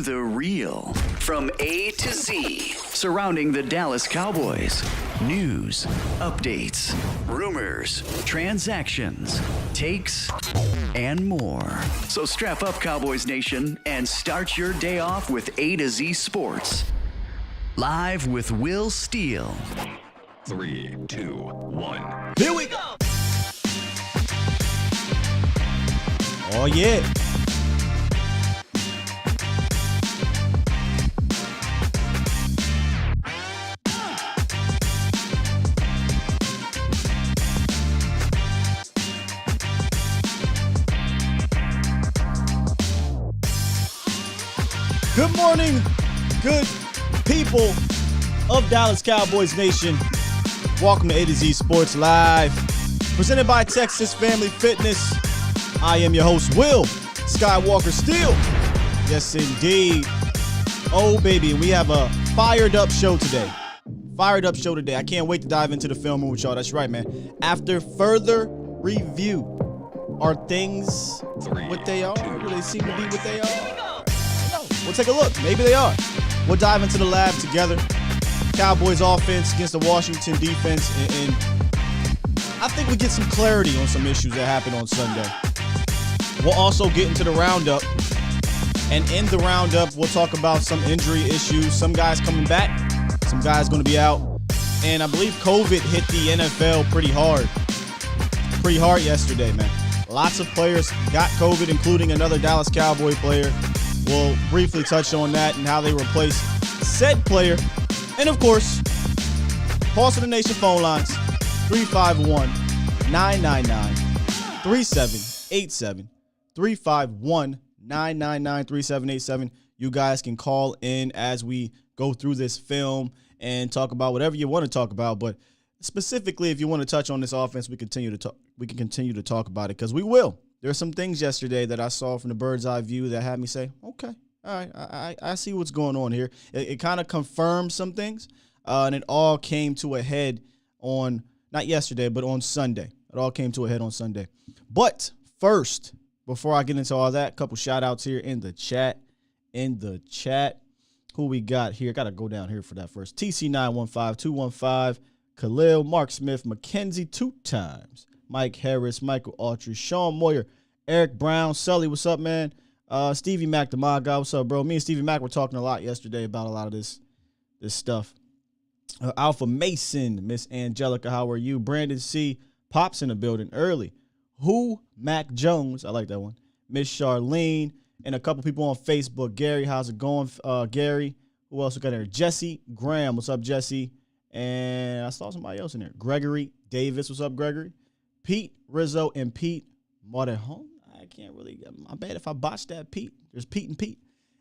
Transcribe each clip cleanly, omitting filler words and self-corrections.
The Real. From A to Z. Surrounding the Dallas Cowboys. News, updates, rumors, transactions, takes, and more. So strap up, Cowboys Nation, and start your day off with A to Z Sports. Live with Will Steele. 3, 2, 1. Here we go. Oh, yeah. Good morning, good people of Dallas Cowboys Nation. Welcome to A to Z Sports Live, presented by Texas Family Fitness. I am your host, Will Skywalker Steele. Yes, indeed. Oh, baby, we have a fired up show today. I can't wait to dive into the film with y'all. That's right, man. After further review, are things what they are? Do they seem to be what they are? We'll take a look. Maybe they are. We'll dive into the lab together. Cowboys offense against the Washington defense. And I think we get some clarity on some issues that happened on Sunday. We'll also get into the roundup. And in the roundup, we'll talk about some injury issues. Some guys coming back. Some guys going to be out. And I believe COVID hit the NFL pretty hard. Pretty hard yesterday, man. Lots of players got COVID, including another Dallas Cowboy player. We'll briefly touch on that and how they replaced said player. And, of course, pulse of the nation phone lines, 351-999-3787, 351-999-3787. You guys can call in as we go through this film and talk about whatever you want to talk about. But specifically, if you want to touch on this offense, we can continue to talk about it, because we will. There are some things yesterday that I saw from the bird's eye view that had me say, okay, all right, I see what's going on here. It kind of confirmed some things, and it all came to a head on, not yesterday, but on Sunday. It all came to a head on Sunday. But first, before I get into all that, a couple shout-outs here in the chat. Who we got here? Got to go down here for that first. TC915, 215, Khalil, Mark Smith, Mackenzie 2 times. Mike Harris, Michael Autry, Sean Moyer, Eric Brown, Sully, what's up, man? Stevie Mack, the my guy, what's up, bro? Me and Stevie Mack were talking a lot yesterday about a lot of this stuff. Alpha Mason, Miss Angelica, how are you? Brandon C, Pops in the building early. Who? Mac Jones, I like that one. Miss Charlene, and a couple people on Facebook. Gary, how's it going? Gary, who else we got there? Jesse Graham, what's up, Jesse? And I saw somebody else in there. Gregory Davis, what's up, Gregory? Pete Rizzo and Pete Martejon. I can't really, my bad if I botched that, Pete. There's Pete and Pete.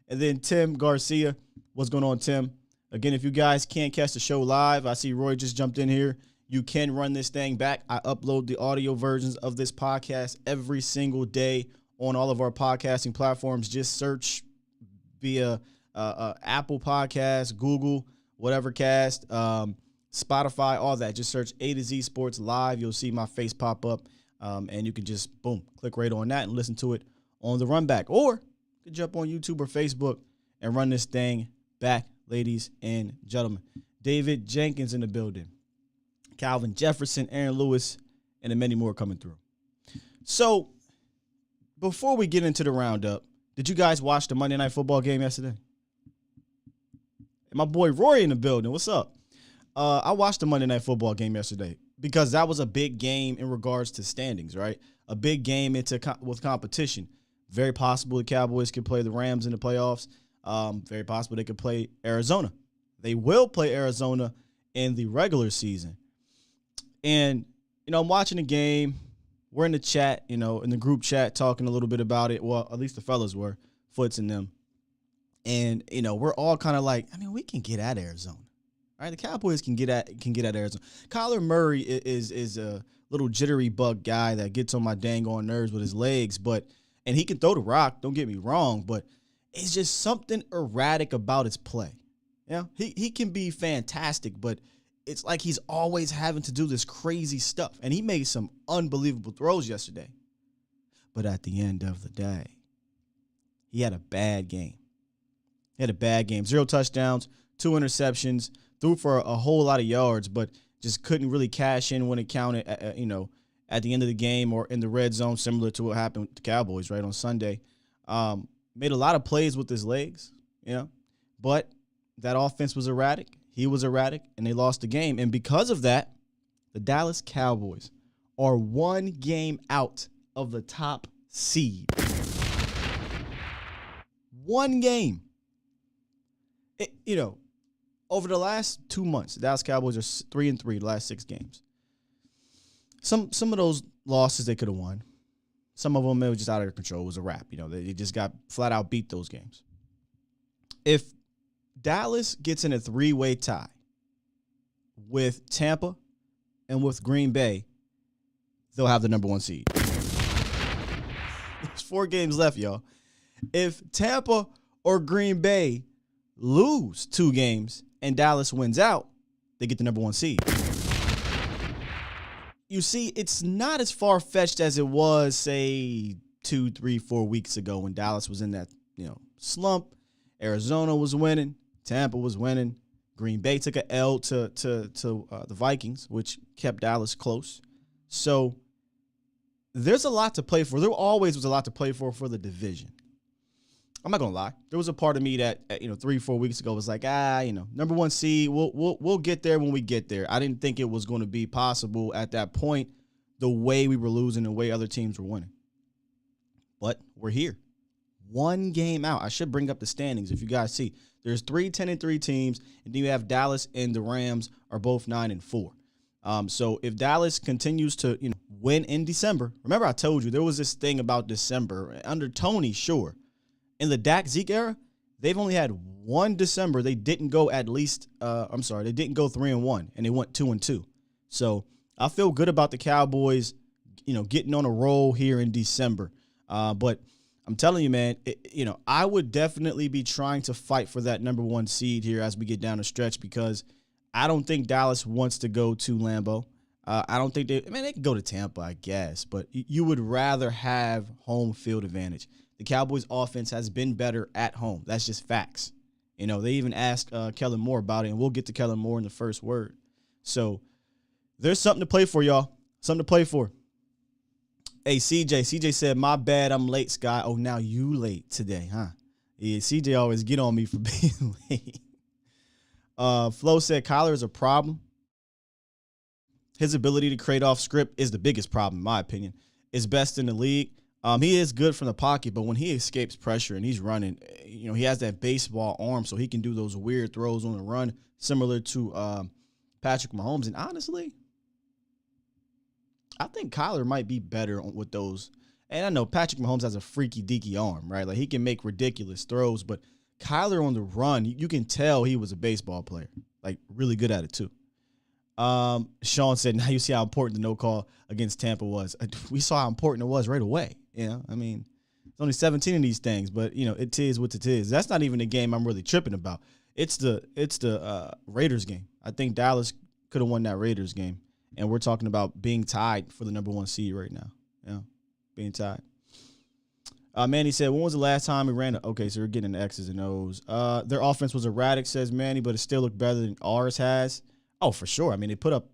And then Tim Garcia. What's going on, Tim? Again, if you guys can't catch the show live, I see Roy just jumped in here. You can run this thing back. I upload the audio versions of this podcast every single day on all of our podcasting platforms. Just search via Apple Podcasts, Google, whatever cast, Spotify, all that. Just search A to Z Sports Live. You'll see my face pop up, and you can just, boom, click right on that and listen to it on the run back. Or you can jump on YouTube or Facebook and run this thing back, ladies and gentlemen. David Jenkins in the building. Calvin Jefferson, Aaron Lewis, and many more coming through. So, before we get into the roundup, did you guys watch the Monday Night Football game yesterday? And my boy Rory in the building. What's up? I watched the Monday Night Football game yesterday because that was a big game in regards to standings, right? A big game with competition. Very possible the Cowboys could play the Rams in the playoffs. Very possible they could play Arizona. They will play Arizona in the regular season. And, I'm watching the game. We're in the chat, in the group chat talking a little bit about it. Well, at least the fellas were, Foots and them. And, we're all kind of like, we can get at Arizona. All right, the Cowboys can get at Arizona. Kyler Murray is a little jittery bug guy that gets on my dang on nerves with his legs, and he can throw the rock, don't get me wrong, but it's just something erratic about his play. Yeah, he can be fantastic, but it's like he's always having to do this crazy stuff. And he made some unbelievable throws yesterday. But at the end of the day, he had a bad game. He had a bad game. 0 touchdowns, 2 interceptions, threw for a whole lot of yards, but just couldn't really cash in when it counted, at the end of the game or in the red zone, similar to what happened with the Cowboys, right, on Sunday. Made a lot of plays with his legs, but that offense was erratic. He was erratic, and they lost the game. And because of that, the Dallas Cowboys are 1 game out of the top seed. 1 game. Over the last 2 months, the Dallas Cowboys are 3-3 the last 6 games. Some of those losses they could have won. Some of them, it was just out of their control. It was a wrap. They just got flat out beat those games. If Dallas gets in a 3-way tie with Tampa and with Green Bay, they'll have the number 1 seed. There's 4 games left, y'all. If Tampa or Green Bay lose 2 games and Dallas wins out, they get the number 1 seed. You see, it's not as far-fetched as it was, say, 2, 3, 4 weeks ago when Dallas was in that, slump. Arizona was winning. Tampa was winning. Green Bay took a L to the Vikings, which kept Dallas close. So there's a lot to play for. There always was a lot to play for the division. I'm not gonna lie. There was a part of me that 3, 4 weeks ago was like, number 1 seed. We'll get there when we get there. I didn't think it was going to be possible at that point, the way we were losing, the way other teams were winning. But we're here, 1 game out. I should bring up the standings. If you guys see, there's 3 10-3 teams, and then you have Dallas and the Rams are both 9-4. So if Dallas continues to win in December, remember I told you there was this thing about December under Tony, sure. In the Dak Zeke era, they've only had 1 December. They didn't go they didn't go 3-1, and they went 2-2. So I feel good about the Cowboys, getting on a roll here in December. But I'm telling you, man, I would definitely be trying to fight for that number 1 seed here as we get down the stretch, because I don't think Dallas wants to go to Lambeau. I don't think they can go to Tampa, I guess, but you would rather have home field advantage. The Cowboys offense has been better at home. That's just facts. They even asked Kellen Moore about it, and we'll get to Kellen Moore in the first word. So there's something to play for, y'all. Something to play for. Hey, CJ said, my bad, I'm late, Sky. Oh, now you late today, huh? Yeah, CJ always get on me for being late. Flo said Kyler is a problem. His ability to create off script is the biggest problem, in my opinion. It's best in the league. He is good from the pocket, but when he escapes pressure and he's running, he has that baseball arm, so he can do those weird throws on the run, similar to Patrick Mahomes. And honestly, I think Kyler might be better with those. And I know Patrick Mahomes has a freaky deaky arm, right? Like, he can make ridiculous throws, but Kyler on the run, you can tell he was a baseball player, like really good at it too. Sean said, now you see how important the no call against Tampa was. We saw how important it was right away. It's only 17 of these things, but it is what it is. That's not even the game I'm really tripping about. It's the Raiders game. I think Dallas could have won that Raiders game, and we're talking about being tied for the number 1 seed right now. Being tied. Manny said, when was the last time we ran? Okay, so we're getting the X's and O's. Their offense was erratic, says Manny, but it still looked better than ours has. Oh, for sure. They put up,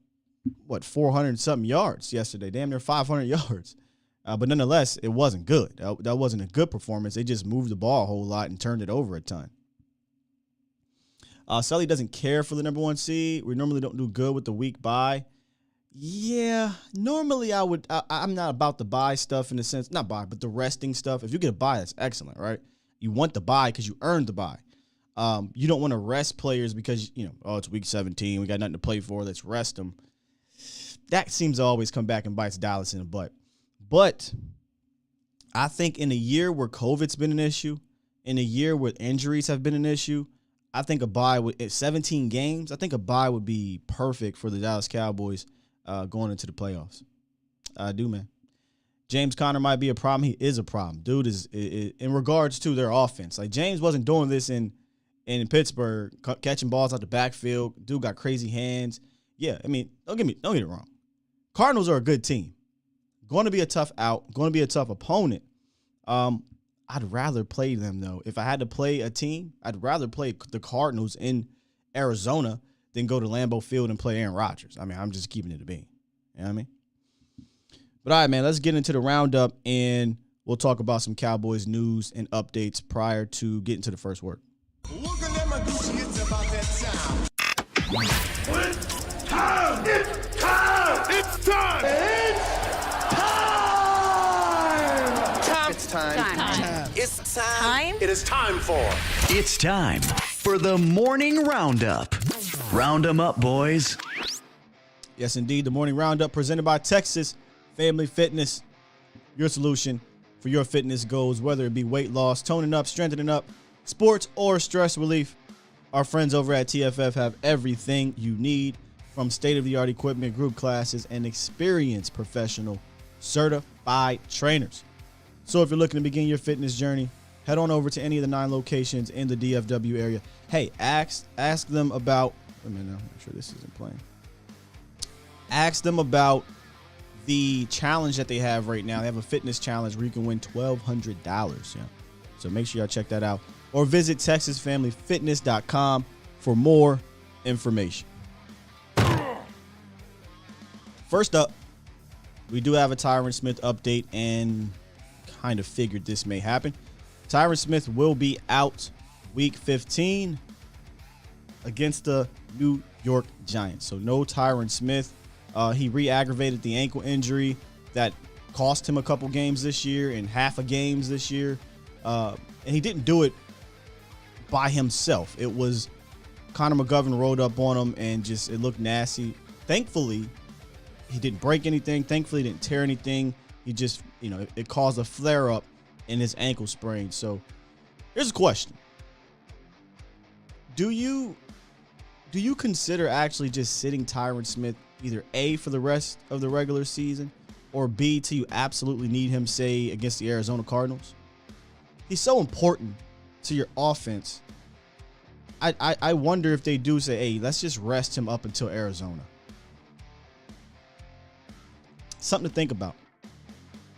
400-something yards yesterday. Damn near 500 yards. But nonetheless, it wasn't good. That wasn't a good performance. They just moved the ball a whole lot and turned it over a ton. Sully doesn't care for the number 1 seed. We normally don't do good with the week bye. Yeah, normally I'm not about the bye stuff in the sense, not bye, but the resting stuff. If you get a bye, that's excellent, right? You want the bye because you earned the bye. You don't want to rest players because, it's week 17. We got nothing to play for. Let's rest them. That seems to always come back and bites Dallas in the butt. But I think in a year where COVID's been an issue, in a year where injuries have been an issue, I think a bye at 17 games, I think a bye would be perfect for the Dallas Cowboys going into the playoffs. I do, man. James Conner might be a problem. He is a problem. Dude is in regards to their offense. Like, James wasn't doing this in Pittsburgh, catching balls out the backfield. Dude got crazy hands. Yeah, don't get it wrong. Cardinals are a good team. Going to be a tough out. Going to be a tough opponent. I I'd rather play them, though. If I had to play a team, I'd rather play the Cardinals in Arizona than go to Lambeau Field and play Aaron Rodgers. I mean, I'm just keeping it a bean. You know what I mean? But all right, man, let's get into the roundup, and we'll talk about some Cowboys news and updates prior to getting to the first word. Look at them, it's about that time. It's time! It's time! It's time! It's time. It's time. It is time for. It's time for the morning roundup. Round 'em up, boys. Yes, indeed, the morning roundup presented by Texas Family Fitness, your solution for your fitness goals, whether it be weight loss, toning up, strengthening up, sports, or stress relief. Our friends over at TFF have everything you need, from state-of-the-art equipment, group classes, and experienced professional certified trainers. So if you're looking to begin your fitness journey, head on over to any of the 9 locations in the DFW area. Hey, ask them about, wait a minute now, make sure this isn't playing. Ask them about the challenge that they have right now. They have a fitness challenge where you can win $1,200. Yeah. So make sure y'all check that out. Or visit TexasFamilyFitness.com for more information. First up, we do have a Tyron Smith update, and kind of figured this may happen. Tyron Smith will be out week 15 against the New York Giants. So no Tyron Smith. He re-aggravated the ankle injury that cost him a couple games this year and half a games this year. And he didn't do it by himself. It was Connor McGovern rolled up on him, and just it looked nasty. Thankfully, he didn't break anything. Thankfully, he didn't tear anything. He just, it caused a flare-up in his ankle sprain. So here's a question. Do you consider actually just sitting Tyron Smith either A, for the rest of the regular season, or B, till you absolutely need him, say, against the Arizona Cardinals? He's so important to your offense. I wonder if they do say, hey, let's just rest him up until Arizona. Something to think about.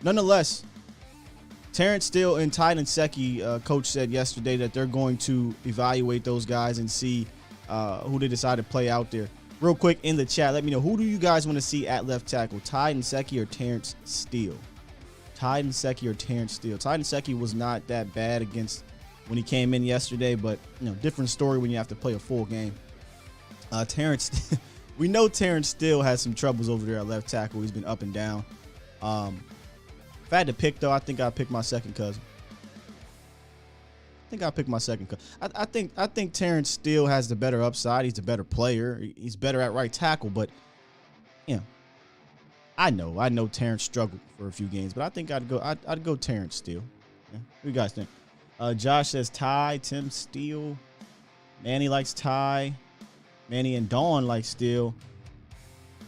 Nonetheless, Terrence Steele and Ty Nsekhe, coach said yesterday that they're going to evaluate those guys and see who they decide to play out there. Real quick in the chat, let me know, who do you guys want to see at left tackle? Ty Nsekhe or Terrence Steele? Ty Nsekhe or Terrence Steele? Ty Nsekhe was not that bad against when he came in yesterday, but different story when you have to play a full game. Terrence, we know Terrence Steele has some troubles over there at left tackle. He's been up and down. If I had to pick, though, I think I'd pick my second cousin. I think Terrence Steele has the better upside. He's the better player. He's better at right tackle, but I know Terrence struggled for a few games, but I think I'd go Terrence Steele. Yeah. What do you guys think? Josh says Ty, Tim Steele. Manny likes Ty. Manny and Dawn like Steele.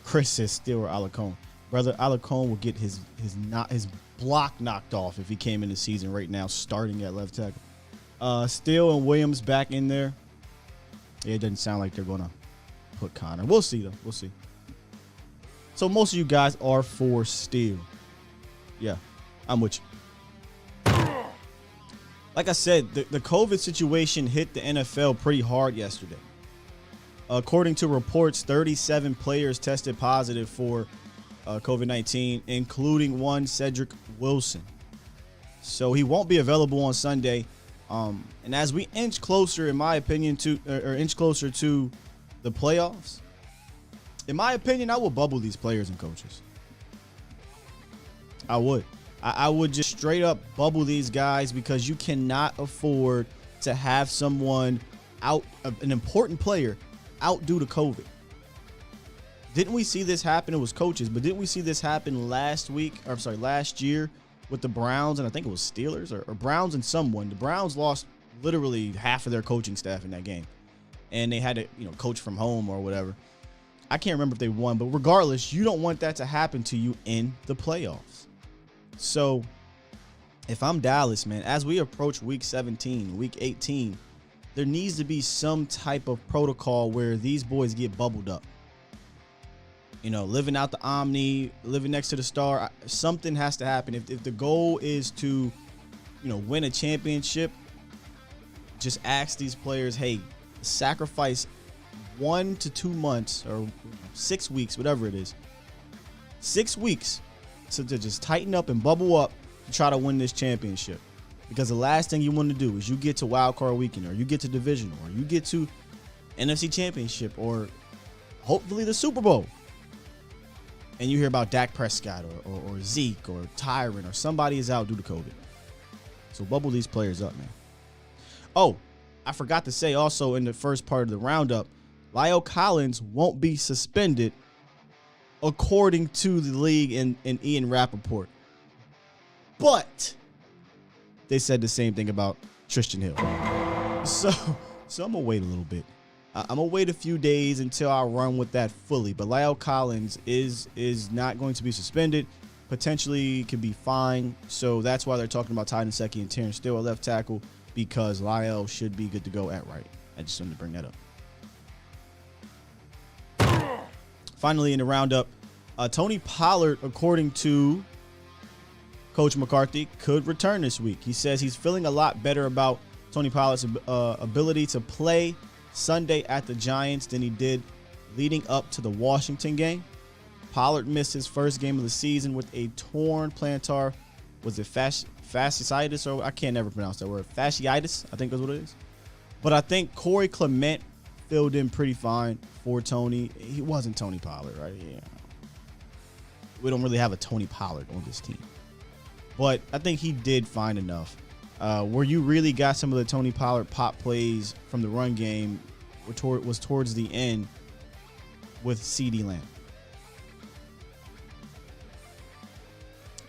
Chris says Steele or Alacone. Brother, Alacone will get his block knocked off if he came in the season right now starting at left tackle. Steele and Williams back in there. It doesn't sound like they're going to put Connor. We'll see, though. We'll see. So most of you guys are for Steele. Yeah, I'm with you. Like I said, the COVID situation hit the NFL pretty hard yesterday. According to reports, 37 players tested positive for COVID-19, including one Cedric Wilson. So he won't be available on Sunday. And as we inch closer, in my opinion, to the playoffs, in my opinion, I would bubble these players and coaches. I would. I would just straight up bubble these guys, because you cannot afford to have someone out, an important player, out due to COVID. Didn't we see this happen? It was coaches, but didn't we see this happen last year with the Browns, and I think it was Steelers or Browns and someone. The Browns lost literally half of their coaching staff in that game, and they had to, coach from home or whatever. I can't remember if they won, but regardless, you don't want that to happen to you in the playoffs. So if I'm Dallas, man, as we approach week 17, week 18, there needs to be some type of protocol where these boys get bubbled up. Living out the Omni, living next to the Star, something has to happen. If the goal is to win a championship, just ask these players, hey, sacrifice 1 to 2 months or 6 weeks, whatever it is, 6 weeks to just tighten up and bubble up to try to win this championship. Because the last thing you want to do is you get to wild card weekend, or you get to divisional, or you get to NFC championship, or hopefully the Super Bowl, and you hear about Dak Prescott or Zeke or Tyron or somebody is out due to COVID. So bubble these players up, man. Oh, I forgot to say also in the first part of the roundup, La'el Collins won't be suspended according to the league and Ian Rappaport. But they said the same thing about Tristan Hill. So I'm going to wait a little bit. I'm going to wait a few days until I run with that fully. But La'el Collins is not going to be suspended. Potentially could be fined. So that's why they're talking about Tyden Secchi and Terrence Steele at left tackle, because La'el should be good to go at right. I just wanted to bring that up. Finally, in the roundup, Tony Pollard, according to Coach McCarthy, could return this week. He says he's feeling a lot better about Tony Pollard's ability to play Sunday at the Giants than he did leading up to the Washington game. Pollard missed his first game of the season with a torn plantar. Was it fasciitis, or I can't never pronounce that word. Fasciitis, I think that's what it is. But I think Corey Clement filled in pretty fine for Tony. He wasn't Tony Pollard, right? Yeah. We don't really have a Tony Pollard on this team. But I think he did fine enough. Where you really got some of the Tony Pollard pop plays from the run game was towards the end with CeeDee Lamb.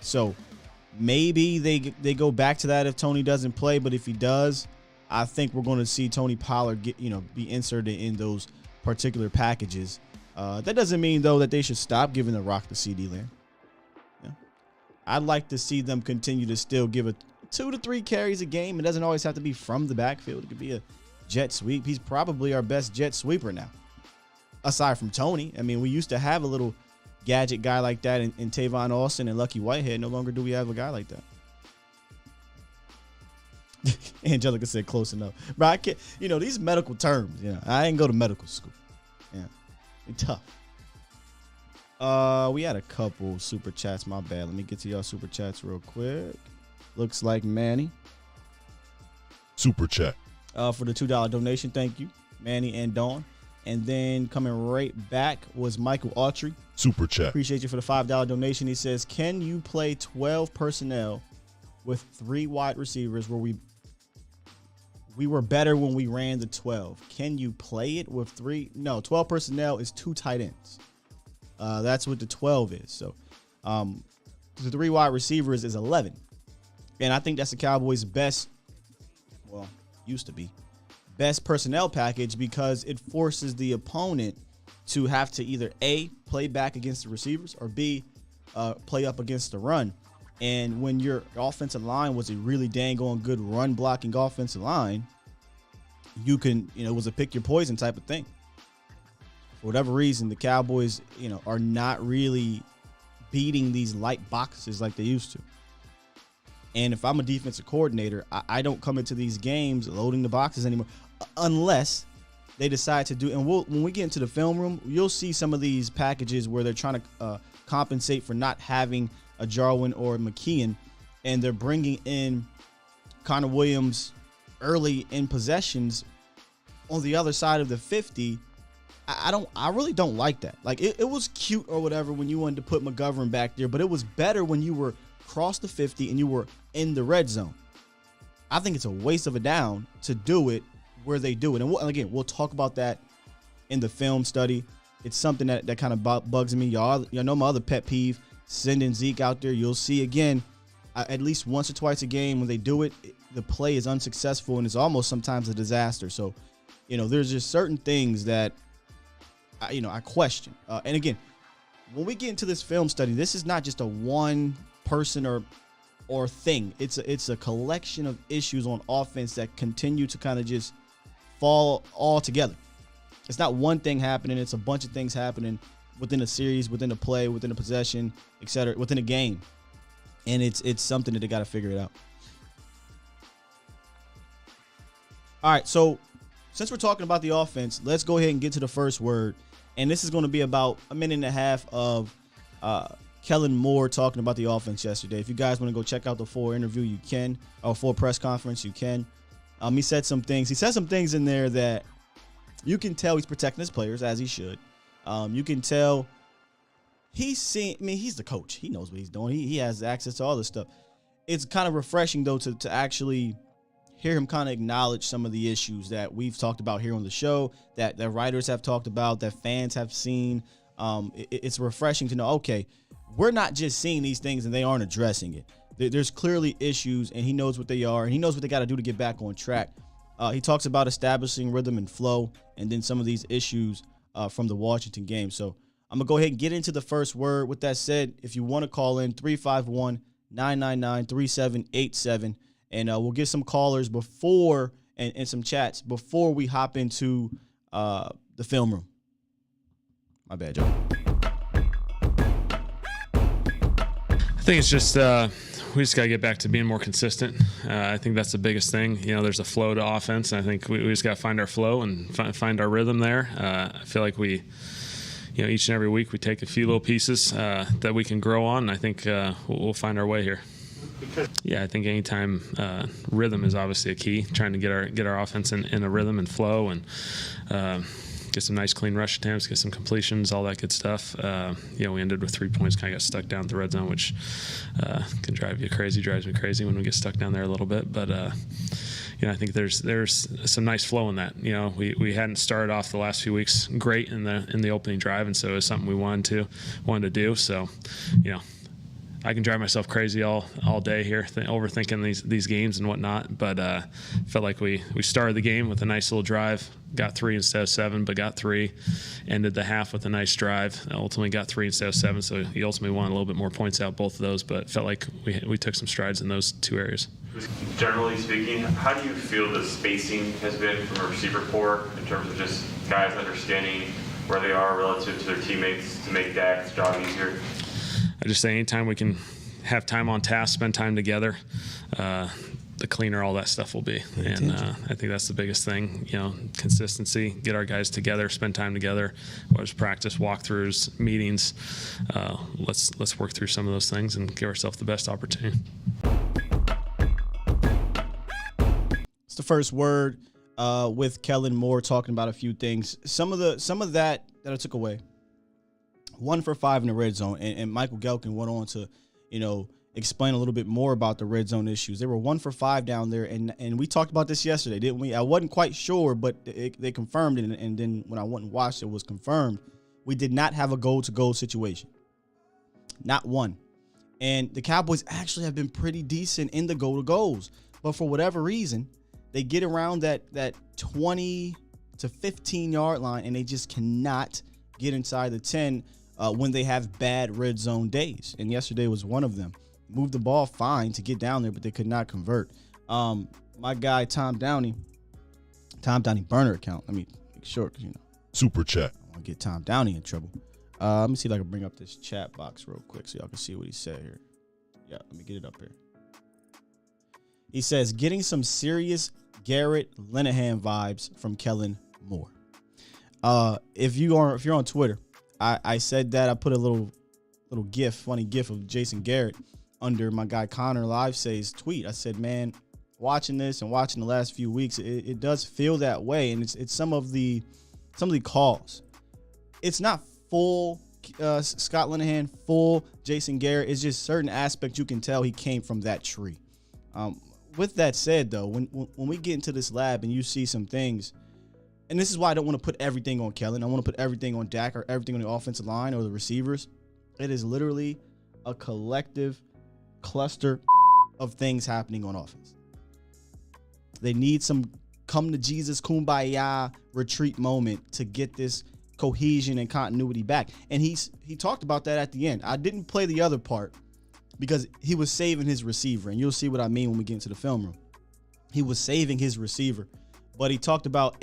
So maybe they go back to that if Tony doesn't play. But if he does, I think we're going to see Tony Pollard be inserted in those particular packages. That doesn't mean, though, that they should stop giving the rock to CeeDee Lamb. Yeah. I'd like to see them continue to still give it 2 to 3 carries a game. It doesn't always have to be from the backfield. It could be a jet sweep. He's probably our best jet sweeper now, aside from Tony. I mean, we used to have a little gadget guy like that in Tavon Austin and Lucky Whitehead. No longer do we have a guy like that. Angelica said close enough. Bro, I can't, these medical terms, I didn't go to medical school. Yeah, it's tough. We had a couple super chats. My bad. Let me get to y'all super chats real quick. Looks like Manny. Super chat. For the $2 donation. Thank you, Manny and Dawn. And then coming right back was Michael Autry. Super chat. Appreciate you for the $5 donation. He says, can you play 12 personnel with 3 wide receivers where we were better when we ran the 12? Can you play it with 3? No, 12 personnel is 2 tight ends. That's what the 12 is. So the 3 wide receivers is 11. And I think that's the Cowboys' best, well, used to be, best personnel package, because it forces the opponent to have to either A, play back against the receivers, or B, play up against the run. And when your offensive line was a really dang on good run blocking offensive line, you can, it was a pick your poison type of thing. For whatever reason, the Cowboys, are not really beating these light boxes like they used to. And if I'm a defensive coordinator, I don't come into these games loading the boxes anymore, unless they decide to do. And when we get into the film room, you'll see some of these packages where they're trying to compensate for not having a Jarwin or McKeon, and they're bringing in Connor Williams early in possessions on the other side of the 50. I really don't like that. Like, it was cute or whatever when you wanted to put McGovern back there, but it was better when you were across the 50 and you were in the red zone. I think it's a waste of a down to do it where they do it. And again, we'll talk about that in the film study. It's something that kind of bugs me. Y'all know my other pet peeve, sending Zeke out there. You'll see again, at least once or twice a game when they do it, the play is unsuccessful and it's almost sometimes a disaster. So, there's just certain things that I question. And again, when we get into this film study, this is not just a one person or thing. It's a collection of issues on offense that continue to kind of just fall all together. It's not one thing happening. It's a bunch of things happening within a series, within a play, within a possession, etc., within a game. And it's something that they got to figure it out. All right, so since we're talking about the offense, let's go ahead and get to the first word. And this is going to be about a minute and a half of Kellen Moore talking about the offense yesterday. If you guys want to go check out the full interview, you can. Or full press conference, you can. He said some things. He said some things in there that you can tell he's protecting his players, as he should. You can tell he's the coach. He knows what he's doing. He has access to all this stuff. It's kind of refreshing, though, to actually hear him kind of acknowledge some of the issues that we've talked about here on the show, that writers have talked about, that fans have seen. It's refreshing to know, okay, we're not just seeing these things and they aren't addressing it. There's clearly issues, and he knows what they are, and he knows what they got to do to get back on track. He talks about establishing rhythm and flow, and then some of these issues from the Washington game. So I'm going to go ahead and get into the first word. With that said, if you want to call in, 351-999-3787, and we'll get some callers before and some chats before we hop into the film room. My bad, Joe. I think it's just we just got to get back to being more consistent. I think that's the biggest thing. You know, there's a flow to offense, and I think we just got to find our flow and find our rhythm there. I feel like we, you know, each and every week we take a few little pieces that we can grow on, and I think we'll find our way here. Yeah, I think anytime rhythm is obviously a key. Trying to get our offense in a rhythm and flow, and get some nice clean rush attempts, get some completions, all that good stuff. You know, we ended with 3 points, kind of got stuck down at the red zone, which can drives me crazy when we get stuck down there a little bit. But you know, I think there's some nice flow in that. You know, we hadn't started off the last few weeks great in the opening drive, and so it was something we wanted to do. So, you know, I can drive myself crazy all day here, overthinking these games and whatnot. But felt like we started the game with a nice little drive, got 3 instead of 7, but got 3. Ended the half with a nice drive. Ultimately got 3 instead of 7, so he ultimately wanted a little bit more points out both of those. But felt like we took some strides in those 2 areas. Generally speaking, how do you feel the spacing has been from a receiver corps in terms of just guys understanding where they are relative to their teammates to make Dak's job easier? I just say anytime we can have time on task, spend time together, the cleaner all that stuff will be. And I think that's the biggest thing, you know, consistency, get our guys together, spend time together, whether it's practice, walkthroughs, meetings. Let's work through some of those things and give ourselves the best opportunity. It's the first word with Kellen Moore talking about a few things. Some of that I took away. 1 for 5 in the red zone, and Michael Gelkin went on to, you know, explain a little bit more about the red zone issues. They were 1 for 5 down there, and we talked about this yesterday, didn't we? I wasn't quite sure, but they confirmed it, and then when I went and watched it, it was confirmed. We did not have a goal-to-goal situation. Not one. And the Cowboys actually have been pretty decent in the goal-to-goals, but for whatever reason, they get around that 20 to 15-yard line, and they just cannot get inside the 10 when they have bad red zone days. And yesterday was one of them. Moved the ball fine to get down there, but they could not convert. My guy, Tom Downey burner account. Let me make sure, because, you know, Super chat. I want to get Tom Downey in trouble. Let me see if I can bring up this chat box real quick so y'all can see what he said here. Yeah, let me get it up here. He says, getting some serious Garrett Linehan vibes from Kellen Moore. If you're on Twitter, I said that I put a little funny gif of Jason Garrett under my guy Connor Livesay's tweet. I said, man, watching this and watching the last few weeks, it does feel that way, and it's some of the calls. It's not full Scott Linehan, full Jason Garrett. It's just certain aspects you can tell he came from that tree. With that said, though, when we get into this lab and you see some things. And this is why I don't want to put everything on Kellen. I want to put everything on Dak or everything on the offensive line or the receivers. It is literally a collective cluster of things happening on offense. They need some come to Jesus, kumbaya retreat moment to get this cohesion and continuity back. And he talked about that at the end. I didn't play the other part because he was saving his receiver. And you'll see what I mean when we get into the film room. He was saving his receiver. But he talked about,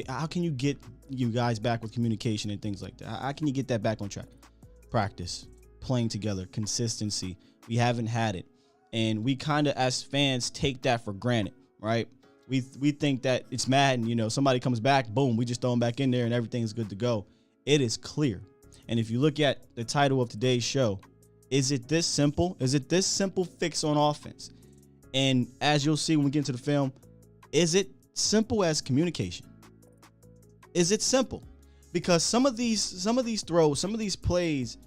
how can you get you guys back with communication and things like that? How can you get that back on track? Practice, playing together, consistency. We haven't had it. And we kind of, as fans, take that for granted, right? We think that it's Madden, somebody comes back, boom, we just throw them back in there and everything's good to go. It is clear. And if you look at the title of today's show, is it this simple? Is it this simple fix on offense? And as you'll see when we get into the film, is it simple as communication? Is it simple? Because some of these throws, some of these plays,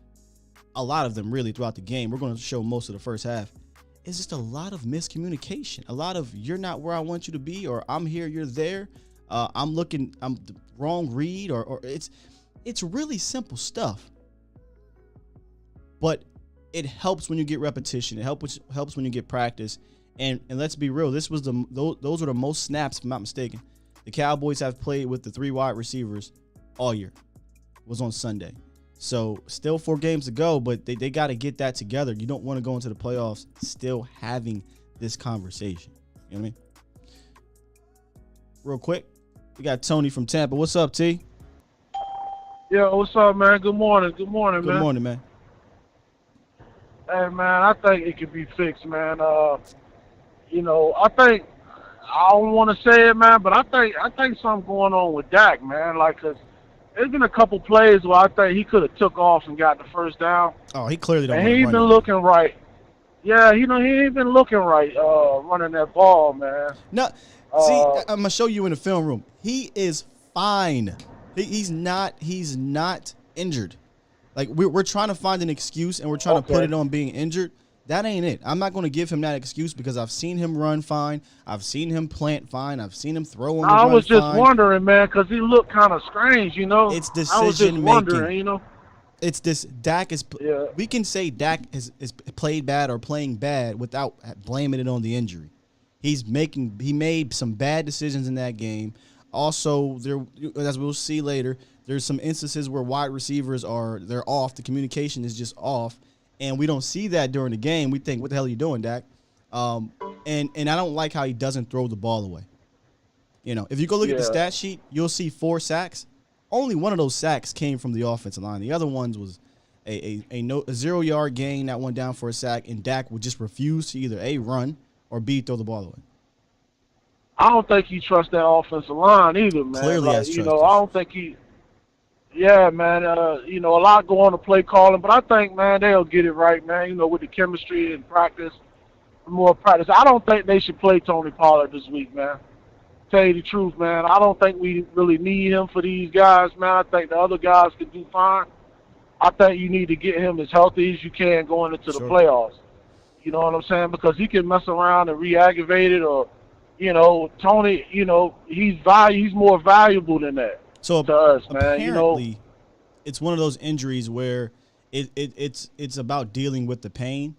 a lot of them really throughout the game, we're going to show most of the first half, it's just a lot of miscommunication. A lot of you're not where I want you to be, or I'm here, you're there. I'm the wrong read, or it's really simple stuff. But it helps when you get repetition. It helps when you get practice. And let's be real, those were the most snaps, if I'm not mistaken. The Cowboys have played with the 3 wide receivers all year. It was on Sunday. So still 4 games to go, but they got to get that together. You don't want to go into the playoffs still having this conversation. You know what I mean? Real quick, we got Tony from Tampa. What's up, T? Yo, what's up, man? Good morning. Good morning, man. Good morning, man. Hey, man, I think it could be fixed, man. I think I don't want to say it, man, but I think something going on with Dak, man. Like, 'cause there's been a couple plays where I think he could have took off and got the first down. Oh, he clearly don't. And he ain't been looking right. Yeah, he ain't been looking right running that ball, man. No, see, I'm gonna show you in the film room. He is fine. He's not injured. Like we're trying to find an excuse and we're trying to put it on being injured. That ain't it. I'm not going to give him that excuse because I've seen him run fine. I've seen him plant fine. I've seen him throw on the run I was just fine. wondering, man, because he looked kind of strange, It's decision I was just making. wondering, It's this. Dak is. Yeah. We can say Dak is played bad or playing bad without blaming it on the injury. He made some bad decisions in that game. Also, there, as we'll see later, there's some instances where wide receivers they're off. The communication is just off. And we don't see that during the game. We think, what the hell are you doing, Dak? And I don't like how he doesn't throw the ball away. If you go look at the stat sheet, you'll see 4 sacks. Only one of those sacks came from the offensive line. The other ones was a 0-yard gain that went down for a sack, and Dak would just refuse to either A, run, or B, throw the ball away. I don't think he trusts that offensive line either, man. Clearly has trust. I don't think he. Yeah, man. A lot go on the play calling, but I think, man, they'll get it right, man. With the chemistry and practice, more practice. I don't think they should play Tony Pollard this week, man. Tell you the truth, man. I don't think we really need him for these guys, man. I think the other guys can do fine. I think you need to get him as healthy as you can going into the playoffs. You know what I'm saying? Because he can mess around and re-aggravate it, or, Tony, he's more valuable than that. So to us, apparently, it's one of those injuries where it's about dealing with the pain.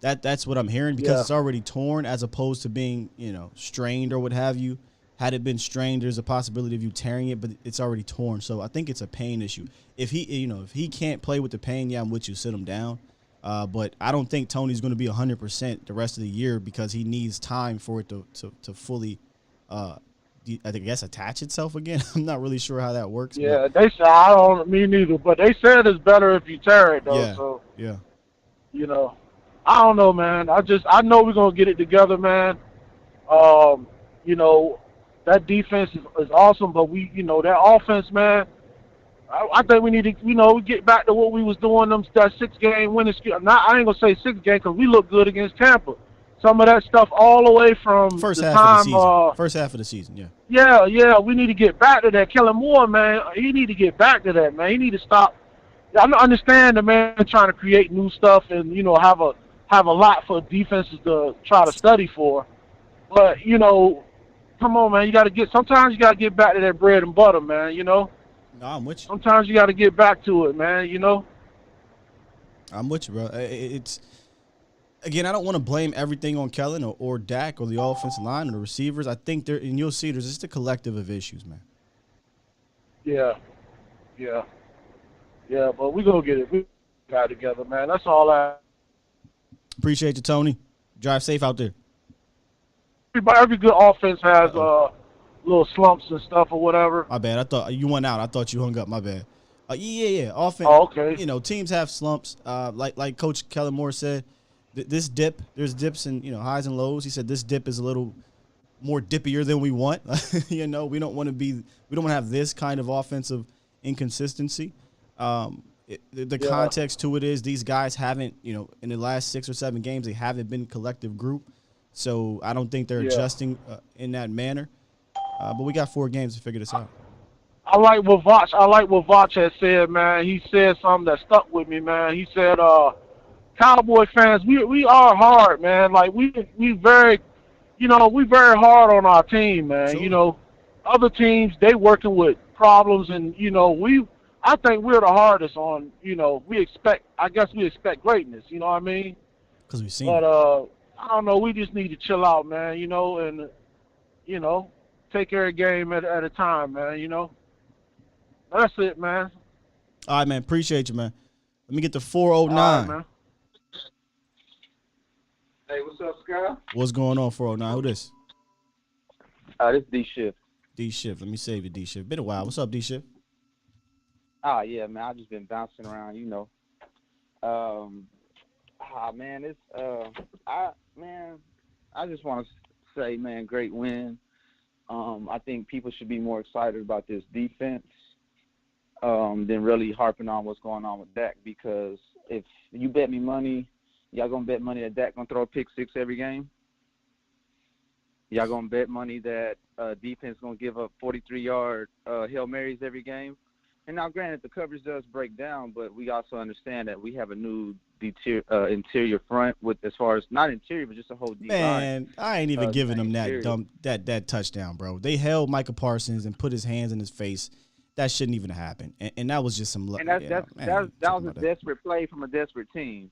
That's what I'm hearing because it's already torn, as opposed to being strained or what have you. Had it been strained, there's a possibility of you tearing it, but it's already torn. So I think it's a pain issue. If he can't play with the pain, I'm with you, sit him down. But I don't think Tony's going to be 100% the rest of the year because he needs time for it to fully. I guess attach itself again. I'm not really sure how that works. Yeah, they said me neither, but they said it's better if you tear it though. Yeah, so yeah. I don't know, man. I know we're gonna get it together, man. That defense is awesome, but that offense, man. I think we need to get back to what we was doing that 6-game winning streak. I ain't gonna say 6 game because we look good against Tampa. Some of that stuff all the way from first the half time, of the season. First half of the season, yeah. Yeah, we need to get back to that. Kellen Moore, man, he need to get back to that, man. He need to stop. I understand the man trying to create new stuff and have a lot for defenses to try to study for, but come on, man, sometimes you gotta get back to that bread and butter, man. No, I'm with you. Sometimes you gotta get back to it, man. I'm with you, bro. Again, I don't want to blame everything on Kellen or Dak or the offensive line or the receivers. I think and you'll see there's just a collective of issues, man. Yeah, but we're going to get it. We got it together, man. That's all I... Appreciate you, Tony. Drive safe out there. Every good offense has little slumps and stuff or whatever. My bad. I thought you went out. I thought you hung up. My bad. Yeah. Offense. Oh, okay. Teams have slumps. Like Coach Kellen Moore said, there's dips and highs and lows. He said this dip is a little more dippier than we want. We don't want to have this kind of offensive inconsistency. The context to it is these guys haven't, in the last 6 or 7 games, they haven't been collective group. So I don't think they're adjusting in that manner. But we got 4 games to figure this out. I like what Vach has said, man. He said something that stuck with me, man. He said, Cowboy fans, we are hard, man. Like we very, we very hard on our team, man. Sure. Other teams, they working with problems, and I think we're the hardest on. We expect greatness. You know what I mean? Because we've seen. But I don't know. We just need to chill out, man. And take every game at a time, man. That's it, man. All right, man. Appreciate you, man. Let me get to 409. All right, man. Hey, what's up, Scott? What's going on, 409? Who this? This D-Shift. D-Shift. Let me save you, D-Shift. Been a while. What's up, D-Shift? Yeah, man. I've just been bouncing around, man, it's I just want to say, man, great win. I think people should be more excited about this defense than really harping on what's going on with Dak, because if you bet me money, y'all gonna bet money that Dak gonna throw a pick 6 every game? Y'all gonna bet money that defense gonna give up 43-yard Hail Marys every game? And now, granted, the coverage does break down, but we also understand that we have a new interior front with, as far as not interior, but just a whole D line. Man, I ain't even giving them that touchdown, bro. They held Micah Parsons and put his hands in his face. That shouldn't even happen. And that was just some luck. And that was a desperate play from a desperate team.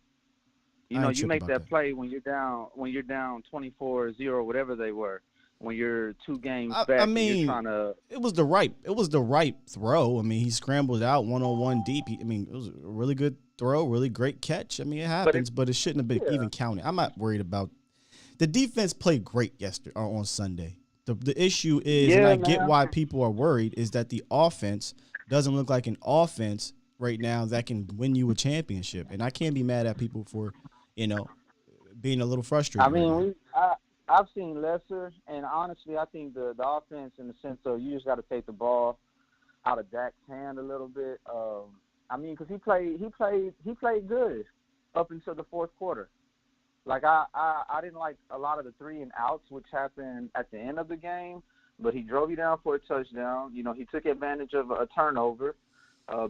You make that play when you're down 24-0, whatever they were. When you're 2 games back, I mean, you're trying to. It was the right throw. I mean, he scrambled out 1-on-1 deep. It was a really good throw, really great catch. I mean, it happens, but it shouldn't have been even counted. I'm not worried about the defense. Played great yesterday on Sunday. The issue is, and I get why people are worried, is that the offense doesn't look like an offense right now that can win you a championship. And I can't be mad at people for, being a little frustrated. I mean, I've seen lesser, and honestly, I think the offense, in the sense of you just got to take the ball out of Dak's hand a little bit. I mean, because he played good up until the fourth quarter. Like I didn't like a lot of the 3 and outs, which happened at the end of the game, but he drove you down for a touchdown. He took advantage of a turnover,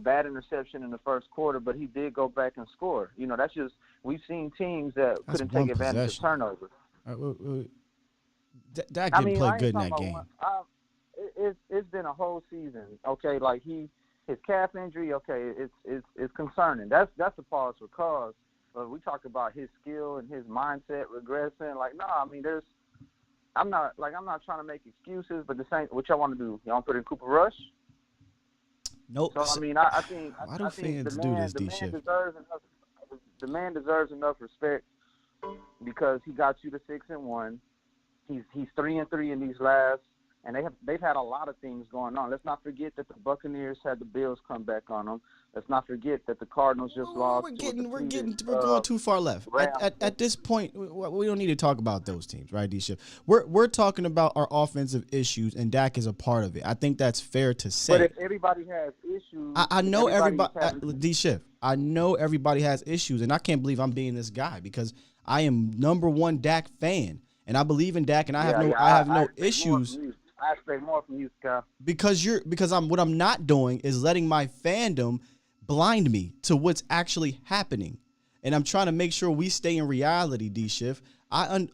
bad interception in the first quarter, but he did go back and score. That's just, we've seen teams that couldn't take advantage of turnovers. Dak didn't play good in that game. It's been a whole season. Okay, like his calf injury. Okay, it's concerning. That's a pause for cause. But we talk about his skill and his mindset regressing. Like, no, I mean, I'm not trying to make excuses, but the same. What y'all want to do? Y'all put in Cooper Rush? Nope. So I mean, I think fans do this, D-Shift? The man deserves enough respect, because he got you to 6-1. He's 3-3 in these last, and they've had a lot of things going on. Let's not forget that the Buccaneers had the Bills come back on them. Let's not forget that the Cardinals just lost. We're going too far left. At this point, we don't need to talk about those teams, right, D-Shift? We're talking about our offensive issues, and Dak is a part of it. I think that's fair to say. But if everybody has issues, I know everybody. D-Shift. I know everybody has issues, and I can't believe I'm being this guy, because I am #1 Dak fan, and I believe in Dak, and I have no issues. I expect more from you, Scott. Because what I'm not doing is letting my fandom blind me to what's actually happening, and I'm trying to make sure we stay in reality. D-Shift.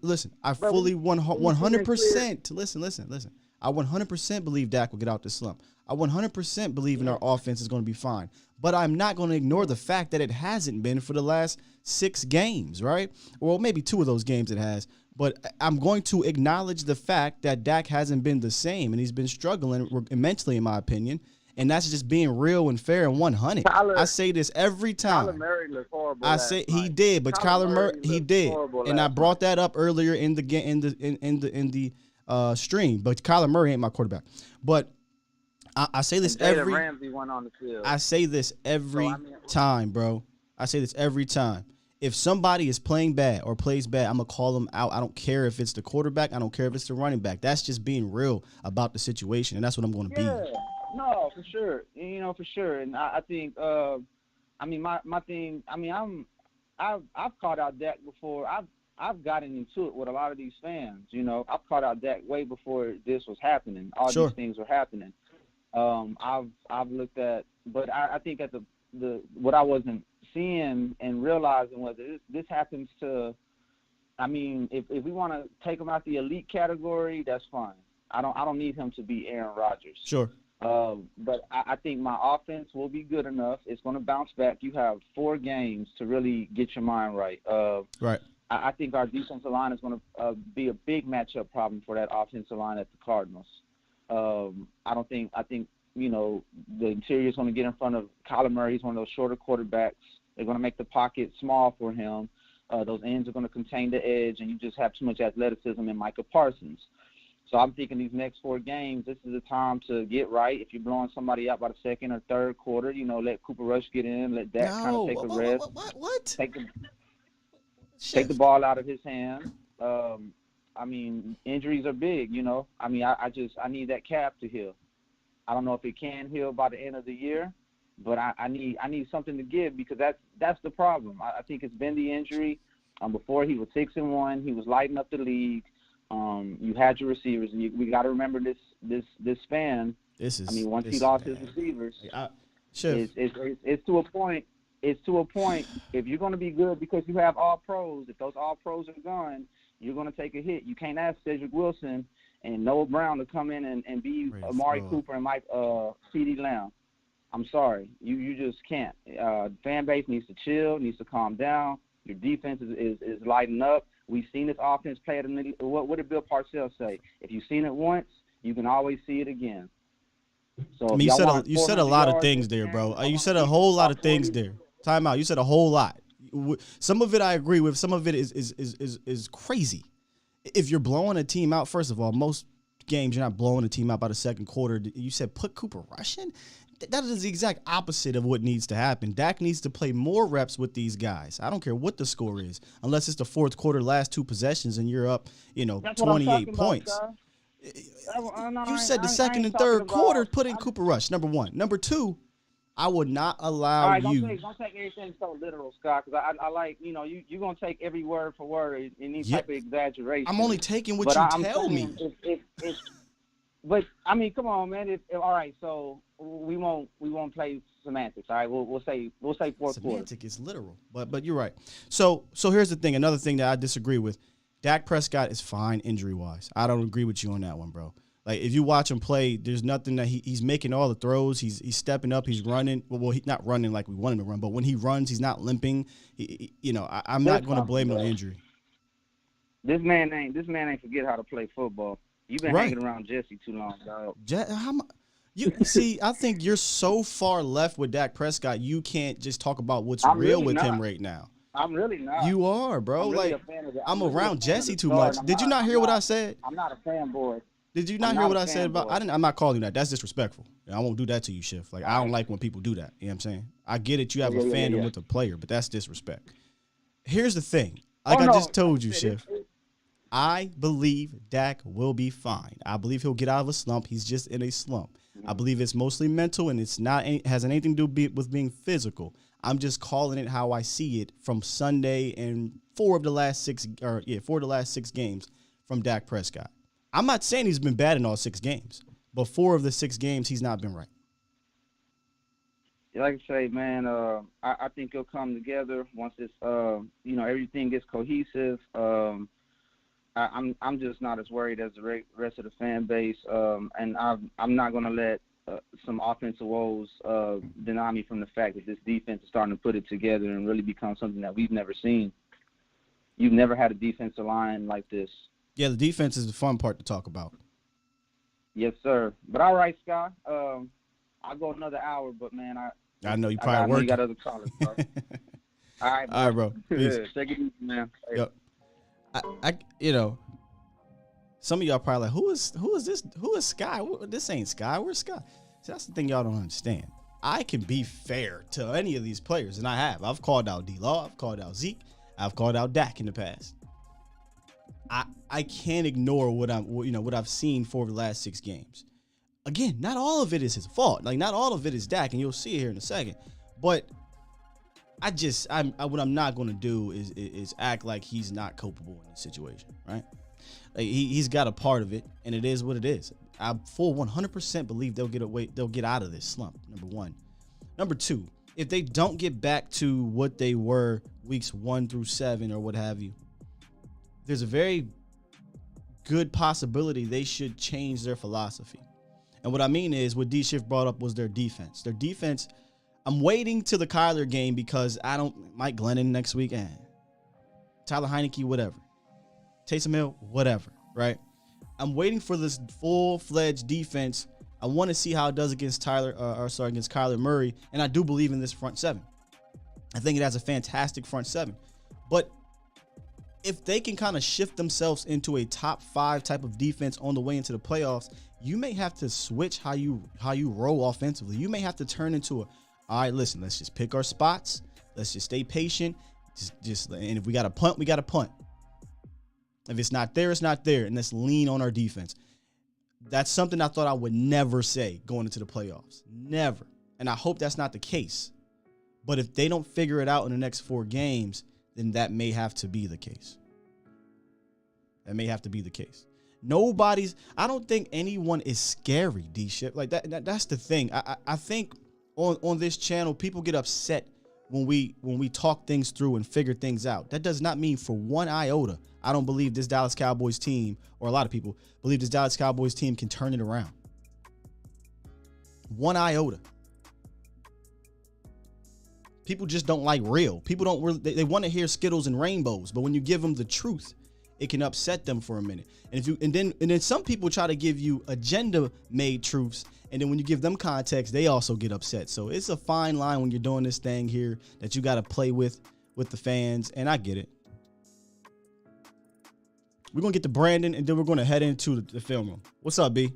Listen. I fully 100%. Listen. I 100% believe Dak will get out this slump. I 100% believe in our offense is going to be fine. But I'm not going to ignore the fact that it hasn't been for the last 6 games, right? Well, maybe 2 of those games it has. But I'm going to acknowledge the fact that Dak hasn't been the same, and he's been struggling immensely, in my opinion. And that's just being real and fair and 100. I say this every time. Kyler Murray looked horrible. I say he did, but Kyler Murray he did, and I brought that up earlier in the stream. But Kyler Murray ain't my quarterback. But I say this every. Ramsey went on the field. I say this every time, bro. I say this every time. if somebody is playing bad or plays bad, I'm going to call them out. I don't care if it's the quarterback. I don't care if it's the running back. That's just being real about the situation, and that's what I'm going to be. No, for sure. For sure. And I think, my thing, I've called out Dak before. I've gotten into it with a lot of these fans. I've called out Dak way before this was happening. All these things were happening. I've looked at, but I think at the what I wasn't seeing and realizing was that this happens to. If we want to take him out the elite category, that's fine. I don't need him to be Aaron Rodgers. Sure. But I think my offense will be good enough. It's going to bounce back. You have 4 games to really get your mind right. Right. I think our defensive line is going to be a big matchup problem for that offensive line at the Cardinals. I think the interior is going to get in front of Kyler Murray. He's one of those shorter quarterbacks. They're going to make the pocket small for him. Those ends are going to contain the edge, and you just have too much athleticism in Micah Parsons. So I'm thinking these next 4 games, this is the time to get right. If you're blowing somebody out by the second or third quarter, let Cooper Rush get in, let Dak kind of take a rest. What? Take the ball out of his hand. Injuries are big, I need that calf to heal. I don't know if it can heal by the end of the year, but I need something to give because that's the problem. I think it's been the injury. Before he was 6-1, he was lighting up the league. You had your receivers, and we got to remember this span. Once he lost his receivers, it's to a point. It's to a point. If you're going to be good because you have all pros, if those all pros are gone, you're going to take a hit. You can't ask Cedric Wilson and Noah Brown to come in and be Amari Cooper and Mike CeeDee Lamb. I'm sorry, you just can't. The fan base needs to chill, needs to calm down. Your defense is lighting up. We've seen this offense play at what did Bill Parcells say? If you've seen it once, you can always see it again. So you said a lot of things there, bro. You said a whole lot of things there. Time out. You said a whole lot. Some of it I agree with. Some of it is crazy. If you're blowing a team out, first of all, most games you're not blowing a team out by the second quarter. You said put Cooper Rush in? That is the exact opposite of what needs to happen. Dak needs to play more reps with these guys. I don't care what the score is, unless it's the fourth quarter, last 2 possessions, and you're up, 28 points. You said the second and third quarter, put in Cooper Rush, number 1. Number 2, I would not allow you. Don't take everything so literal, Scott, because I like, you're going to take every word for word in any type of exaggeration. I'm only taking what you tell me. But come on, man. All right, so we won't play semantics. All right, we'll say fourth quarter. Semantic is literal, but you're right. So here's the thing. Another thing that I disagree with: Dak Prescott is fine injury wise. I don't agree with you on that one, bro. Like if you watch him play, there's nothing that he's making all the throws. He's stepping up. He's running. Well, he's not running like we want him to run, but when he runs, he's not limping. I'm not going to blame him on injury. This man ain't forget how to play football. You've been hanging around Jesse too long, dog. You see, I think you're so far left with Dak Prescott, you can't just talk about what's real with him right now. I'm really not. You are, bro. I'm really a fan of I'm around Jesse too much. Did you not hear what I said? I'm not a fanboy. Did you not hear what I said about? I'm not calling you that. That's disrespectful. I won't do that to you, Schiff. Like I don't like when people do that. You know what I'm saying? I get it. You have a fandom with a player, but that's disrespect. Here's the thing. Like I just told you, Schiff. I believe Dak will be fine. I believe he'll get out of a slump. He's just in a slump. I believe it's mostly mental and it's not has anything to do with being physical. I'm just calling it how I see it from Sunday and 4 of the last 6 games from Dak Prescott. I'm not saying he's been bad in all 6 games, but 4 of the 6 games he's not been right. Like I say, man, I think he'll come together once it's everything gets cohesive. I'm just not as worried as the rest of the fan base, and I'm not going to let some offensive woes deny me from the fact that this defense is starting to put it together and really become something that we've never seen. You've never had a defensive line like this. Yeah, the defense is the fun part to talk about. Yes, sir. But all right, Scott, I'll go another hour, but man, I know you probably working. You got other callers, bro. All right, bro. Peace. Take it easy, man. Yep. I some of y'all probably like, who is this? Who is Sky? This ain't Sky. Where's Sky? See, that's the thing y'all don't understand. I can be fair to any of these players, and I have. I've called out D-Law, I've called out Zeke, I've called out Dak in the past. I can't ignore what I've seen for the last 6 games. Again, not all of it is his fault. Like, not all of it is Dak, and you'll see it here in a second. But what I'm not going to do is act like he's not culpable in this situation, right? Like, he's got a part of it, and it is what it is. I full 100% believe they'll get out of this slump. Number one. Number two, if they don't get back to what they were weeks 1 through 7 or what have you, there's a very good possibility they should change their philosophy. And what I mean is, what D-Shift brought up was their defense. Their defense, I'm waiting till the Kyler game because Mike Glennon next week, Tyler Heineke, whatever. Taysom Hill, whatever, right? I'm waiting for this full-fledged defense. I want to see how it does against against Kyler Murray, and I do believe in this front seven. I think it has a fantastic front seven. But if they can kind of shift themselves into a top 5 type of defense on the way into the playoffs, you may have to switch how you roll offensively. You may have to turn into all right, listen, let's just pick our spots. Let's just stay patient. And if we got to punt, we got to punt. If it's not there, it's not there. And let's lean on our defense. That's something I thought I would never say going into the playoffs. Never. And I hope that's not the case. But if they don't figure it out in the next 4 games, then that may have to be the case. That may have to be the case. I don't think anyone is scary, D-Ship. Like that's the thing. I think on this channel, people get upset when we talk things through and figure things out. That does not mean for one iota I don't believe this Dallas Cowboys team, or a lot of people believe this Dallas Cowboys team can turn it around. One iota. People just don't like real. People don't really, they want to hear Skittles and rainbows, but when you give them the truth, it can upset them for a minute. And then some people try to give you agenda-made truths, and then when you give them context, they also get upset. So it's a fine line when you're doing this thing here that you got to play with the fans, and I get it. We're going to get to Brandon, and then we're going to head into the film room. What's up, B?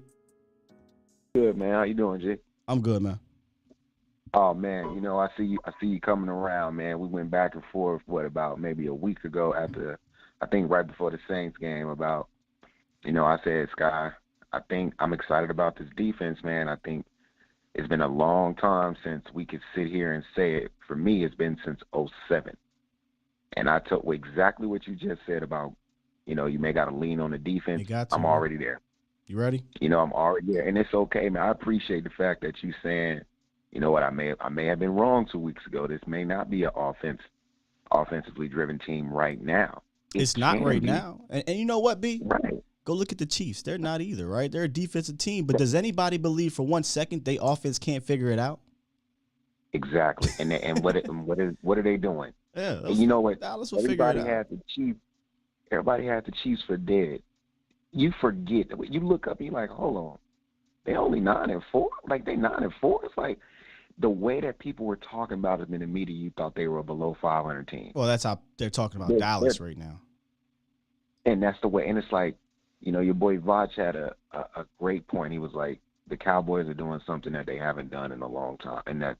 Good, man. How you doing, G? I'm good, man. Oh, man, I see you coming around, man. We went back and forth, about maybe a week ago after, I think right before the Saints game about, I said, Sky, I think I'm excited about this defense, man. I think it's been a long time since we could sit here and say it. For me, it's been since 2007. And I took exactly what you just said about, you may got to lean on the defense. I'm already there. You ready? I'm already there. And it's okay, man. I appreciate the fact that you saying, you know what, I may have been wrong 2 weeks ago. This may not be an offensively driven team right now. It's not right now. And you know what, B? Right. Go look at the Chiefs. They're not either, right? They're a defensive team. But does anybody believe for 1 second they offense can't figure it out? Exactly. And what are they doing? Yeah. And you know what? Dallas will figure it out. Everybody had the Chiefs for dead. You forget. You look up and you're like, hold on. They only 9-4? Like, they 9-4? It's like the way that people were talking about it in the media, you thought they were a below 500 team. Well, that's how they're talking about Dallas right now. And that's the way. And it's like, your boy Vach had a great point. He was like, the Cowboys are doing something that they haven't done in a long time, and that's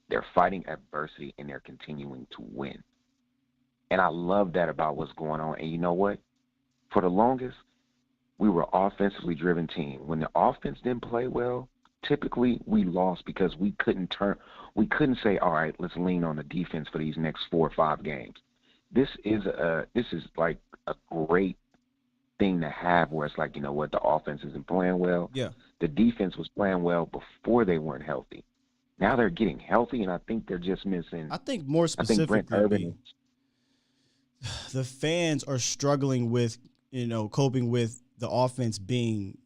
they're fighting adversity and they're continuing to win. And I love that about what's going on. And you know what? For the longest, we were an offensively driven team. When the offense didn't play well, typically we lost because we couldn't say, all right, let's lean on the defense for these next 4 or 5 games. This is like a great thing to have where it's like, you know what, the offense isn't playing well. Yeah. The defense was playing well before they weren't healthy. Now they're getting healthy, and I think they're just missing. I think more specifically, the fans are struggling with, coping with the offense being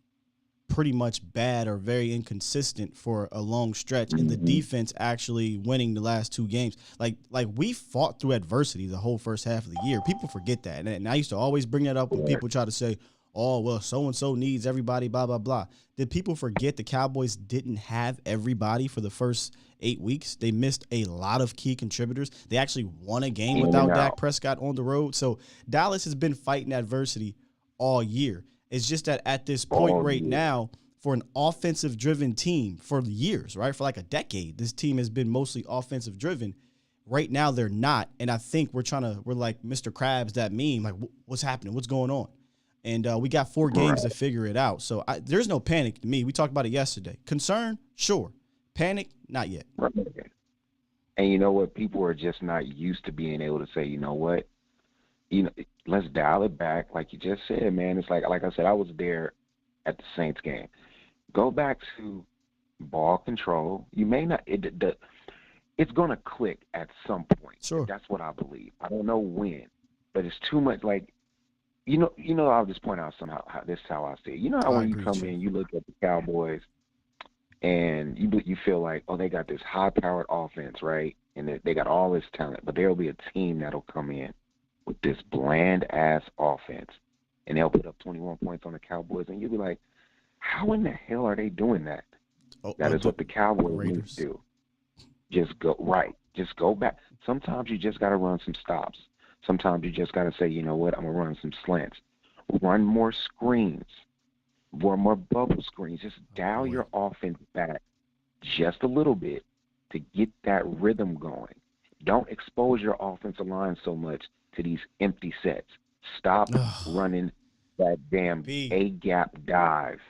pretty much bad or very inconsistent for a long stretch, and the defense actually winning the last 2 games. Like we fought through adversity the whole first half of the year. People forget that, and I used to always bring that up when people try to say, oh, well, so-and-so needs everybody, blah, blah, blah. Did people forget the Cowboys didn't have everybody for the first 8 weeks? They missed a lot of key contributors. They actually won a game without Dak Prescott on the road. So Dallas has been fighting adversity all year. It's just that at this point now, for an offensive-driven team for years, right? For like a decade, this team has been mostly offensive-driven. Right now, they're not, and I think we're like Mr. Krabs, that meme, like, what's happening? What's going on? And we got 4 games to figure it out. So there's no panic to me. We talked about it yesterday. Concern, sure. Panic, not yet. Right. And you know what? People are just not used to being able to say, you know what? Let's dial it back. Like you just said, man. It's like I said, I was there at the Saints game. Go back to ball control. You may not. It's going to click at some point. Sure. That's what I believe. I don't know when, but it's too much. Like, I'll just point out somehow this is how I see it. You know how when you come in, you look at the Cowboys, and you feel like, oh, they got this high-powered offense, right? And they got all this talent, but there'll be a team that'll come in with this bland-ass offense, and they'll put up 21 points on the Cowboys, and you'll be like, how in the hell are they doing that? That is what the Cowboys need to do. Just go back. Sometimes you just got to run some stops. Sometimes you just got to say, you know what, I'm going to run some slants. Run more screens. Run more bubble screens. Just dial your offense back just a little bit to get that rhythm going. Don't expose your offensive line so much to these empty sets. Stop running that damn A-gap dive.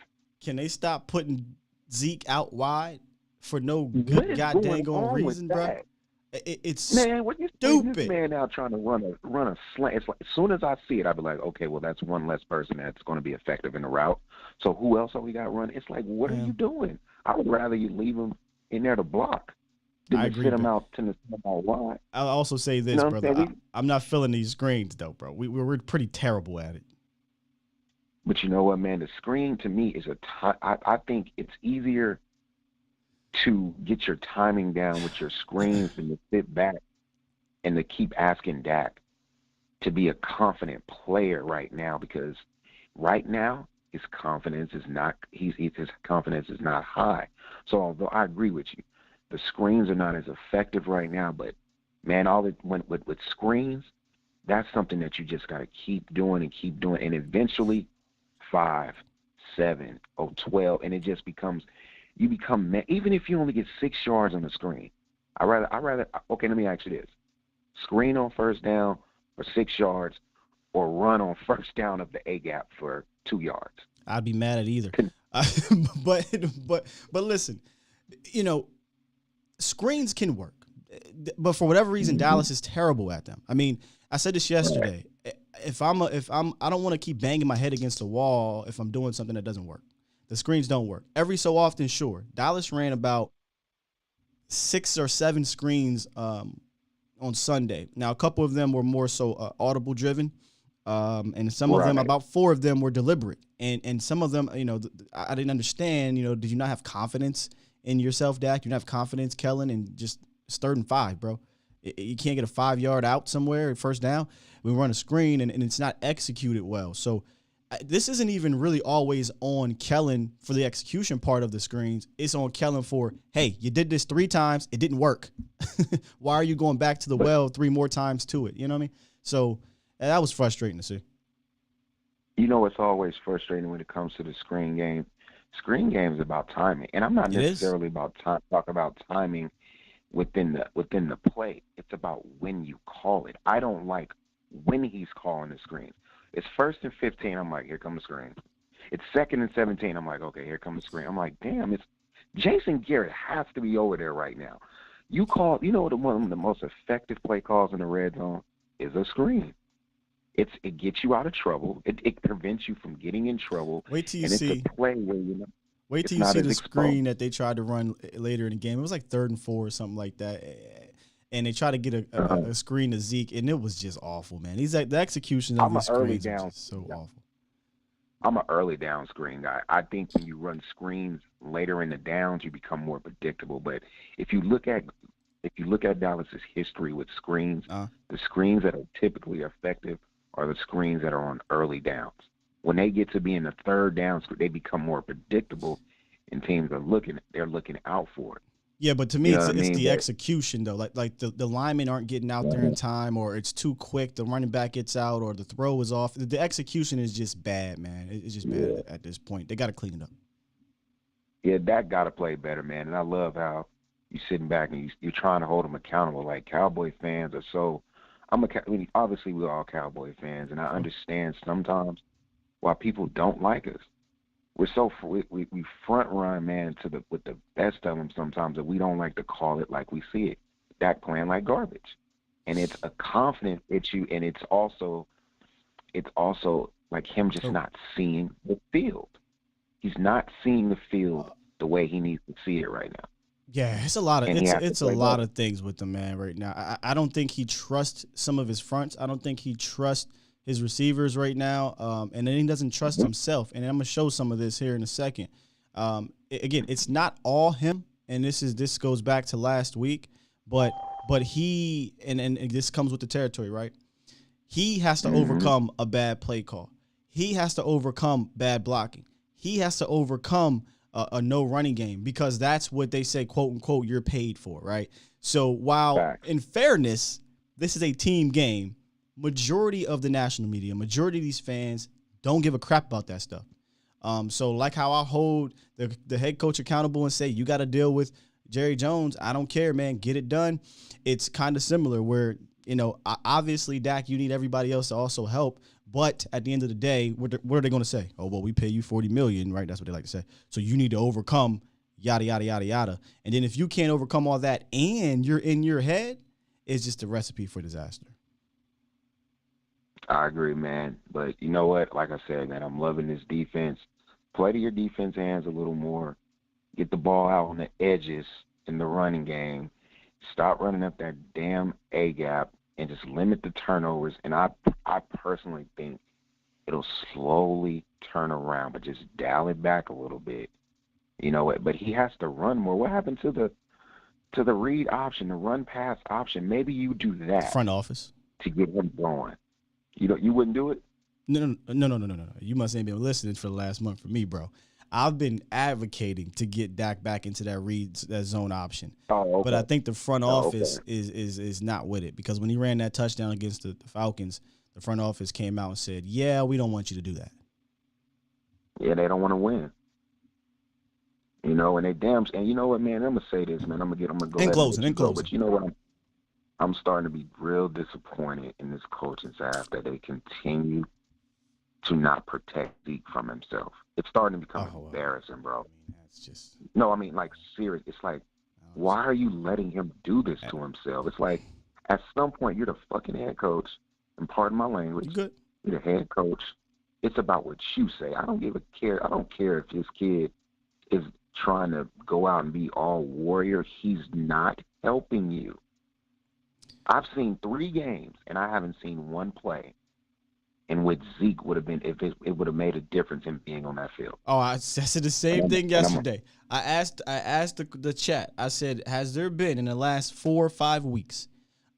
Can they stop putting Zeke out wide for no good goddamn reason, bro? It's man, what you stupid. This man out trying to run a slant. It's like, as soon as I see it, I'll be like, okay, well, that's one less person that's going to be effective in the route. So who else are we got running? It's like, what are you doing? I would rather you leave him in there to block than to sit him out wide. I'll also say this, brother. I'm not feeling these screens, though, bro. We're pretty terrible at it. But you know what, man? The screen, to me, is I think it's easier to get your timing down with your screens and to sit back and to keep asking Dak to be a confident player right now, because right now his confidence is not high. So although I agree with you, the screens are not as effective right now, but man, with screens, that's something that you just got to keep doing, and eventually 5, 7, 12, and it just becomes. You become, even if you only get 6 yards on the screen. I rather. Okay, let me ask you this: screen on first down for 6 yards, or run on first down of the A gap for 2 yards. I'd be mad at either. But listen, screens can work, but for whatever reason, Dallas is terrible at them. I mean, I said this yesterday. Right. I don't want to keep banging my head against the wall if I'm doing something that doesn't work. The screens don't work. Every so often, sure. Dallas ran about 6 or 7 screens on Sunday. Now, a couple of them were more so audible driven, and some of them, about 4 of them, were deliberate. And some of them, I didn't understand. Did you not have confidence in yourself, Dak? You don't have confidence, Kellen, and just it's 3rd and 5, bro. You can't get a 5-yard out somewhere, first down. We run a screen, and it's not executed well. So this isn't even really always on Kellen for the execution part of the screens. It's on Kellen for, hey, you did this 3 times. It didn't work. Why are you going back to the well 3 more times to it? You know what I mean? So that was frustrating to see. It's always frustrating when it comes to the screen game. Screen game is about timing, and I'm not necessarily about talk about timing within the play. It's about when you call it. I don't like when he's calling the screens. It's 1st and 15. I'm like, here comes the screen. It's 2nd and 17. I'm like, okay, here comes the screen. I'm like, damn, it's Jason Garrett has to be over there right now. One of the most effective play calls in the red zone is a screen. It gets you out of trouble. It prevents you from getting in trouble. Wait till you see. It's a play where Wait till you see the screen that they tried to run later in the game. It was like 3rd and 4 or something like that. And they tried to get a screen to Zeke, and it was just awful, man. The execution of the screens is just so awful. I'm an early down screen guy. I think when you run screens later in the downs, you become more predictable. But if you look at Dallas's history with screens, the screens that are typically effective are the screens that are on early downs. When they get to be in the 3rd down, they become more predictable, and teams are looking out for it. Yeah, but to me, it's the execution, though. Like the linemen aren't getting out there in time, or it's too quick. The running back gets out, or the throw is off. The execution is just bad, man. It's just bad at this point. They got to clean it up. Yeah, Dak got to play better, man. And I love how you sitting back and you're trying to hold him accountable. Like, Cowboy fans are so – obviously we're all Cowboy fans, and I understand sometimes why people don't like us. We're so we front run, man, with the best of them sometimes that we don't like to call it like we see it. Dak playing like garbage, and it's a confidence issue, and it's also like him just not seeing the field. He's not seeing the field the way he needs to see it right now. Yeah, it's a lot of things with the man right now. I don't think he trusts some of his fronts. I don't think he trusts his receivers right now, and then he doesn't trust himself. And I'm gonna show some of this here in a second. Again, it's not all him, and this goes back to last week, but he and this comes with the territory, right? He has to overcome a bad play call. He has to overcome bad blocking. He has to overcome a no running game, because that's what they say, quote unquote, you're paid for, right? So while in fairness, this is a team game, majority of the national media, majority of these fans don't give a crap about that stuff. So like how I hold the head coach accountable and say, you got to deal with Jerry Jones. I don't care, man. Get it done. It's kind of similar where, obviously, Dak, you need everybody else to also help. But at the end of the day, what are they going to say? Oh, well, we pay you $40 million, right? That's what they like to say. So you need to overcome yada, yada, yada, yada. And then if you can't overcome all that and you're in your head, it's just a recipe for disaster. I agree, man. But you know what? Like I said, man, I'm loving this defense. Play to your defense hands a little more. Get the ball out on the edges in the running game. Stop running up that damn A-gap and just limit the turnovers. And I personally think it'll slowly turn around, but just dial it back a little bit. You know what? But he has to run more. What happened to the read option, the run pass option? Maybe you do that. Front office. To get him going. You wouldn't do it? No. You must ain't been listening for the last month for me, bro. I've been advocating to get Dak back into that zone option. Oh, okay. But I think the front office is not with it, because when he ran that touchdown against the Falcons, the front office came out and said, yeah, we don't want you to do that. Yeah, they don't want to win. And you know what, man, I'm going to say this, man. I'm going to go in closing. But you know what? I'm starting to be real disappointed in this coaching staff that they continue to not protect Zeke from himself. It's starting to become embarrassing, bro. Like, serious. It's like, why are you letting him do this to himself? It's like, at some point, you're the fucking head coach, and pardon my language, you're the head coach. It's about what you say. I don't care. I don't care if this kid is trying to go out and be all warrior. He's not helping you. I've seen 3 games, and I haven't seen one play in which Zeke would have been, if it would have made a difference in being on that field. Oh, I said the same thing yesterday. I asked the chat. I said, has there been in the last 4 or 5 weeks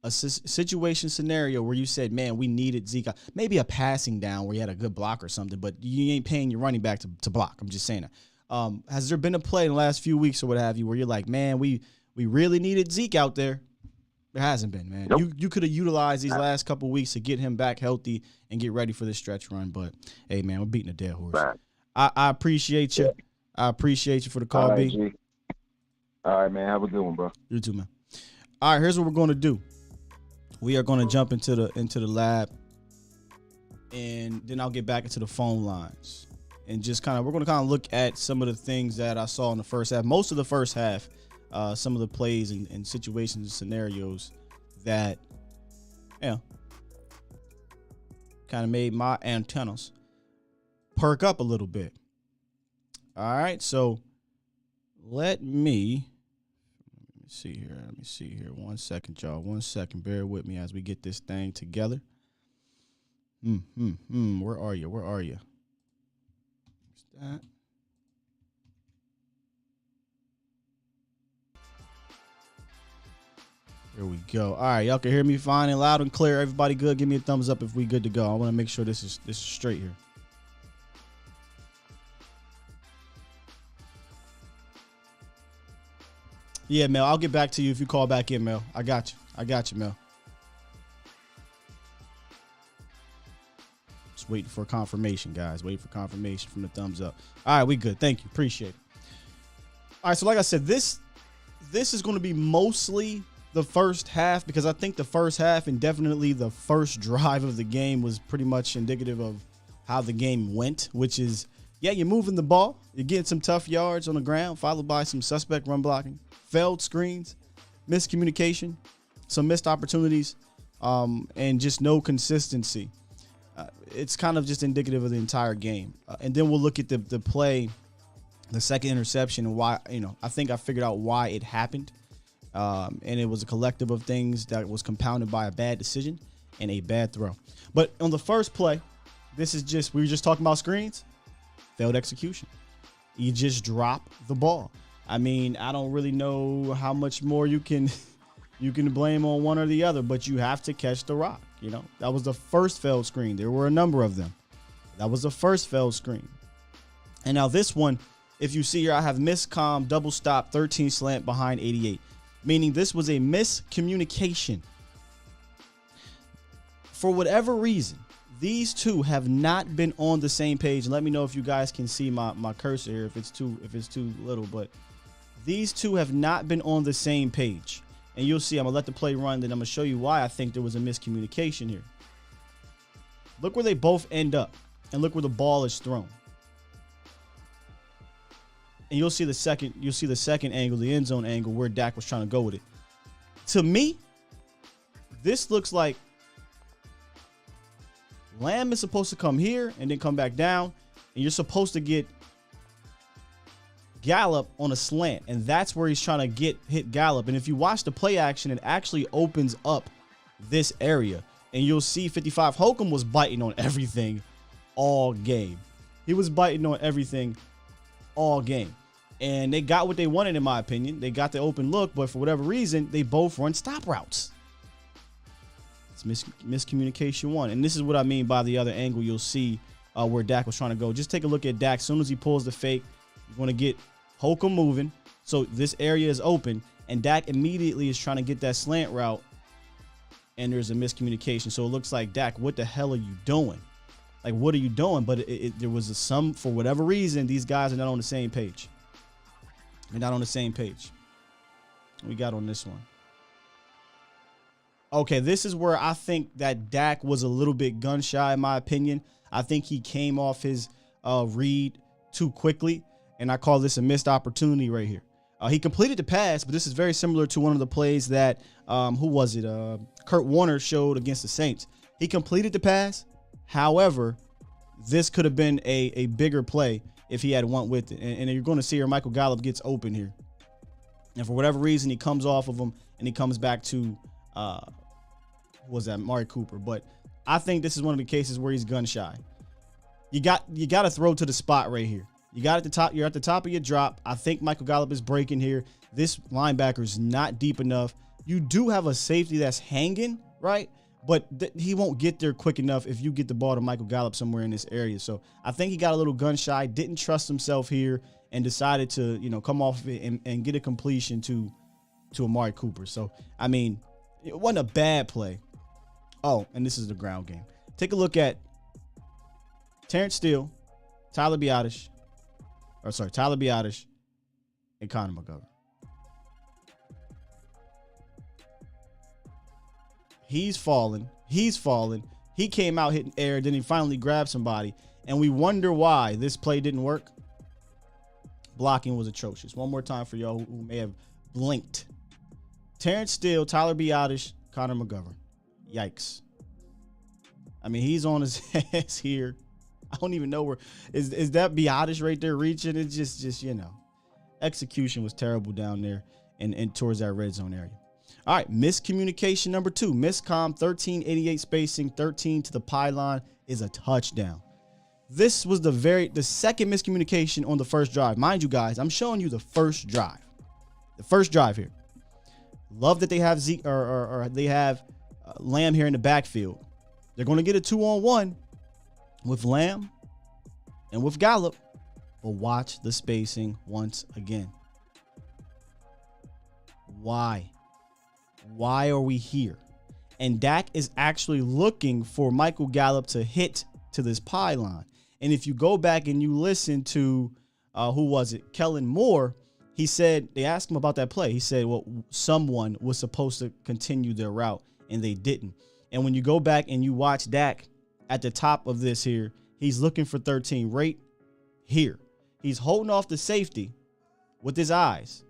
a situation scenario where you said, man, we needed Zeke, maybe a passing down where you had a good block or something, but you ain't paying your running back to block? I'm just saying that. Has there been a play in the last few weeks or what have you where you're like, man, we really needed Zeke out there? There hasn't been, man. Nope. You could have utilized these last couple of weeks to get him back healthy and get ready for this stretch run. But, hey, man, we're beating a dead horse. Right. I appreciate you. I appreciate you for the call, All right, B. G. All right, man. Have a good one, bro. You too, man. All right, here's what we're going to do. We are going to jump into the lab, and then I'll get back into the phone lines. And just we're going to look at some of the things that I saw in the first half. Most of the first half. Some of the plays and situations and scenarios that, kind of made my antennas perk up a little bit. All right, so let me see here. 1 second, y'all. 1 second. Bear with me as we get this thing together. Where are you? Where's that? Here we go. All right, y'all can hear me fine and loud and clear. Everybody good? Give me a thumbs up if we good to go. I want to make sure this is straight here. Yeah, Mel, I'll get back to you if you call back in, Mel. I got you, Mel. Just waiting for confirmation, guys. Waiting for confirmation from the thumbs up. All right, we good. Thank you. Appreciate it. All right, so like I said, this is going to be mostly the first half, because I think the first half and definitely the first drive of the game was pretty much indicative of how the game went, which is, yeah, you're moving the ball, you're getting some tough yards on the ground, followed by some suspect run blocking, failed screens, miscommunication, some missed opportunities, and just no consistency. It's kind of just indicative of the entire game. And then we'll look at the play, the second interception, and why, I think I figured out why it happened. And it was a collective of things that was compounded by a bad decision and a bad throw. But on the first play, we were just talking about screens, failed execution. You just drop the ball. I mean, I don't really know how much more you can blame on one or the other, but you have to catch the rock. That was the first failed screen. There were a number of them. That was the first failed screen. And now this one, if you see here, I have miscomm, double stop, 13 slant behind 88, meaning this was a miscommunication. For whatever reason, these two have not been on the same page. Let me know if you guys can see my cursor here, if it's too little, but these two have not been on the same page. And you'll see, I'm going to let the play run, then I'm going to show you why I think there was a miscommunication here. Look where they both end up, and look where the ball is thrown. And you'll see the second angle, the end zone angle, where Dak was trying to go with it. To me, this looks like Lamb is supposed to come here and then come back down, and you're supposed to get Gallup on a slant, and that's where he's trying to hit Gallup. And if you watch the play action, it actually opens up this area, and you'll see 55 Holcomb was biting on everything all game. He was biting on everything all game, and they got what they wanted, in my opinion. They got the open look, but for whatever reason, they both run stop routes. It's miscommunication one, and this is what I mean by the other angle. You'll see where Dak was trying to go. Just take a look at Dak. As soon as he pulls the fake, you're going to get Holcomb moving, so this area is open, and Dak immediately is trying to get that slant route, and there's a miscommunication. So it looks like, Dak, what the hell are you doing? Like, what are you doing? But there was for whatever reason, these guys are not on the same page. They're not on the same page. We got on this one. Okay, this is where I think that Dak was a little bit gun shy, in my opinion. I think he came off his read too quickly. And I call this a missed opportunity right here. He completed the pass, but this is very similar to one of the plays that, Kurt Warner showed against the Saints. He completed the pass. However, this could have been a bigger play if he had went with it. And you're going to see here, Michael Gallup gets open here. And for whatever reason, he comes off of him and he comes back to, Mari Cooper. But I think this is one of the cases where he's gun shy. You got to throw to the spot right here. You got at the top. You're at the top of your drop. I think Michael Gallup is breaking here. This linebacker is not deep enough. You do have a safety that's hanging, right? But he won't get there quick enough if you get the ball to Michael Gallup somewhere in this area. So I think he got a little gun shy, didn't trust himself here, and decided to, come off of it and get a completion to Amari Cooper. So, I mean, it wasn't a bad play. Oh, and this is the ground game. Take a look at Terrence Steele, Tyler Biadasz, and Connor McGovern. He's falling. He came out hitting air, then he finally grabbed somebody. And we wonder why this play didn't work. Blocking was atrocious. One more time for y'all who may have blinked. Terrence Steele, Tyler Biadasz, Connor McGovern. Yikes. I mean, he's on his ass here. I don't even know where is that Biadasz right there reaching. It's just execution was terrible down there and towards that red zone area. All right, miscommunication number 2. Miscomm, 1388 spacing, 13 to the pylon is a touchdown. This was the second miscommunication on the first drive. Mind you, guys, I'm showing you the first drive. The first drive here. Love that they have Zeke or they have Lamb here in the backfield. They're going to get a 2-on-1 with Lamb and with Gallup, but watch the spacing once again. Why? Why are we here? And Dak is actually looking for Michael Gallup to hit to this pylon. And if you go back and you listen to, Kellen Moore, He said, they asked him about that play. He said, well, someone was supposed to continue their route, and they didn't. And when you go back and you watch Dak at the top of this here, he's looking for 13 right here. He's holding off the safety with his eyes,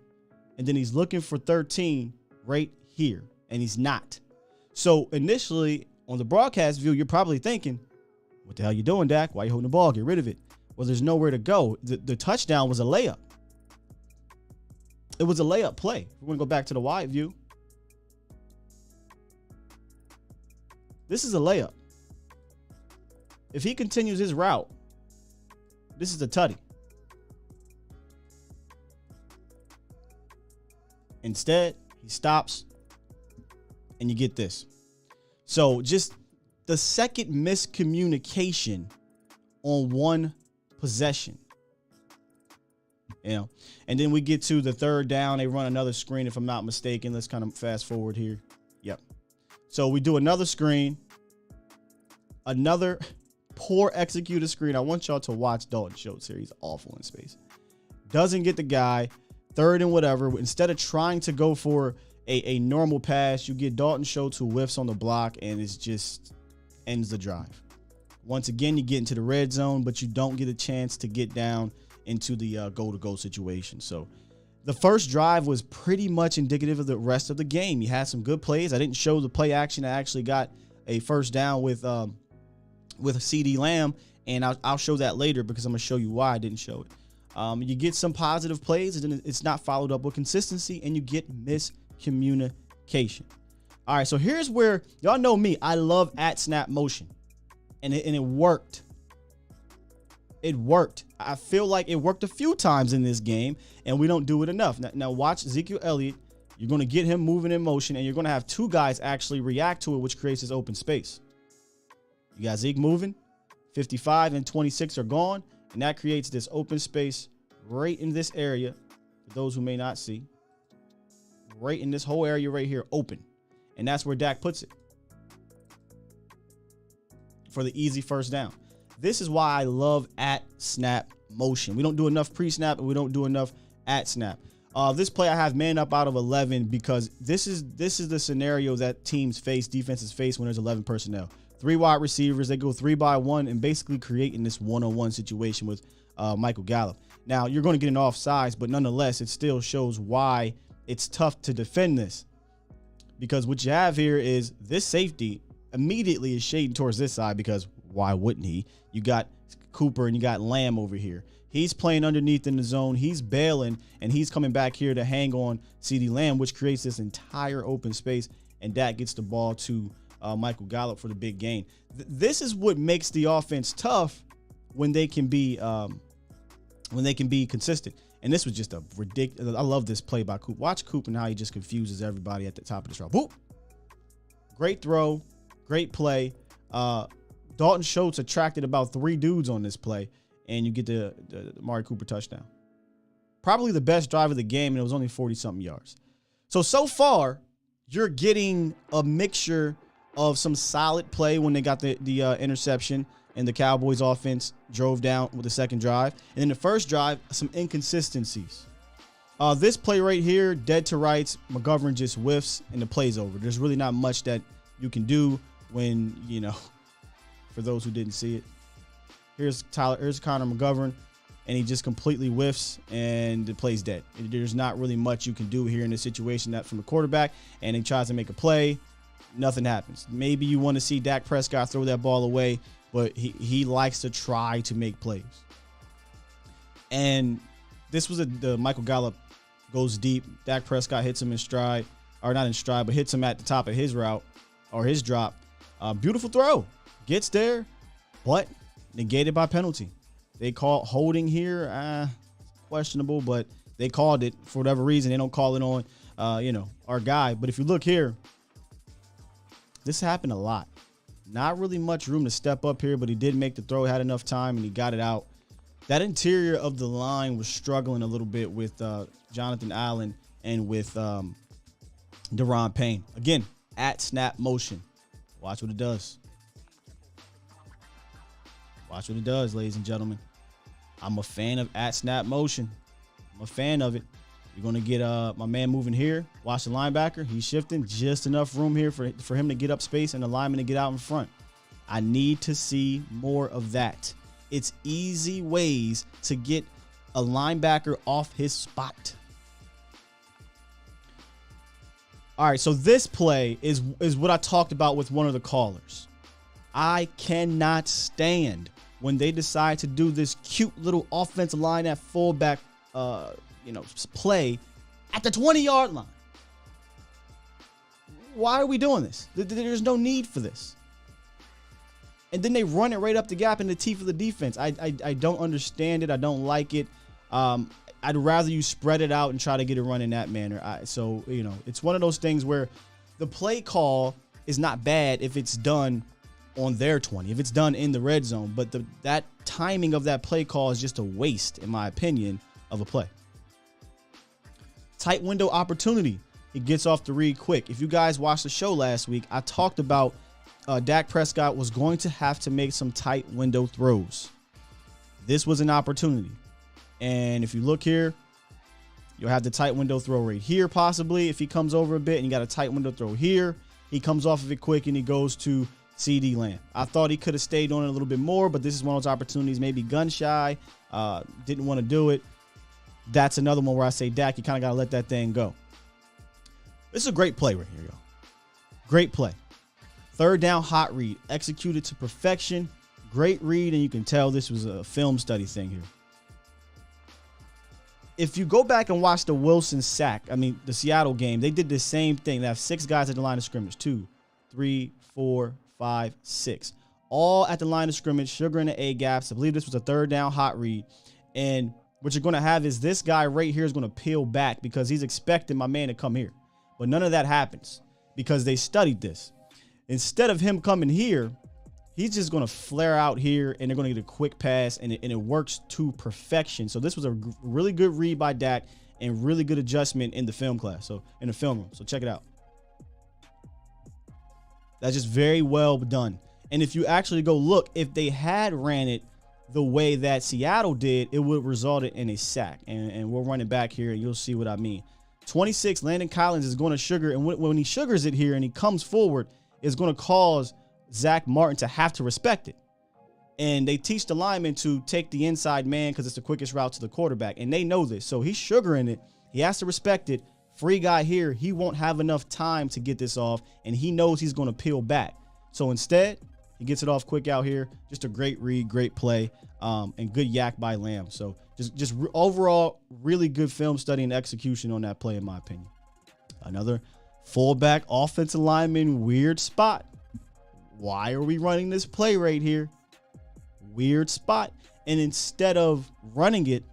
and then he's looking for 13 right here, and he's not. So initially, on the broadcast view, you're probably thinking, what the hell you doing, Dak? Why are you holding the ball? Get rid of it. Well, there's nowhere to go. The touchdown was a layup. It was a layup play. We're going to go back to the wide view. This is a layup. If he continues his route, this is a tutty. Instead, he stops, and you get this. So just the second miscommunication on one possession. And then we get to the third down. They run another screen, if I'm not mistaken. Let's kind of fast forward here. Yep. So we do another screen. Another poor executed screen. I want y'all to watch Dalton Schultz here. He's awful in space. Doesn't get the guy. Third and whatever. Instead of trying to go for a normal pass, you get Dalton Schultz who whiffs on the block, and it just ends the drive. Once again, you get into the red zone, but you don't get a chance to get down into the goal-to-goal situation. So the first drive was pretty much indicative of the rest of the game. You had some good plays. I didn't show the play action. I actually got a first down with CD Lamb, and I'll show that later because I'm going to show you why I didn't show it. You get some positive plays, and then it's not followed up with consistency, and you get miscommunication. All right, so here's where, y'all know me, I love at-snap motion, and it worked. It worked. I feel like it worked a few times in this game, and we don't do it enough. Now watch Ezekiel Elliott. You're going to get him moving in motion, and you're going to have two guys actually react to it, which creates this open space. You got Zeke moving. 55 and 26 are gone, and that creates this open space right in this area, for those who may not see. Right in this whole area right here, open. And that's where Dak puts it for the easy first down. This is why I love at-snap motion. We don't do enough pre-snap, and we don't do enough at-snap. This play I have man up out of 11 because this is the scenario that teams face, defenses face when there's 11 personnel. 3 wide receivers, they go 3 by 1 and basically creating this one-on-one situation with Michael Gallup. Now, you're going to get an offsides, but nonetheless, it still shows why it's tough to defend this. Because what you have here is this safety immediately is shading towards this side because why wouldn't he? You got Cooper and you got Lamb over here. He's playing underneath in the zone. He's bailing, and he's coming back here to hang on CD Lamb, which creates this entire open space, and Dak gets the ball to Michael Gallup for the big gain. This is what makes the offense tough when they can be consistent. And this was just a ridiculous. I love this play by Coop. Watch Coop and how he just confuses everybody at the top of this route. Boop. Great throw, great play. Dalton Schultz attracted about 3 dudes on this play, and you get the Amari Cooper touchdown. Probably the best drive of the game, and it was only 40-something yards. So far, you're getting a mixture of some solid play when they got the interception, and the Cowboys offense drove down with the second drive. And in the first drive, some inconsistencies. This play right here, dead to rights, McGovern just whiffs, and the play's over. There's really not much that you can do when, for those who didn't see it. Here's Connor McGovern, and he just completely whiffs, and the play's dead. There's not really much you can do here in this situation that from the quarterback, and he tries to make a play. Nothing happens. Maybe you want to see Dak Prescott throw that ball away, but he likes to try to make plays. And this was the Michael Gallup goes deep. Dak Prescott hits him in stride, or not in stride, but hits him at the top of his route or his drop. Beautiful throw. Gets there, but negated by penalty. They call holding here, questionable, but they called it for whatever reason. They don't call it on, our guy. But if you look here, this happened a lot. Not really much room to step up here, but he did make the throw, had enough time, and he got it out. That interior of the line was struggling a little bit with Jonathan Allen and with Daron Payne. Again, at snap motion. Watch what it does. Watch what it does, ladies and gentlemen. I'm a fan of at snap motion. I'm a fan of it. You're going to get my man moving here. Watch the linebacker. He's shifting. Just enough room here for him to get up space and the lineman to get out in front. I need to see more of that. It's easy ways to get a linebacker off his spot. All right, so this play is what I talked about with one of the callers. I cannot stand when they decide to do this cute little offensive line at fullback play at the 20-yard line. Why are we doing this? There's no need for this. And then they run it right up the gap in the teeth of the defense. I don't understand it. I don't like it. I'd rather you spread it out and try to get it run in that manner. It's one of those things where the play call is not bad if it's done on their 20, if it's done in the red zone. But that timing of that play call is just a waste, in my opinion, of a play. Tight window opportunity. It gets off the read quick. If you guys watched the show last week, I talked about Dak Prescott was going to have to make some tight window throws. This was an opportunity. And if you look here, you'll have the tight window throw right here possibly if he comes over a bit, and you got a tight window throw here. He comes off of it quick and he goes to CeeDee Lamb. I thought he could have stayed on it a little bit more, but this is one of those opportunities, maybe gun shy, didn't want to do it. That's another one where I say, Dak, you kind of got to let that thing go. This is a great play right here, y'all. Great play. Third down hot read, executed to perfection. Great read, and you can tell this was a film study thing here. If you go back and watch the Wilson sack, the Seattle game, they did the same thing. They have 6 guys at the line of scrimmage. 2, 3, 4, 5, 6. All at the line of scrimmage, sugar in the A gaps. I believe this was a third down hot read. And what you're going to have is this guy right here is going to peel back because he's expecting my man to come here. But none of that happens because they studied this. Instead of him coming here, he's just going to flare out here, and they're going to get a quick pass, and it works to perfection. So this was a really good read by Dak and really good adjustment in the film class. So in the film room. So check it out. That's just very well done. And if you actually go look, if they had ran it the way that Seattle did, it would have resulted in a sack. And we'll run it back here, and you'll see what I mean. 26, Landon Collins is going to sugar, and when he sugars it here and he comes forward, it's going to cause Zach Martin to have to respect it. And they teach the lineman to take the inside man because it's the quickest route to the quarterback. And they know this. So he's sugaring it. He has to respect it. Free guy here, he won't have enough time to get this off, and he knows he's going to peel back. So instead, he gets it off quick out here. Just a great read, great play, and good yak by Lamb. So just overall, really good film study and execution on that play, in my opinion. Another fullback offensive lineman, weird spot. Why are we running this play right here? Weird spot. And instead of running it,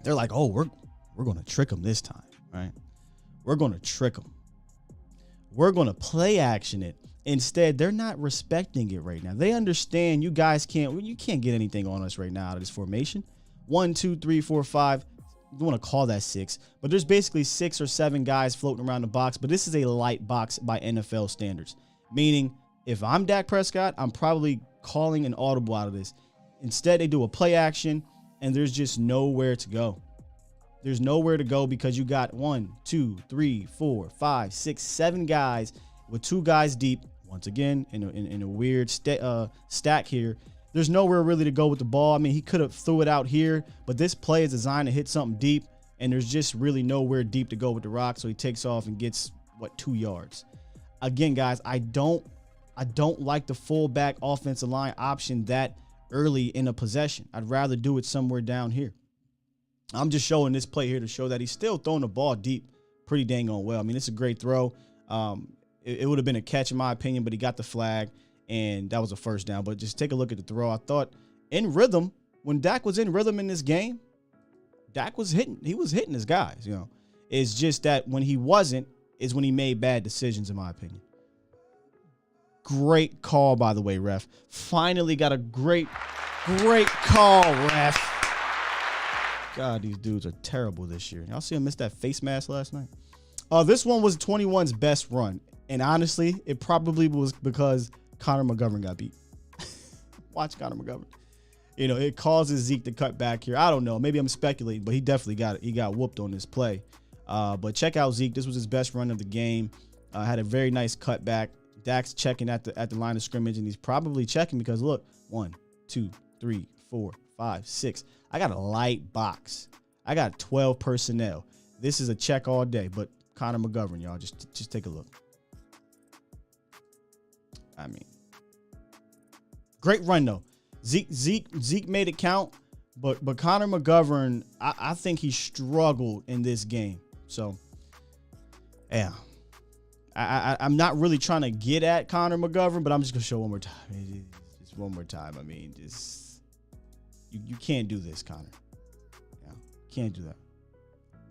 they're like, oh, we're going to trick them this time, right? We're going to trick them. We're going to play action it. Instead, they're not respecting it right now. They understand you guys can't get anything on us right now out of this formation. 1, 2, 3, 4, 5. You want to call that 6, but there's basically 6 or 7 guys floating around the box, but this is a light box by NFL standards, meaning if I'm Dak Prescott, I'm probably calling an audible out of this. Instead, they do a play action, and there's just nowhere to go. There's nowhere to go because you got 1, 2, 3, 4, 5, 6, 7 guys with 2 guys deep. Once again, in a weird stack here. There's nowhere really to go with the ball. He could have threw it out here, but this play is designed to hit something deep, and there's just really nowhere deep to go with the rock. So he takes off and gets 2 yards. Again, guys, I don't like the fullback offensive line option that early in a possession. I'd rather do it somewhere down here. I'm just showing this play here to show that he's still throwing the ball deep pretty dang on well. It's a great throw. It would have been a catch in my opinion, but he got the flag, and that was a first down. But just take a look at the throw. I thought in rhythm, when Dak was in rhythm in this game, Dak was hitting. He was hitting his guys, It's just that when he wasn't is when he made bad decisions, in my opinion. Great call, by the way, ref. Finally got a great call, ref. God, these dudes are terrible this year. Y'all see him miss that face mask last night? This one was 21's best run. And honestly, it probably was because Connor McGovern got beat. Watch Connor McGovern. You know, it causes Zeke to cut back here. I don't know. Maybe I'm speculating, but he definitely got whooped on this play. But check out Zeke. This was his best run of the game. Had a very nice cutback. Dak's checking at the line of scrimmage, and he's probably checking because look, 1, 2, 3, 4, 5, 6. I got a light box. I got 12 personnel. This is a check all day. But Connor McGovern, y'all, just take a look. I mean, great run though. Zeke made it count, but Connor McGovern, I think he struggled in this game. So, yeah. I'm not really trying to get at Connor McGovern, but I'm just gonna show one more time. Just one more time. I mean, just you can't do this, Connor. Yeah, can't do that.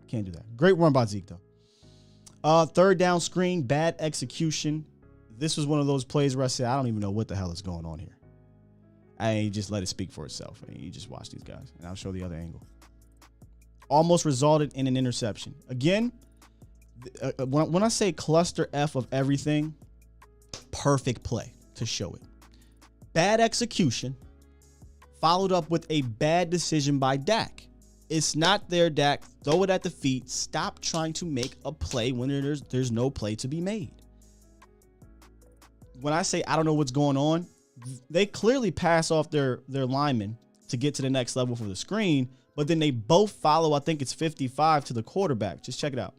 Can't do that. Great run by Zeke though. Third down screen, bad execution. This was one of those plays where I said, I don't even know what the hell is going on here. I just let it speak for itself. I mean, you just watch these guys, and I'll show the other angle. Almost resulted in an interception. Again. When I say cluster F of everything, perfect play to show it. Bad execution followed up with a bad decision by Dak. It's not there, Dak. Throw it at the feet. Stop trying to make a play when there's no play to be made. When I say I don't know what's going on, they clearly pass off their linemen to get to the next level for the screen, but then they both follow, I think it's 55 to the quarterback. Just check it out.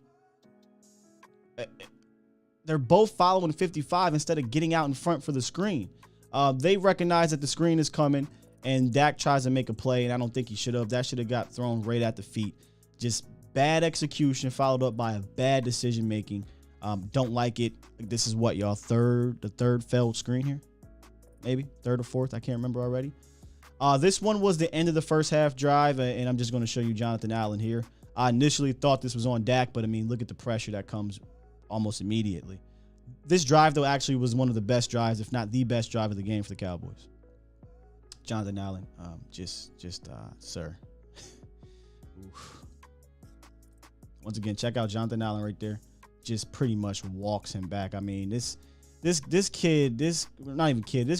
They're both following 55 instead of getting out in front for the screen. They recognize that the screen is coming, and Dak tries to make a play, and I don't think he should have. That should have got thrown right at the feet. Just bad execution followed up by a bad decision making. Don't like it. This is what, y'all? The third failed screen here? Maybe third or fourth. I can't remember already. This one was the end of the first half drive, and I'm just going to show you Jonathan Allen here. I initially thought this was on Dak, but I mean, look at the pressure that comes almost immediately. This drive, though, actually was one of the best drives, if not the best drive of the game for the Cowboys. Jonathan Allen, sir. Once again, check out Jonathan Allen right there. Just pretty much walks him back. I mean, this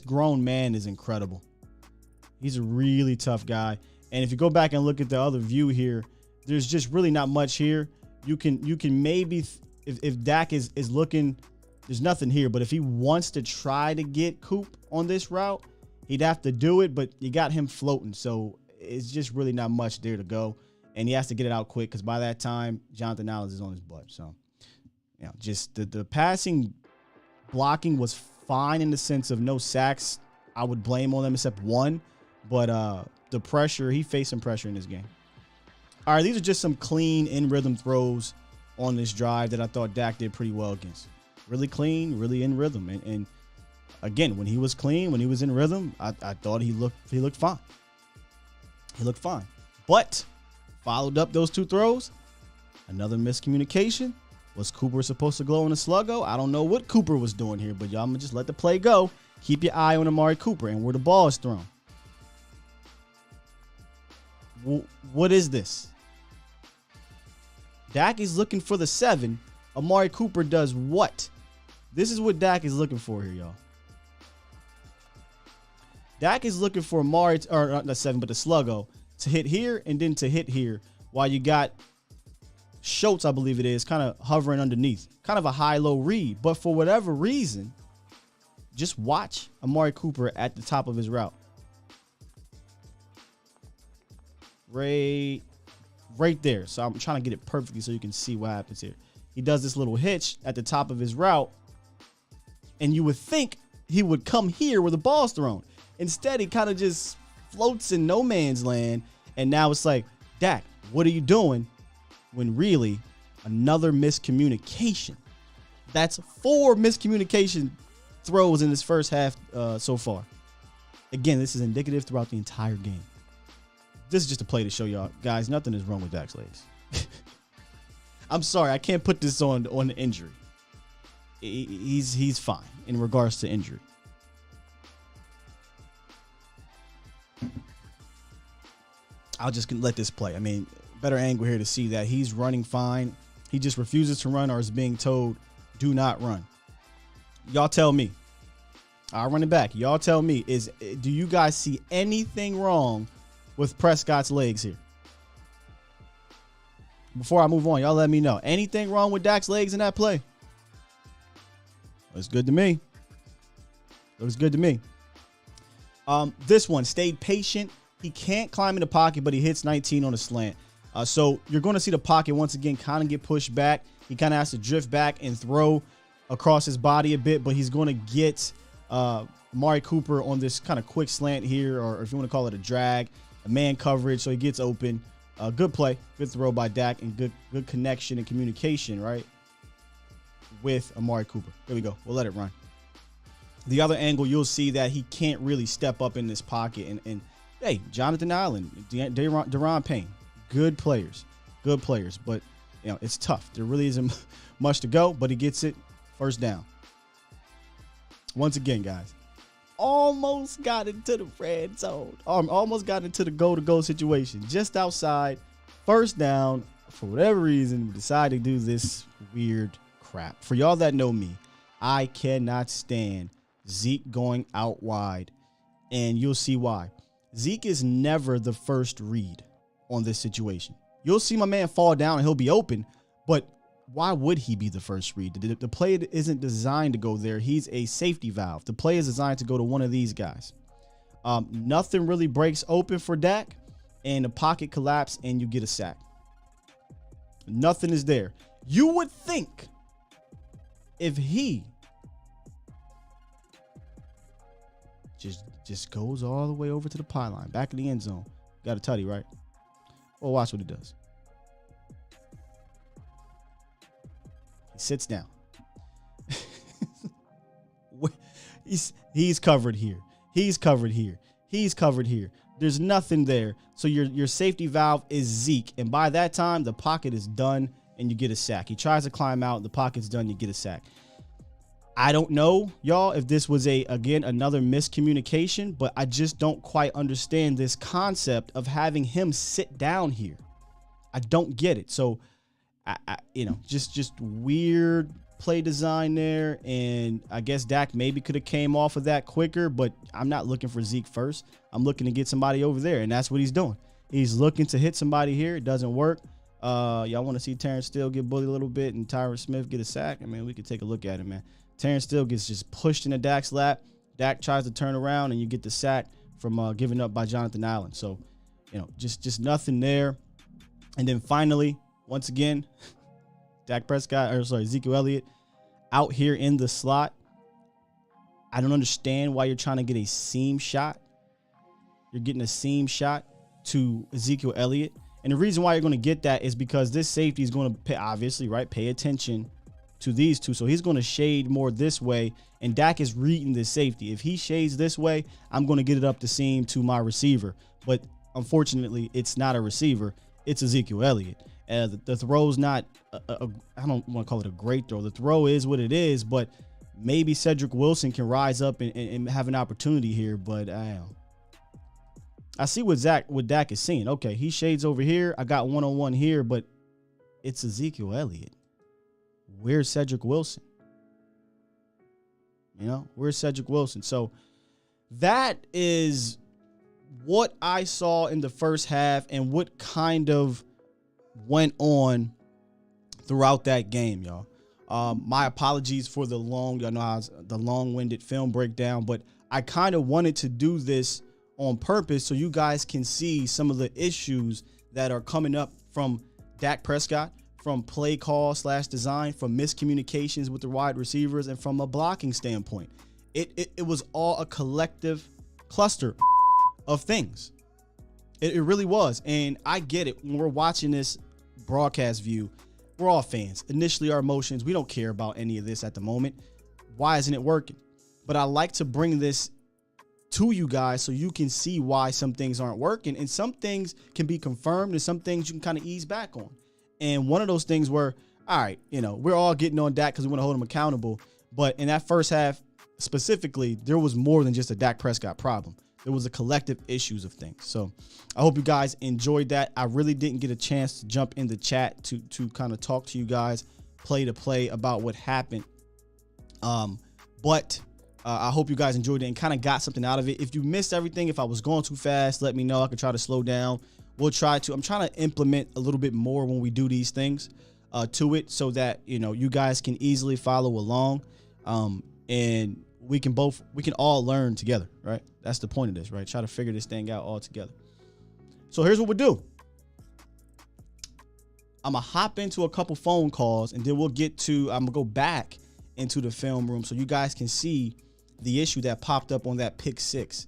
grown man is incredible. He's a really tough guy. And if you go back and look at the other view here, there's just really not much here. You can maybe, if Dak is looking, there's nothing here. But if he wants to try to get Coop on this route, he'd have to do it. But you got him floating, so it's just really not much there to go. And he has to get it out quick because by that time, Jonathan Allen is on his butt. So, yeah, just the passing blocking was fine in the sense of no sacks. I would blame on them except one. But the pressure, he faced some pressure in this game. All right, these are just some clean in-rhythm throws on this drive that I thought Dak did pretty well against. Really clean, really in rhythm. And again, when he was clean, when he was in rhythm, I thought he looked fine. He looked fine. But followed up those two throws. Another miscommunication. Was Cooper supposed to go in a sluggo? I don't know what Cooper was doing here, but y'all, I'm going to just let the play go. Keep your eye on Amari Cooper and where the ball is thrown. What is this? Dak is looking for the 7. Amari Cooper does what? This is what Dak is looking for here, y'all. Dak is looking for Amari, or not the 7, but the sluggo, to hit here and then to hit here while you got Schultz, I believe it is, kind of hovering underneath. Kind of a high-low read. But for whatever reason, just watch Amari Cooper at the top of his route. Right there. So I'm trying to get it perfectly so you can see what happens here. He does this little hitch at the top of his route, and you would think he would come here where the ball's thrown. Instead, he kind of just floats in no man's land, and now it's like, Dak, what are you doing? When really, another miscommunication. That's 4 miscommunication throws in this first half so far. Again, this is indicative throughout the entire game. This is just a play to show y'all, guys, nothing is wrong with Dak's legs. I'm sorry, I can't put this on the injury. He's fine in regards to injury. I'll just let this play. I mean, better angle here to see that he's running fine. He just refuses to run or is being told, do not run. Y'all tell me. I'll run it back. Y'all tell me, do you guys see anything wrong with Prescott's legs here? Before I move on, y'all let me know. Anything wrong with Dak's legs in that play? Looks good to me. Looks good to me. This one stayed patient. He can't climb in the pocket, but he hits 19 on a slant. So you're going to see the pocket once again kind of get pushed back. He kind of has to drift back and throw across his body a bit, but he's going to get Amari Cooper on this kind of quick slant here, or if you want to call it a drag, a man coverage, so he gets open. Good play, good throw by Dak, and good connection and communication, right, with Amari Cooper. Here we go. We'll let it run. The other angle, you'll see that he can't really step up in this pocket. And hey, Jonathan Allen, Deron Payne, good players. But, you know, it's tough. There really isn't much to go, but he gets it. First down. Once again, guys, almost got into the red zone. Almost got into the go-to-go situation. Just outside. First down. For whatever reason, we decided to do this weird crap. For y'all that know me, I cannot stand Zeke going out wide, and you'll see why. Zeke is never the first read on this situation. You'll see my man fall down and he'll be open, but why would he be the first read? The play isn't designed to go there. He's a safety valve. The play is designed to go to one of these guys. Nothing really breaks open for Dak, and the pocket collapse, and you get a sack. Nothing is there. You would think if he just goes all the way over to the pylon, back in the end zone. Got a tutty, right? Well, watch what he does. He sits down. He's covered here. He's covered here. He's covered here. There's nothing there. So your safety valve is Zeke. And by that time, the pocket is done and you get a sack. He tries to climb out. The pocket's done. You get a sack. I don't know, y'all, if this was another miscommunication, but I just don't quite understand this concept of having him sit down here. I don't get it. So, just weird play design there, and I guess Dak maybe could have came off of that quicker, but I'm not looking for Zeke first. I'm looking to get somebody over there, and that's what he's doing. He's looking to hit somebody here. It doesn't work. Y'all want to see Terrence Steele get bullied a little bit and Tyron Smith get a sack? I mean, we could take a look at it, man. Terrence Steele gets just pushed into Dak's lap. Dak tries to turn around, and you get the sack from giving up by Jonathan Allen. So, just nothing there. And then finally, once again, Ezekiel Elliott out here in the slot. I don't understand why you're trying to get a seam shot. You're getting a seam shot to Ezekiel Elliott. And the reason why you're going to get that is because this safety is going to pay attention to these two. So he's going to shade more this way, and Dak is reading this safety. If he shades this way, I'm going to get it up the seam to my receiver. But unfortunately, it's not a receiver. It's Ezekiel Elliott. The throw's not, I don't want to call it a great throw. The throw is what it is, but maybe Cedric Wilson can rise up and have an opportunity here. But I see what Dak is seeing. Okay, he shades over here. I got one-on-one here, but it's Ezekiel Elliott. Where's Cedric Wilson? Where's Cedric Wilson? So that is what I saw in the first half and what kind of went on throughout that game, y'all. My apologies for the long-winded film breakdown, but I kind of wanted to do this on purpose so you guys can see some of the issues that are coming up from Dak Prescott, from play call / design, from miscommunications with the wide receivers, and from a blocking standpoint. It was all a collective cluster of things. It really was. And I get it. When we're watching this broadcast view, we're all fans. Initially, our emotions, we don't care about any of this at the moment. Why isn't it working? But I like to bring this to you guys so you can see why some things aren't working, and some things can be confirmed and some things you can kind of ease back on. And one of those things were, all right, we're all getting on Dak because we want to hold him accountable. But in that first half specifically, there was more than just a Dak Prescott problem. There was a collective issues of things. So I hope you guys enjoyed that. I really didn't get a chance to jump in the chat to kind of talk to you guys play to play about what happened. But I hope you guys enjoyed it and kind of got something out of it. If you missed everything, if I was going too fast, let me know. I can try to slow down. I'm trying to implement a little bit more when we do these things to it so that, you guys can easily follow along. And we can all learn together, right? That's the point of this, right? Try to figure this thing out all together. So here's what we'll do. I'm going to hop into a couple phone calls, and then I'm going to go back into the film room so you guys can see the issue that popped up on that pick six.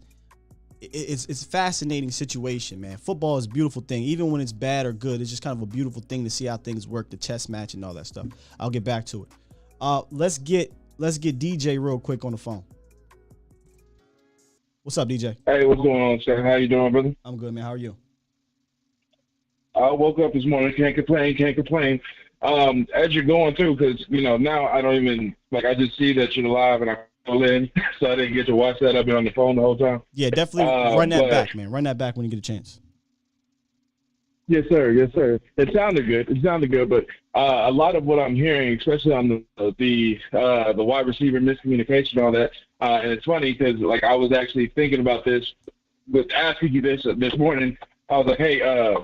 It's a fascinating situation, man. Football is a beautiful thing. Even when it's bad or good, it's just kind of a beautiful thing to see how things work, the chess match and all that stuff. I'll get back to it. Let's get DJ real quick on the phone. What's up, DJ? Hey, what's going on, sir? How you doing, brother? I'm good, man. How are you? I woke up this morning, can't complain. As you're going through, because, now I don't even, I just see that you're live and I call in, so I didn't get to watch that. I've been on the phone the whole time. Yeah, definitely run that back, man. Run that back when you get a chance. Yes, sir. It sounded good, but a lot of what I'm hearing, especially on the wide receiver miscommunication and all that, and it's funny because, I was actually thinking about this, with asking you this morning. I was like, hey,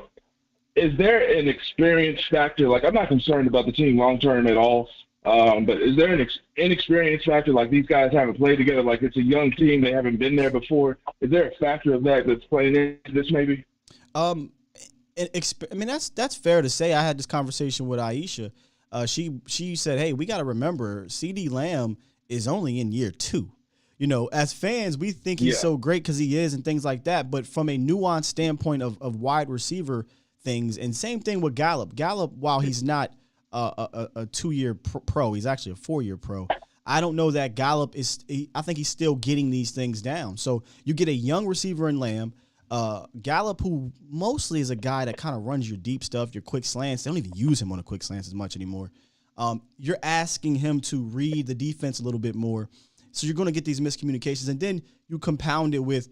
is there an experience factor? I'm not concerned about the team long term at all, but is there an inexperience factor? These guys haven't played together. It's a young team, they haven't been there before. Is there a factor of that that's playing into this maybe? That's fair to say. I had this conversation with Aisha. She said, hey, we got to remember CeeDee Lamb is only in year 2. As fans, we think he's so great because he is and things like that. But from a nuanced standpoint of wide receiver things, and same thing with Gallup. Gallup, while he's not a 2-year pro, he's actually a 4-year pro. I don't know that Gallup I think he's still getting these things down. So you get a young receiver in Lamb. Gallup, who mostly is a guy that kind of runs your deep stuff, your quick slants. They don't even use him on the quick slants as much anymore. You're asking him to read the defense a little bit more. So you're going to get these miscommunications. And then you compound it with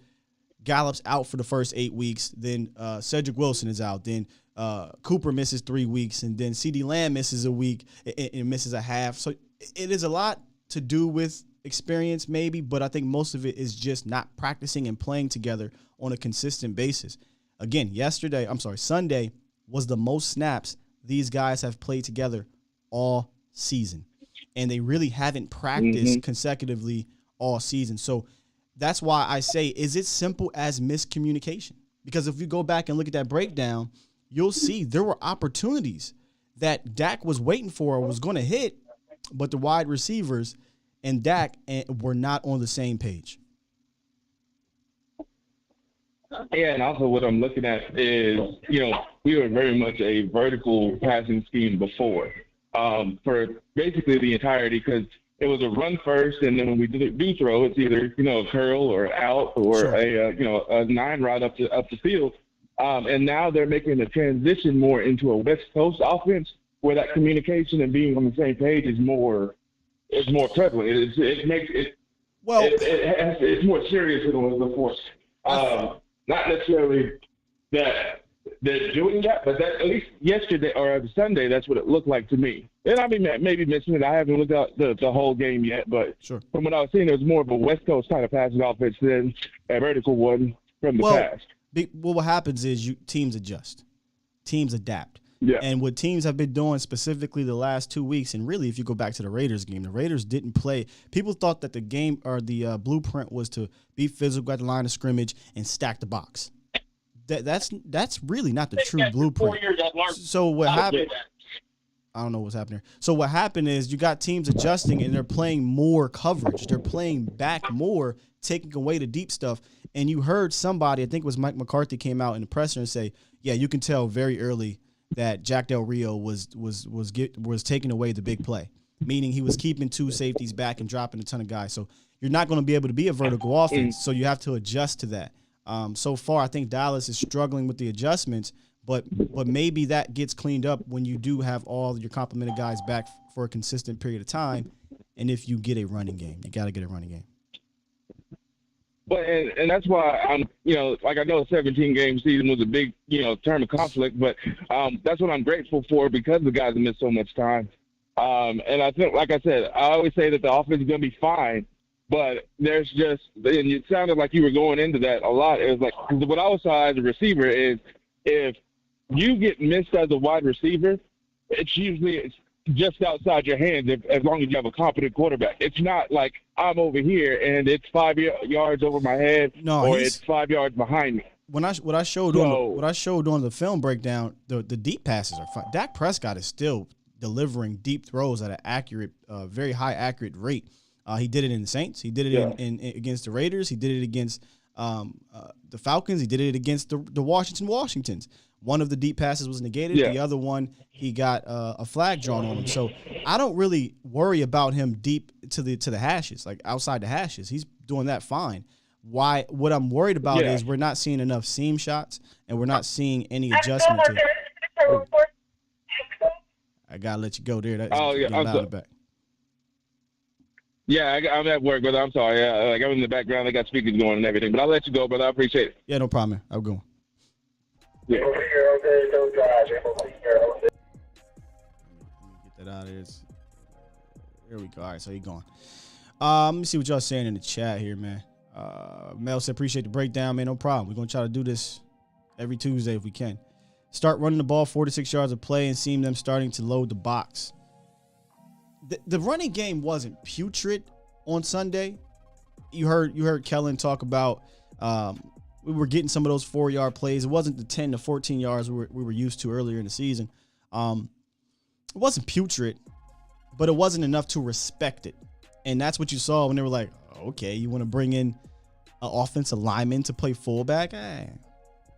Gallup's out for the first 8 weeks. Then Cedric Wilson is out. Then Cooper misses 3 weeks. And then CeeDee Lamb misses a week and misses a half. So it is a lot to do with experience maybe, but I think most of it is just not practicing and playing together on a consistent basis. Again, Sunday was the most snaps these guys have played together all season. And they really haven't practiced consecutively all season. So that's why I say, is it simple as miscommunication? Because if you go back and look at that breakdown, you'll see there were opportunities that Dak was waiting for or was going to hit, but the wide receivers and Dak were not on the same page. Yeah, and also what I'm looking at is, we were very much a vertical passing scheme before for basically the entirety, because it was a run first, and then when we do throw, it's either, a curl or out or a 9 route up the field. And now they're making the transition more into a West Coast offense where that communication and being on the same page is more prevalent. It's more serious than it was before. Not necessarily that they're doing that, but that, at least yesterday or Sunday, that's what it looked like to me. And I mean, maybe missing it. I haven't looked at the whole game yet, but from what I was seeing, it was more of a West Coast kind of passing offense than a vertical one from the past. Well, what happens is teams adjust, teams adapt. Yeah. And what teams have been doing specifically the last 2 weeks, and really if you go back to the Raiders game, the Raiders didn't play. People thought that the game or the blueprint was to be physical at the line of scrimmage and stack the box. That's really not the true blueprint. So what happened? I don't know what's happening. So what happened is you got teams adjusting and they're playing more coverage. They're playing back more, taking away the deep stuff. And you heard somebody, I think it was Mike McCarthy, came out in the presser and say, yeah, you can tell very early that Jack Del Rio was taking away the big play, meaning he was keeping 2 safeties back and dropping a ton of guys. So you're not going to be able to be a vertical offense, so you have to adjust to that. So far, I think Dallas is struggling with the adjustments, but maybe that gets cleaned up when you do have all your complemented guys back for a consistent period of time. And if you get a running game, you got to get a running game. But and that's why I'm, I know a 17-game season was a big, term of conflict, but that's what I'm grateful for because the guys have missed so much time. And I think, like I said, I always say that the offense is going to be fine, But there's just, and it sounded like you were going into that a lot. It was like, what I saw as a receiver is if you get missed as a wide receiver, it's just outside your hands as long as you have a competent quarterback. It's not like I'm over here and it's 5 yards over my head or it's 5 yards behind me. What I showed on the film breakdown, the deep passes are fine. Dak Prescott is still delivering deep throws at an accurate, very high accurate rate. He did it in the Saints. He did it in against the Raiders. He did it against the Falcons. He did it against the Washingtons. One of the deep passes was negated. The other one, he got a flag drawn on him. So I don't really worry about him deep to the hashes, like outside the hashes. He's doing that fine. What I'm worried about is we're not seeing enough seam shots, and we're not seeing any adjustment to it. I gotta let you go there. That's loud in the back. Yeah, I'm at work, brother. I'm sorry. I'm in the background. They got speakers going and everything. But I'll let you go, brother. I appreciate it. Yeah, no problem, man. I'm going. Yeah. Get that out of here. Here we go. All right, so he's gone. Let me see what y'all saying in the chat here, man. Mel said, appreciate the breakdown, man. No problem. We're going to try to do this every Tuesday if we can. Start running the ball 4 to 6 yards of play and seeing them starting to load the box. The running game wasn't putrid on Sunday. You heard Kellen talk about we were getting some of those 4-yard plays. It wasn't the 10 to 14 yards we were used to earlier in the season. It wasn't putrid, but it wasn't enough to respect it. And that's what you saw when they were like, okay, you want to bring in an offensive lineman to play fullback?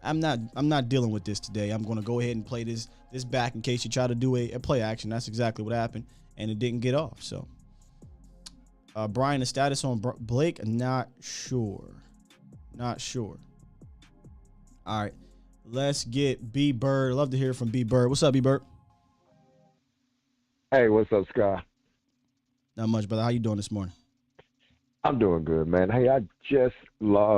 I'm not dealing with this today. I'm going to go ahead and play this back in case you try to do a play action. That's exactly what happened, and it didn't get off. So, Brian, the status on Blake, not sure. Not sure. All right, let's get B Bird. Love to hear from B Bird. What's up, B Bird? Hey, what's up, Scott? Not much, brother. How you doing this morning? I'm doing good, man. Hey, I just got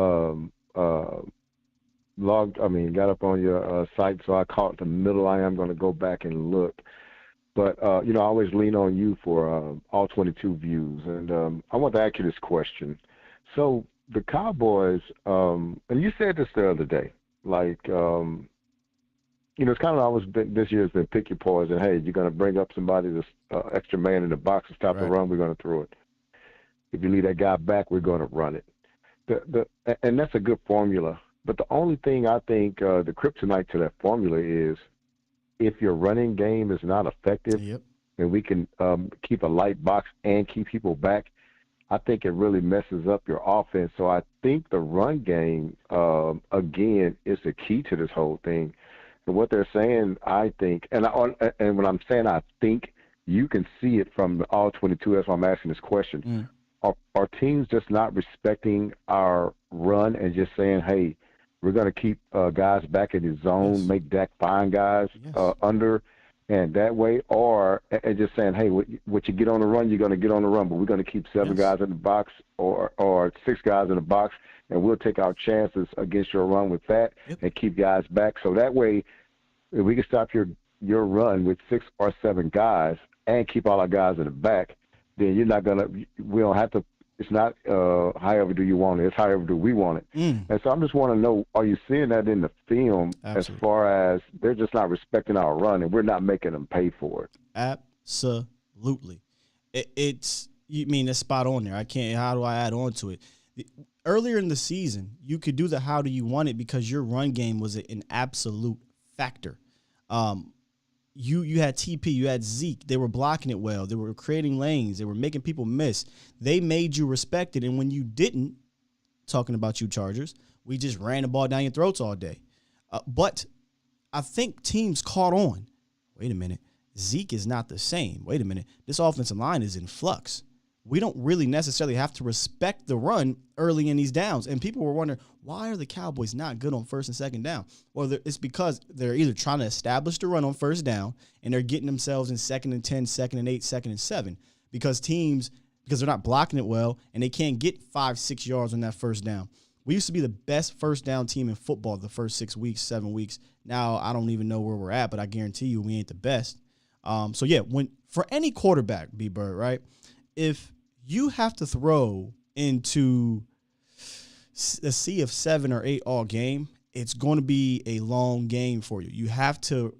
up on your site, so I caught the middle. I am going to go back and look. But, I always lean on you for all 22 views. And I want to ask you this question. So the Cowboys, and you said this the other day, like, it's kind of always been, this year has been pick your poison. Hey, you're going to bring up somebody that's extra man in the box to stop the run, we're going to throw it. If you leave that guy back, we're going to run it. And that's a good formula. But the only thing I think the kryptonite to that formula is if your running game is not effective and we can keep a light box and keep people back, I think it really messes up your offense. So I think the run game, again, is the key to this whole thing. And what they're saying, I think, and when I'm saying I think, you can see it from all 22. That's why I'm asking this question. Are teams just not respecting our run and just saying, hey, we're going to keep guys back in his zone, make Dak find guys under, and that way, or and just saying, hey, what you get on the run, you're going to get on the run, but we're going to keep 7 guys in the box or 6 guys in the box, and we'll take our chances against your run with that and keep guys back. So that way, if we can stop your run with 6 or 7 guys and keep all our guys in the back, then you're not going to – we don't have to – it's not however do you want it. It's however do we want it. And so I just want to know, are you seeing that in the film as far as they're just not respecting our run and we're not making them pay for it? Absolutely. It's spot on there. How do I add on to it? Earlier in the season, you could do the how do you want it because your run game was an absolute factor. You had TP, you had Zeke. They were blocking it well. They were creating lanes. They were making people miss. They made you respect it. And when you didn't, talking about you Chargers, we just ran the ball down your throats all day. But I think teams caught on. Wait a minute. Zeke is not the same. Wait a minute. This offensive line is in flux. We don't really necessarily have to respect the run early in these downs. And people were wondering, why are the Cowboys not good on first and second down? Well, it's because they're either trying to establish the run on first down and they're getting themselves in 2nd and 10, 2nd and 8, 2nd and 7 because they're not blocking it well and they can't get 5-6 yards on that first down. We used to be the best first down team in football the first 6 weeks, 7 weeks. Now I don't even know where we're at, but I guarantee you we ain't the best. For any quarterback, B-Bird, right? If you have to throw into a sea of 7 or 8 all game, it's going to be a long game for you. You have to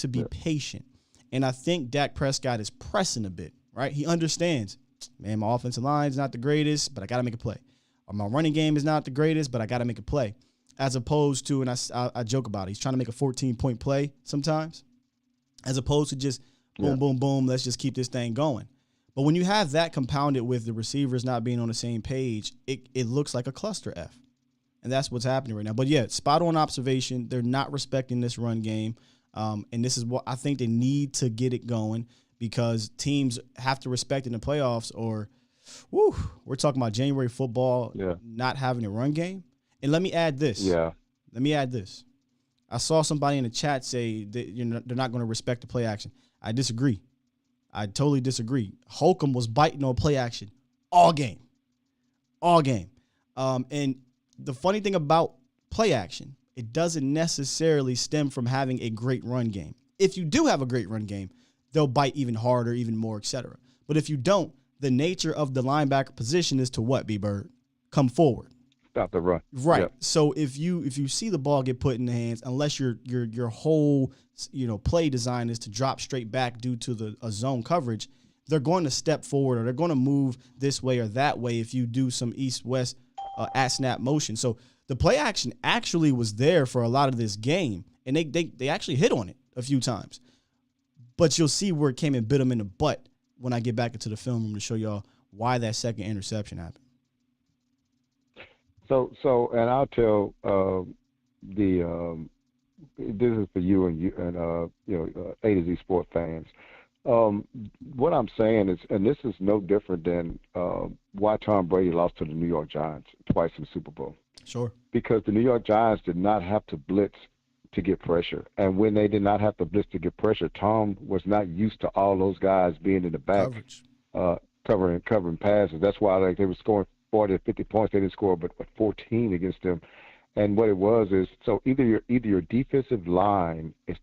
be patient. And I think Dak Prescott is pressing a bit, right? He understands, man, my offensive line is not the greatest, but I got to make a play. Or my running game is not the greatest, but I got to make a play. As opposed to, and I joke about it, he's trying to make a 14-point play sometimes, as opposed to just boom, boom, boom, let's just keep this thing going. But when you have that compounded with the receivers not being on the same page, it looks like a cluster F. And that's what's happening right now. But, yeah, spot on observation. They're not respecting this run game. And this is what I think they need to get it going, because teams have to respect it in the playoffs, or we're talking about January football not having a run game. And let me add this. I saw somebody in the chat say that they're not going to respect the play action. I disagree. I totally disagree. Holcomb was biting on play action all game. And the funny thing about play action, it doesn't necessarily stem from having a great run game. If you do have a great run game, they'll bite even harder, even more, etc. But if you don't, the nature of the linebacker position is to what, B-Bird? Come forward. Stop the run. Right. Yep. So if you see the ball get put in the hands, unless your whole play design is to drop straight back due to a zone coverage, they're going to step forward, or they're going to move this way or that way if you do some east-west at snap motion. So the play action actually was there for a lot of this game, and they actually hit on it a few times. But you'll see where it came and bit them in the butt when I get back into the film room to show y'all why that second interception happened. So, and I'll tell this is for you and A to Z sport fans. What I'm saying is, and this is no different than why Tom Brady lost to the New York Giants twice in the Super Bowl. Sure. Because the New York Giants did not have to blitz to get pressure. And when they did not have to blitz to get pressure, Tom was not used to all those guys being in the back, covering passes. That's why they were scoring 40 or 50 points. They didn't score but 14 against them. And what it was is, so either your defensive line is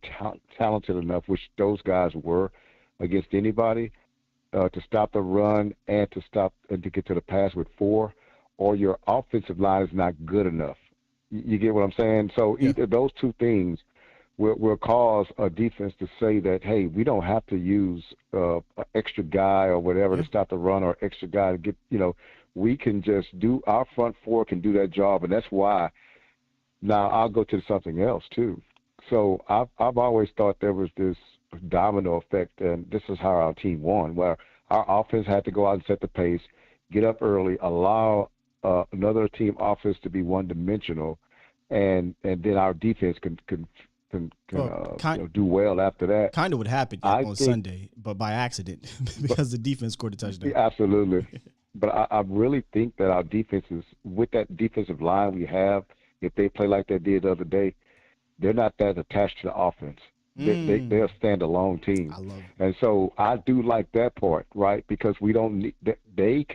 talented enough, which those guys were against anybody, to stop the run and to get to the pass with 4, or your offensive line is not good enough. You get what I'm saying? So either those two things will cause a defense to say that, hey, we don't have to use an extra guy or whatever to stop the run, or extra guy to get, we can just do, our front 4 can do that job. And that's why, now I'll go to something else too. So I've always thought there was this domino effect, and this is how our team won, where our offense had to go out and set the pace, get up early, allow another team offense to be one-dimensional, and then our defense can do well after that. Kind of what happened on Sunday, but by accident, because the defense scored a touchdown. Yeah, absolutely. But I really think that our defenses, with that defensive line we have, if they play like they did the other day, they're not that attached to the offense. They're a standalone team. I love it. And so I do like that part, right? Because we don't need they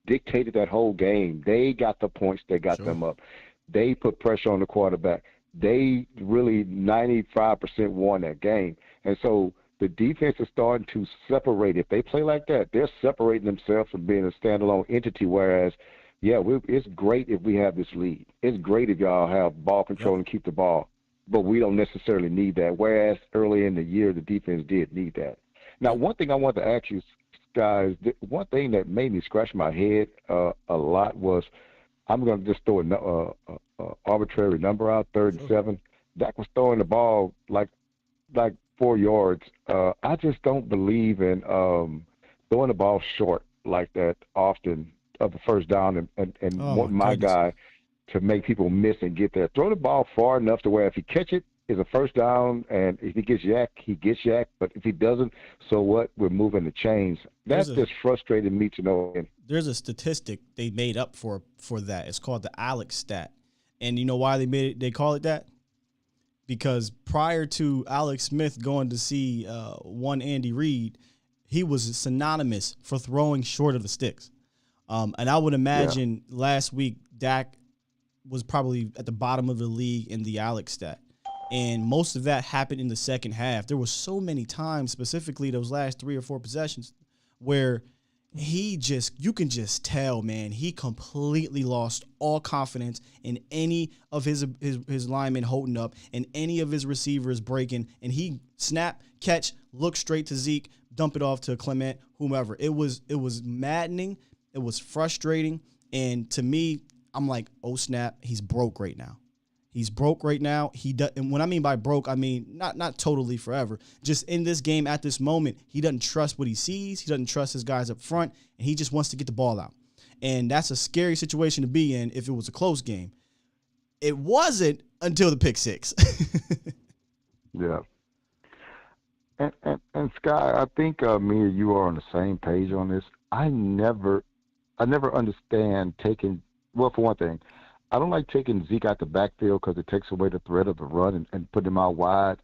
dictated that whole game. They got the points. They got them up. They put pressure on the quarterback. They really 95% won that game. And so the defense is starting to separate. If they play like that, they're separating themselves from being a standalone entity, whereas, it's great if we have this lead. It's great if y'all have ball control and keep the ball, but we don't necessarily need that, whereas early in the year the defense did need that. Now, one thing I want to ask you guys, one thing that made me scratch my head a lot was, I'm going to just throw an arbitrary number out, 3rd and 7. Dak was throwing the ball like 4 yards. I just don't believe in throwing the ball short like that often of a first down and want my guy to make people miss and get there. Throw the ball far enough to where if he catch it, it's a first down, and if he gets yak, he gets yak. But if he doesn't, so what? We're moving the chains. That's just frustrated me to no end. There's a statistic they made up for that. It's called the Alex stat. And you know why they call it that? Because prior to Alex Smith going to see one Andy Reid, he was synonymous for throwing short of the sticks. And I would imagine last week Dak was probably at the bottom of the league in the Alex stat. And most of that happened in the second half. There were so many times, specifically those last 3 or 4 possessions, where you can just tell, man, he completely lost all confidence in any of his linemen holding up and any of his receivers breaking. And he snap, catch, look straight to Zeke, dump it off to Clement, whomever. It was maddening. It was frustrating. And to me, I'm like, oh snap, he's broke right now. He's broke right now. And when I mean by broke, I mean not totally forever. Just in this game at this moment, he doesn't trust what he sees. He doesn't trust his guys up front, and he just wants to get the ball out. And that's a scary situation to be in if it was a close game. It wasn't until the pick six. Yeah. And Sky, I think me and you are on the same page on this. I never understand taking. Well, for one thing, I don't like taking Zeke out the backfield because it takes away the threat of the run and put him out wide.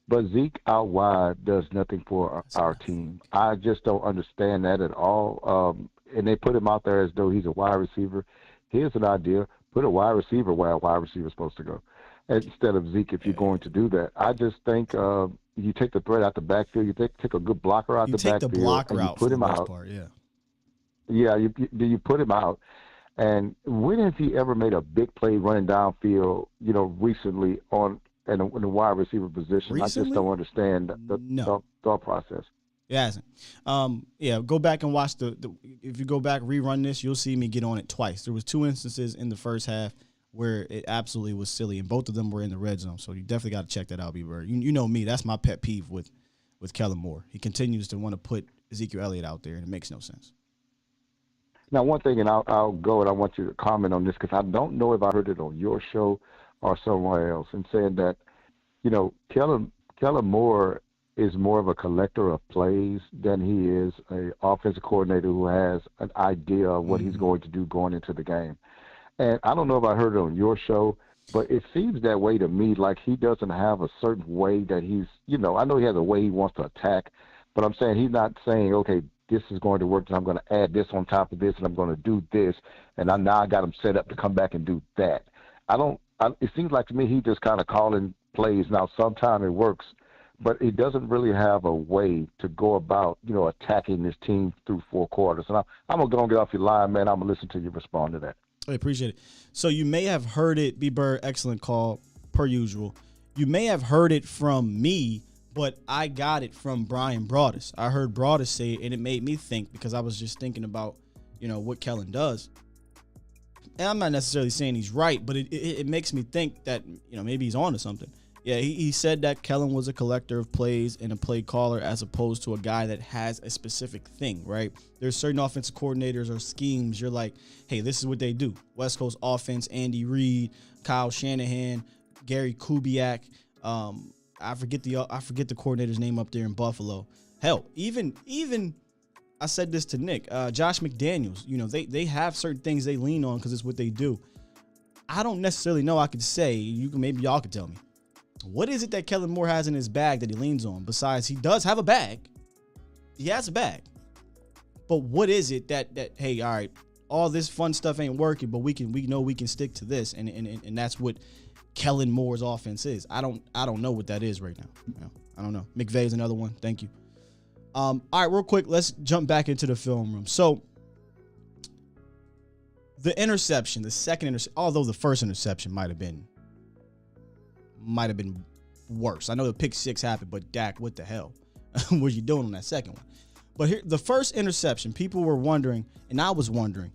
But Zeke out wide does nothing for our team. I just don't understand that at all. And they put him out there as though he's a wide receiver. Here's an idea. Put a wide receiver where a wide receiver is supposed to go instead of Zeke if you're going to do that. I just think you take the threat out the backfield. You take a good blocker out the backfield. You take the blocker out for the most part, yeah. Yeah, you put him out. And when has he ever made a big play running downfield, recently in the wide receiver position? Recently? I just don't understand the thought process. It hasn't. Go back and watch if you go back, rerun this, you'll see me get on it twice. There was 2 instances in the first half where it absolutely was silly, and both of them were in the red zone. So you definitely got to check that out, B-Bird. You know me. That's my pet peeve with Kellen Moore. He continues to want to put Ezekiel Elliott out there, and it makes no sense. Now, one thing, and I'll go, and I want you to comment on this because I don't know if I heard it on your show or somewhere else, and saying that, Kellen Moore is more of a collector of plays than he is an offensive coordinator who has an idea of what he's going to do going into the game. And I don't know if I heard it on your show, but it seems that way to me, like he doesn't have a certain way that he's, I know he has a way he wants to attack, but I'm saying he's not saying, okay, this is going to work, and I'm going to add this on top of this, and I'm going to do this, and I got him set up to come back and do that. It seems like to me he just kind of calling plays. Now, sometimes it works, but it doesn't really have a way to go about, attacking this team through 4 quarters. And I'm going to go and get off your line, man. I'm going to listen to you respond to that. I appreciate it. So you may have heard it, B-Bird, excellent call, per usual. You may have heard it from me, but I got it from Brian Broaddus. I heard Broaddus say it, and it made me think because I was just thinking about, what Kellen does. And I'm not necessarily saying he's right, but it makes me think that, maybe he's on to something. Yeah, he said that Kellen was a collector of plays and a play caller as opposed to a guy that has a specific thing, right? There's certain offensive coordinators or schemes. You're like, hey, this is what they do. West Coast offense, Andy Reid, Kyle Shanahan, Gary Kubiak, I forget the coordinator's name up there in Buffalo. Hell, even I said this to Nick, Josh McDaniels. They have certain things they lean on because it's what they do. I don't necessarily know. I could say maybe y'all could tell me what is it that Kellen Moore has in his bag that he leans on. Besides, he does have a bag. He has a bag, but what is it that hey, all right, all this fun stuff ain't working, but we know we can stick to this, and that's what Kellen Moore's offense is. I don't know what that is right now. I don't know. McVay's another one. Thank you. All right, real quick, let's jump back into the film room. So the interception, the second interception, although the first interception might have been worse. I know the pick six happened, but Dak, what the hell was you doing on that second one? But here, the first interception, people were wondering, and I was wondering,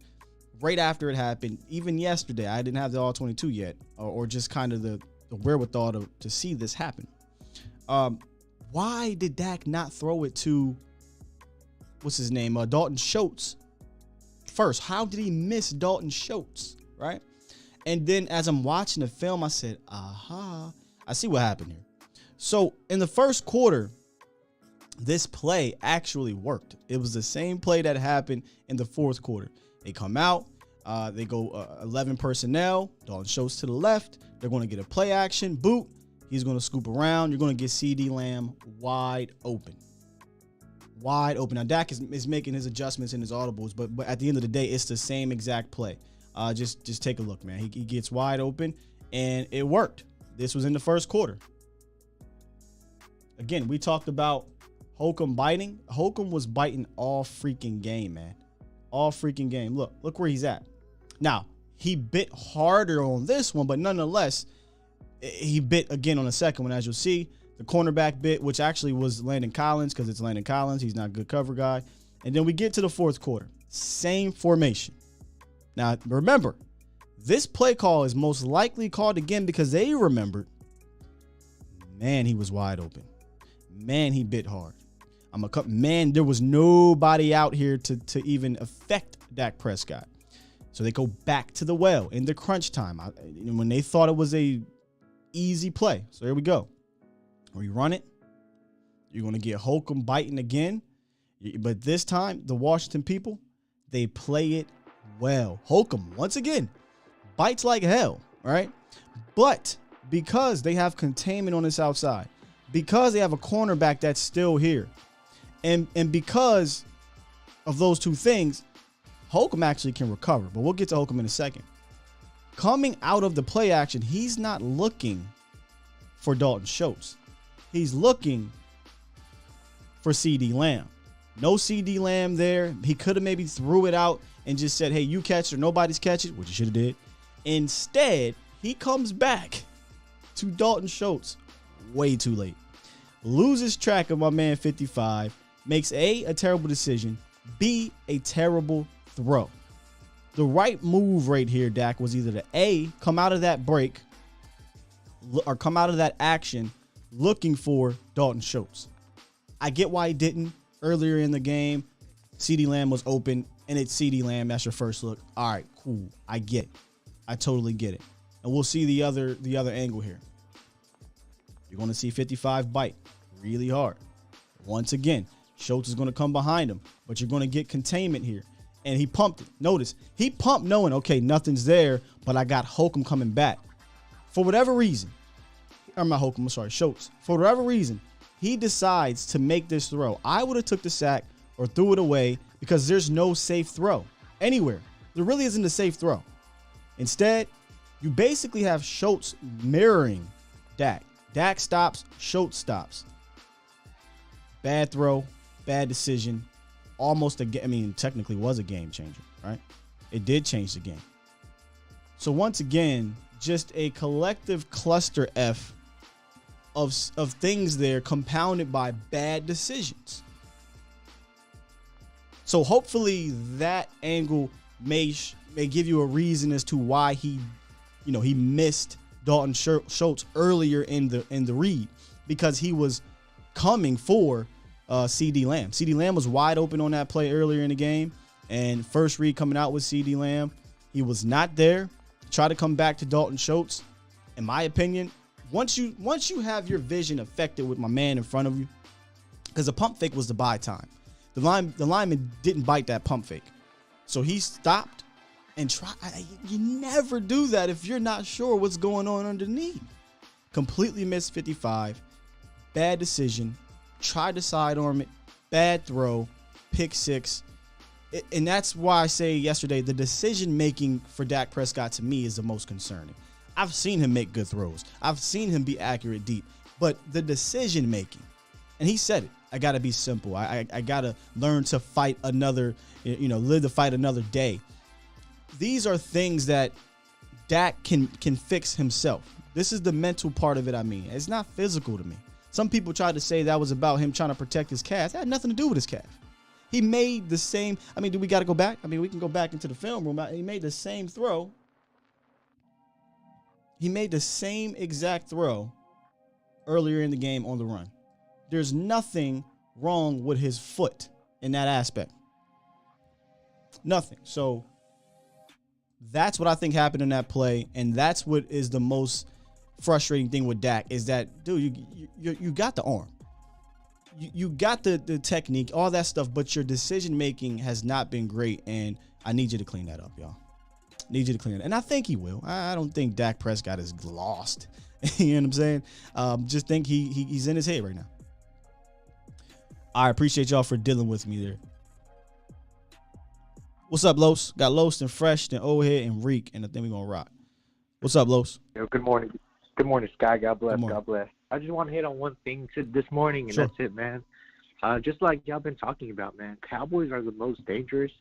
right after it happened, even yesterday, I didn't have the all 22 yet, or just kind of the wherewithal to see this happen. Why did Dak not throw it to, what's his name, Dalton Schultz first? How did he miss Dalton Schultz, right? And then as I'm watching the film, I said, aha, I see what happened here. So in the first quarter, this play actually worked. It was the same play that happened in the fourth quarter. They come out, they go 11 personnel, Dalton Schultz to the left. They're going to get a play action boot. He's going to scoop around. You're going to get CeeDee Lamb wide open. Wide open. Now, Dak is making his adjustments in his audibles, but at the end of the day, it's the same exact play. Just take a look, man. He gets wide open, and it worked. This was in the first quarter. Again, we talked about Holcomb biting. Holcomb was biting all freaking game, man. All freaking game. Look where he's at. Now, he bit harder on this one, but nonetheless, he bit again on the second one, as you'll see. The cornerback bit, which actually was Landon Collins, because it's Landon Collins. He's not a good cover guy. And then we get to the fourth quarter. Same formation. Now, remember, this play call is most likely called again because they remembered, man, he was wide open. Man, he bit hard. Man, there was nobody out here to even affect Dak Prescott. So they go back to the well in the crunch time when they thought it was a easy play. So here we go. We run it. You're going to get Holcomb biting again. But this time, the Washington people, they play it well. Holcomb, once again, bites like hell, right? But because they have containment on this outside, because they have a cornerback that's still here, and because of those two things, Holcomb actually can recover. But we'll get to Holcomb in a second. Coming out of the play action, he's not looking for Dalton Schultz. He's looking for CeeDee Lamb. No CeeDee Lamb there. He could have maybe threw it out and just said, hey, you catch it or nobody's catch it, which he should have did. Instead, he comes back to Dalton Schultz way too late. Loses track of my man 55. Makes A, terrible decision. B, a terrible throw. The right move right here, Dak, was either to A, come out of that break or come out of that action looking for Dalton Schultz. I get why he didn't. Earlier in the game, CeeDee Lamb was open, and it's CeeDee Lamb. That's your first look. All right, cool. I get it. I totally get it. And we'll see the other angle here. You're going to see 55 bite really hard. Once again, Schultz is going to come behind him, but you're going to get containment here. And he pumped it. Notice, he pumped knowing, okay, nothing's there, but I got Holcomb coming back. For whatever reason, or not Holcomb, I'm sorry, Schultz. For whatever reason, he decides to make this throw. I would have took the sack or threw it away because there's no safe throw anywhere. There really isn't a safe throw. Instead, you basically have Schultz mirroring Dak. Dak stops, Schultz stops. Bad throw, bad decision. Almost technically was a game changer, right? It did change the game. So once again, just a collective cluster F of things there compounded by bad decisions. So hopefully that angle may give you a reason as to why he missed Dalton Schultz earlier in the read, because he was coming for CeeDee Lamb. CeeDee Lamb was wide open on that play earlier in the game, and first read coming out with CeeDee Lamb, he was not there. Try to come back to Dalton Schultz. In my opinion, once you have your vision affected with my man in front of you, because the pump fake was the buy time. The lineman didn't bite that pump fake, so he stopped and tried. You never do that if you're not sure what's going on underneath. Completely missed 55. Bad decision. Tried to sidearm it. Bad throw. Pick six. And that's why I say yesterday the decision making for Dak Prescott to me is the most concerning. I've seen him make good throws. I've seen him be accurate deep. But the decision making, and he said it, I got to be simple. I got to learn to fight another, live to fight another day. These are things that Dak can fix himself. This is the mental part of it, I mean. It's not physical to me. Some people tried to say that was about him trying to protect his calf. That had nothing to do with his calf. He made the same. Do we got to go back? We can go back into the film room. He made the same throw. He made the same exact throw earlier in the game on the run. There's nothing wrong with his foot in that aspect. Nothing. So that's what I think happened in that play, and that's what is the most frustrating thing with Dak is that, dude, you got the arm. You got the technique, all that stuff, but your decision making has not been great, and I need you to clean that up, y'all. Need you to clean it, and I think he will. I don't think Dak Prescott is lost. You know what I'm saying? Just think he's in his head right now. I appreciate y'all for dealing with me there. What's up, Los? Got Los and Fresh and Old Head and Reek, and I think we're gonna rock. What's up, Los? Yo, good morning. Good morning, Sky. God bless. God bless. I just want to hit on one thing this morning, and That's it, man. Just like y'all been talking about, man, Cowboys are the most dangerous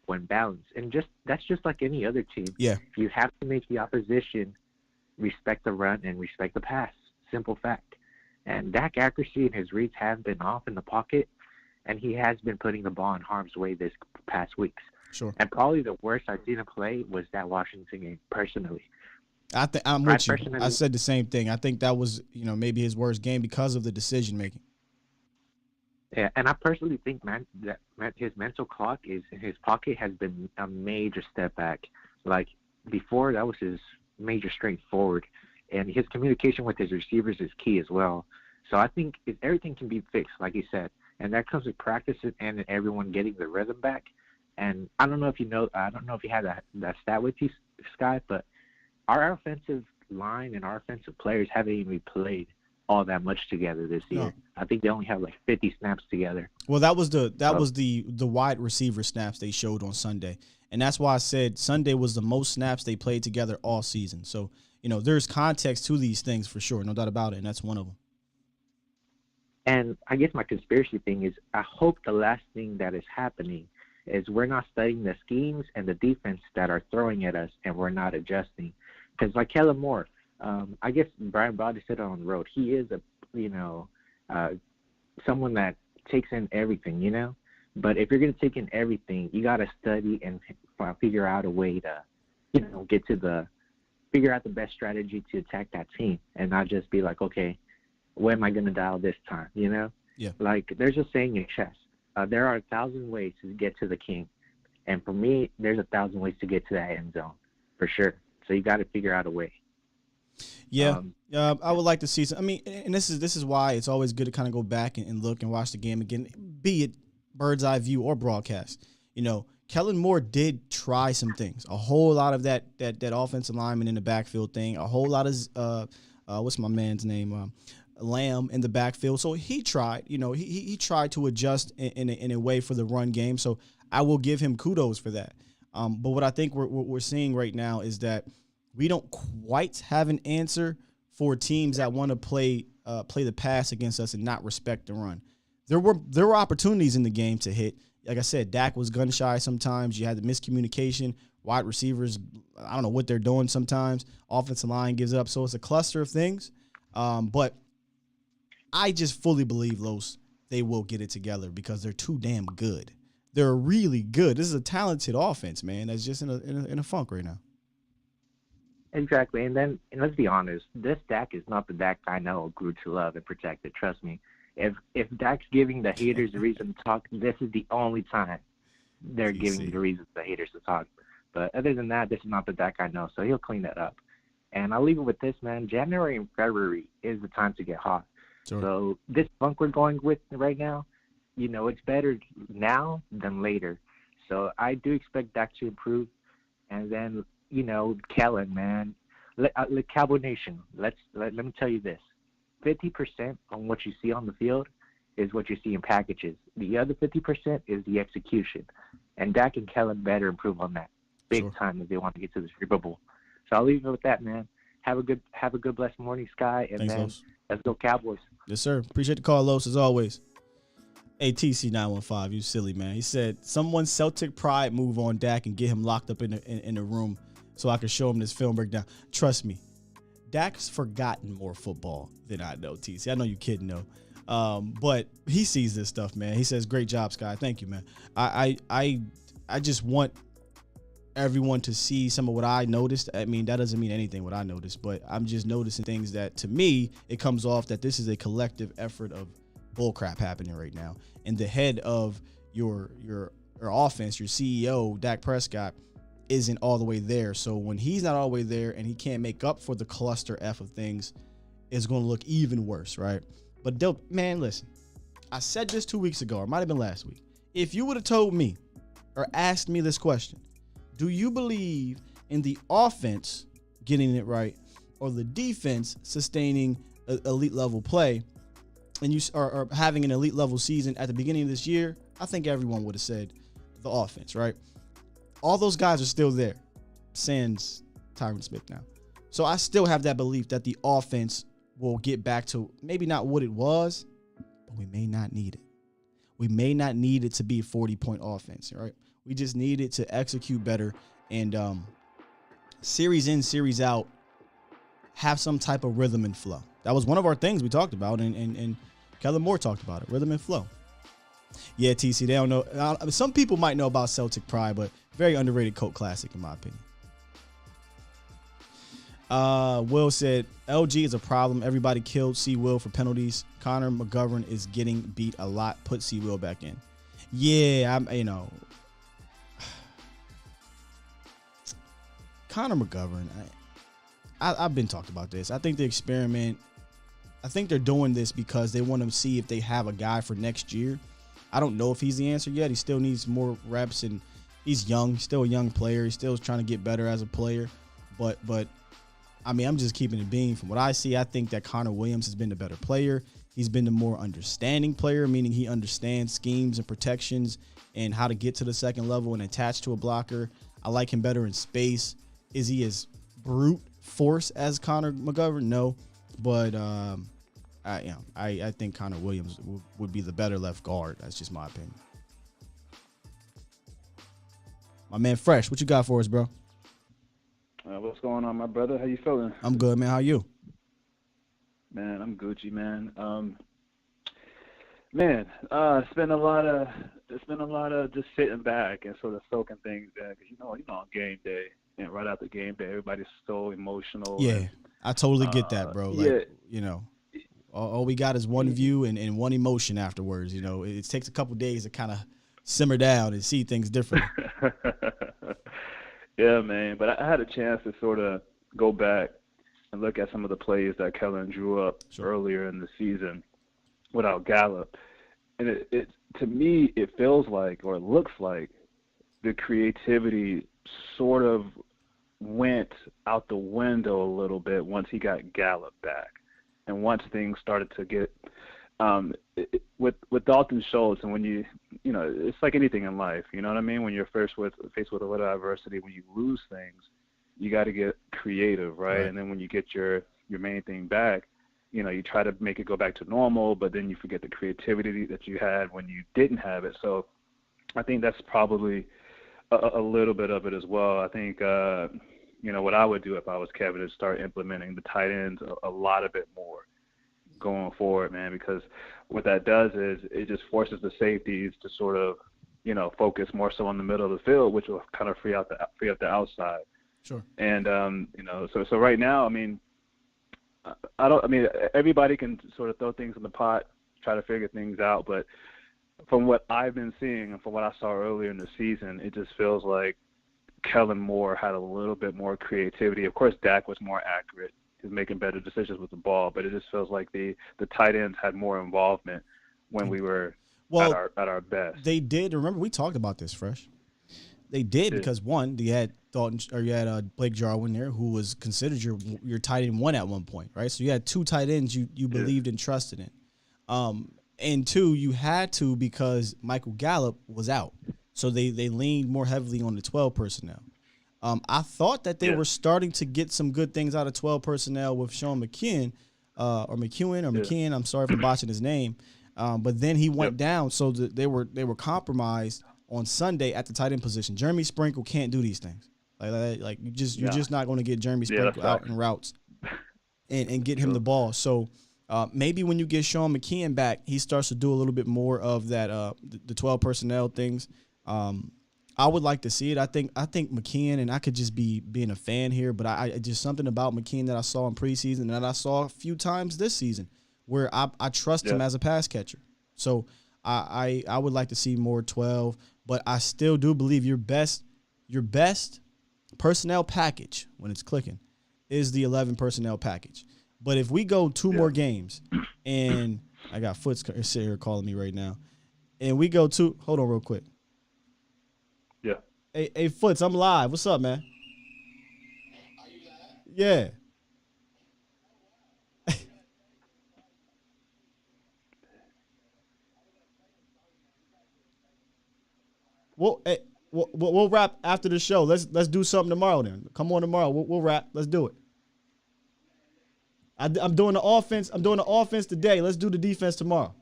when balanced. And that's just like any other team. Yeah. You have to make the opposition respect the run and respect the pass. Simple fact. And Dak accuracy and his reads have been off in the pocket, and he has been putting the ball in harm's way this past weeks. Sure. And probably the worst I've seen him play was that Washington game, personally. I'm with you. I said the same thing. I think that was, maybe his worst game because of the decision making. Yeah, and I personally think, man, that his mental clock in his pocket has been a major step back. Like before, that was his major strength forward, and his communication with his receivers is key as well. So I think everything can be fixed, like you said, and that comes with practice and everyone getting the rhythm back. And I don't know if you had that stat with you, Sky, but our offensive line and our offensive players haven't even played all that much together this year. No. I think they only have like 50 snaps together. Well, that was the wide receiver snaps they showed on Sunday. And that's why I said Sunday was the most snaps they played together all season. So, there's context to these things for sure, no doubt about it, and that's one of them. And I guess my conspiracy thing is I hope the last thing that is happening is we're not studying the schemes and the defense that are throwing at us, and we're not adjusting. Because like Kellen Moore, I guess Brian Brody said on the road, he is someone that takes in everything, But if you're going to take in everything, you got to study and figure out a way to, figure out the best strategy to attack that team, and not just be like, okay, where am I going to dial this time? Yeah. Like there's a saying in chess, there are 1,000 ways to get to the king, and for me, there's 1,000 ways to get to that end zone, for sure. So you got to figure out a way. Yeah, I would like to see some. I mean, and this is why it's always good to kind of go back and look and watch the game again, be it bird's eye view or broadcast. Kellen Moore did try some things. A whole lot of that offensive lineman in the backfield thing. A whole lot of what's my man's name? Lamb in the backfield. So he tried. He tried to adjust in a way for the run game. So I will give him kudos for that. But what I think we're seeing right now is that we don't quite have an answer for teams that want to play the pass against us and not respect the run. There were opportunities in the game to hit. Like I said, Dak was gun shy sometimes. You had the miscommunication. Wide receivers, I don't know what they're doing sometimes. Offensive line gives up. So it's a cluster of things. But I just fully believe, Los, they will get it together because they're too damn good. They're really good. This is a talented offense, man, that's just in a funk right now. Exactly. And let's be honest, this Dak is not the Dak I know, grew to love and protected. Trust me. If Dak's giving the haters the reason to talk, this is the only time they're giving the reason the haters to talk. But other than that, this is not the Dak I know, so he'll clean that up. And I'll leave it with this, man. January and February is the time to get hot. Sure. So this funk we're going with right now, it's better now than later. So I do expect Dak to improve. And then, Kellen, man, Cowboy Nation, let me tell you this. 50% on what you see on the field is what you see in packages. The other 50% is the execution. And Dak and Kellen better improve on that big time if they want to get to the Super Bowl. So I'll leave it with that, man. Have a good blessed morning, Sky, and Thanks, then Los. Let's go Cowboys. Yes, sir. Appreciate the call, Los, as always. ATC 915, you silly, man. He said, someone Celtic pride move on Dak and get him locked up in the room so I can show him this film breakdown. Trust me, Dak's forgotten more football than I know, TC. I know you kidding, though. But he sees this stuff, man. He says, great job, Sky. Thank you, man. I just want everyone to see some of what I noticed. I mean, that doesn't mean anything what I noticed, but I'm just noticing things that, to me, it comes off that this is a collective effort of bullcrap happening right now. And the head of your offense, your CEO, Dak Prescott, isn't all the way there. So when he's not all the way there and he can't make up for the cluster F of things, it's going to look even worse, right? But man, listen, I said this 2 weeks ago, or it might have been last week. If you would have told me or asked me this question, do you believe in the offense getting it right or the defense sustaining elite level play, and you are having an elite level season at the beginning of this year? I think everyone would have said the offense, right? All those guys are still there, sans Tyron Smith now. So I still have that belief that the offense will get back to maybe not what it was, but we may not need it. We may not need it to be a 40-point offense, right? We just need it to execute better and series in, series out, have some type of rhythm and flow. That was one of our things we talked about, and Kellen Moore talked about it, rhythm and flow. Yeah, TC, they don't know. Some people might know about Celtic Pride, but very underrated cult classic in my opinion. Will said, LG is a problem. Everybody killed C. Will for penalties. Connor McGovern is getting beat a lot. Put C. Will back in. Yeah, Connor McGovern, I've been talked about this. I think the experiment, I think they're doing this because they want to see if they have a guy for next year. I don't know if he's the answer yet. He still needs more reps, and he's young. He's still a young player. He's still trying to get better as a player. But I mean, I'm just keeping it being. From what I see, I think that Connor Williams has been the better player. He's been the more understanding player, meaning he understands schemes and protections and how to get to the second level and attach to a blocker. I like him better in space. Is he as brute force as Connor McGovern? No. But I think Connor Williams would be the better left guard. That's just my opinion. My man Fresh, what you got for us, bro? What's going on, my brother? How you feeling? I'm good, man. How you? Man, I'm Gucci, man. It's been a lot of just sitting back and sort of soaking things in. 'Cause you know, on game day and right after game day, everybody's so emotional. Yeah, and, I totally get that, bro. Like, yeah. You know, all we got is one view and one emotion afterwards. You know, it takes a couple days to kind of simmer down and see things differently. Yeah, man. But I had a chance to sort of go back and look at some of the plays that Kellen drew up earlier in the season without Gallup. And it to me, it feels like, or it looks like, the creativity sort of went out the window a little bit once he got Gallup back. And once things started to get with Dalton Schultz, and when you know, it's like anything in life, you know what I mean? When you're faced with a little adversity, when you lose things, you got to get creative, right? And then when you get your main thing back, you know, you try to make it go back to normal, but then you forget the creativity that you had when you didn't have it. So I think that's probably a little bit of it as well. I think, you know, what I would do if I was Kevin is start implementing the tight ends a lot of it more going forward, man, because what that does is it just forces the safeties to sort of, you know, focus more so on the middle of the field, which will kind of free up the outside. Sure. And you know, so right now, I mean, everybody can sort of throw things in the pot, try to figure things out, but from what I've been seeing and from what I saw earlier in the season, it just feels like Kellen Moore had a little bit more creativity. Of course, Dak was more accurate. He's making better decisions with the ball, but it just feels like the tight ends had more involvement when we were at our best. They did. Remember, we talked about this, Fresh. They did because, one, you had Blake Jarwin there, who was considered your tight end one at one point, right? So you had two tight ends you believed and trusted in. And two, you had to because Michael Gallup was out. So they leaned more heavily on the 12 personnel. I thought that they were starting to get some good things out of 12 personnel with Sean McKeon, or McKeon. I'm sorry for botching his name. But then he went down, so they were compromised on Sunday at the tight end position. Jeremy Sprinkle can't do these things. Like you're just not going to get Jeremy Sprinkle out in routes and get him the ball. So maybe when you get Sean McKeon back, he starts to do a little bit more of that the 12 personnel things. I would like to see it. I think McKeon, and I could just be being a fan here, but I just something about McKeon that I saw in preseason and that I saw a few times this season where I trust him as a pass catcher. So I would like to see more 12, but I still do believe your best personnel package when it's clicking is the 11 personnel package. But if we go two more games, and I got Foots sitting here calling me right now, and we go hold on real quick. Yeah. Hey, Foots, I'm live. What's up, man? Yeah. We'll wrap after the show. Let's do something tomorrow then. Come on tomorrow. We'll wrap. Let's do it. I'm doing the offense. I'm doing the offense today. Let's do the defense tomorrow.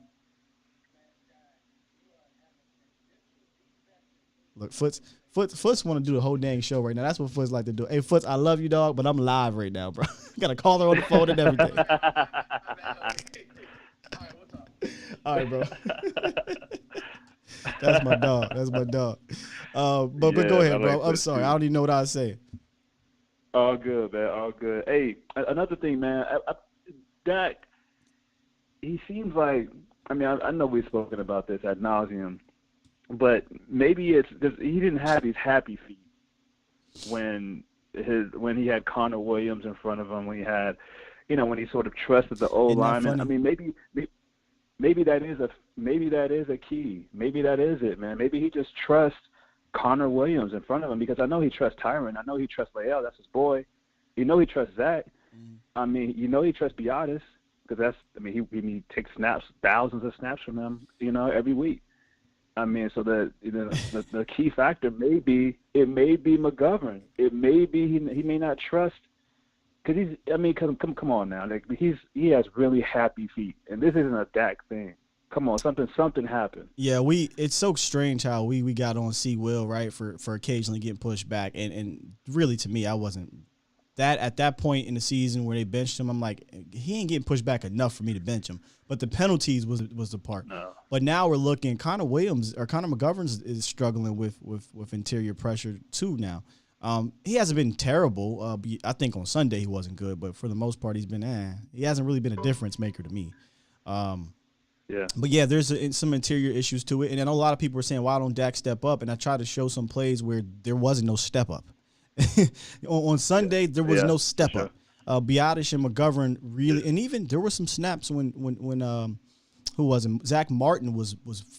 Look, Foots want to do the whole dang show right now. That's what Foots like to do. Hey, Foots, I love you, dog, but I'm live right now, bro. Got to call her on the phone and everything. All right, bro. That's my dog. But go ahead, bro. I'm sorry. I don't even know what I was saying. All good, man. All good. Hey, another thing, man. Dak, he seems like, I mean, I know we've spoken about this ad nauseum, but maybe it's just he didn't have his happy feet when he had Connor Williams in front of him, when he had, when he sort of trusted the old lineman. I mean, maybe that is a key. Maybe that is it, man. Maybe he just trusts Connor Williams in front of him, because I know he trusts Tyron. I know he trusts Leal. That's his boy. He trusts Zach. I mean, he trusts Biadasz, because he takes snaps, thousands of snaps from him, every week. I mean, so the key factor may be McGovern. It may be he may not trust, because come on now, like he has really happy feet, and this isn't a Dak thing. Come on, something happened. Yeah, it's so strange how we got on C. Will, right, for occasionally getting pushed back, and really to me, I wasn't that at that point in the season where they benched him. I'm like, he ain't getting pushed back enough for me to bench him. But the penalties was the part. No. But now we're looking. Connor McGovern is struggling with interior pressure too now. He hasn't been terrible. I think on Sunday he wasn't good, but for the most part he's been. He hasn't really been a difference maker to me. Yeah. But yeah, there's some interior issues to it, and I know a lot of people are saying, "Why don't Dak step up?" And I tried to show some plays where there wasn't no step up. on Sunday there was no step up. Biadasz and McGovern really, and even there were some snaps when who was it? Zach Martin was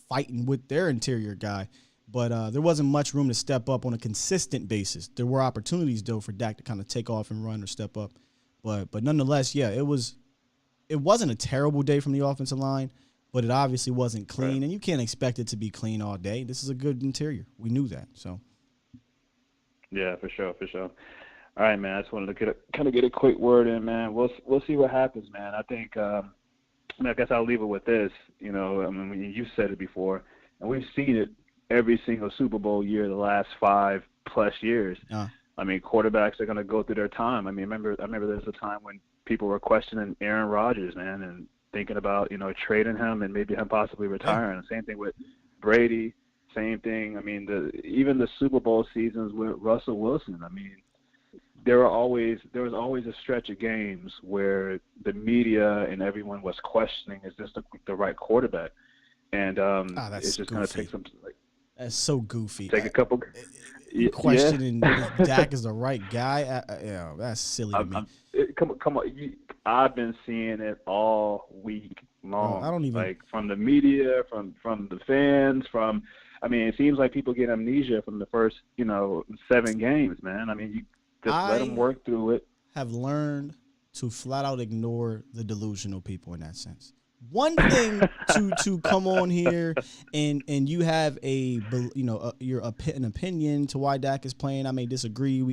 fighting with their interior guy, but there wasn't much room to step up on a consistent basis. There were opportunities though for Dak to kind of take off and run or step up, but nonetheless, yeah, it wasn't a terrible day from the offensive line, but it obviously wasn't clean, right. And you can't expect it to be clean all day. This is a good interior. We knew that, so. Yeah, for sure. All right, man. I just wanted to get a quick word in, man. We'll see what happens, man. I think I guess I'll leave it with this. You said it before, and we've seen it every single Super Bowl year the last 5+ years. I mean, quarterbacks are going to go through their time. I mean, I remember there was a time when people were questioning Aaron Rodgers, man, and thinking about trading him and maybe him possibly retiring. The same thing with Brady. Same thing. I mean, even the Super Bowl seasons with Russell Wilson. I mean, there was always a stretch of games where the media and everyone was questioning, is this the right quarterback? And it's just going to take some. That's so goofy. Take a couple. Questioning if Dak is the right guy. That's silly to me. Come on. I've been seeing it all week long. I don't even like from the media, from the fans, from. I mean, it seems like people get amnesia from the first, 7 games, man. I mean, you just let them work through it. Have learned to flat out ignore the delusional people in that sense. One thing to come on here and you have an opinion to why Dak is playing. I may disagree.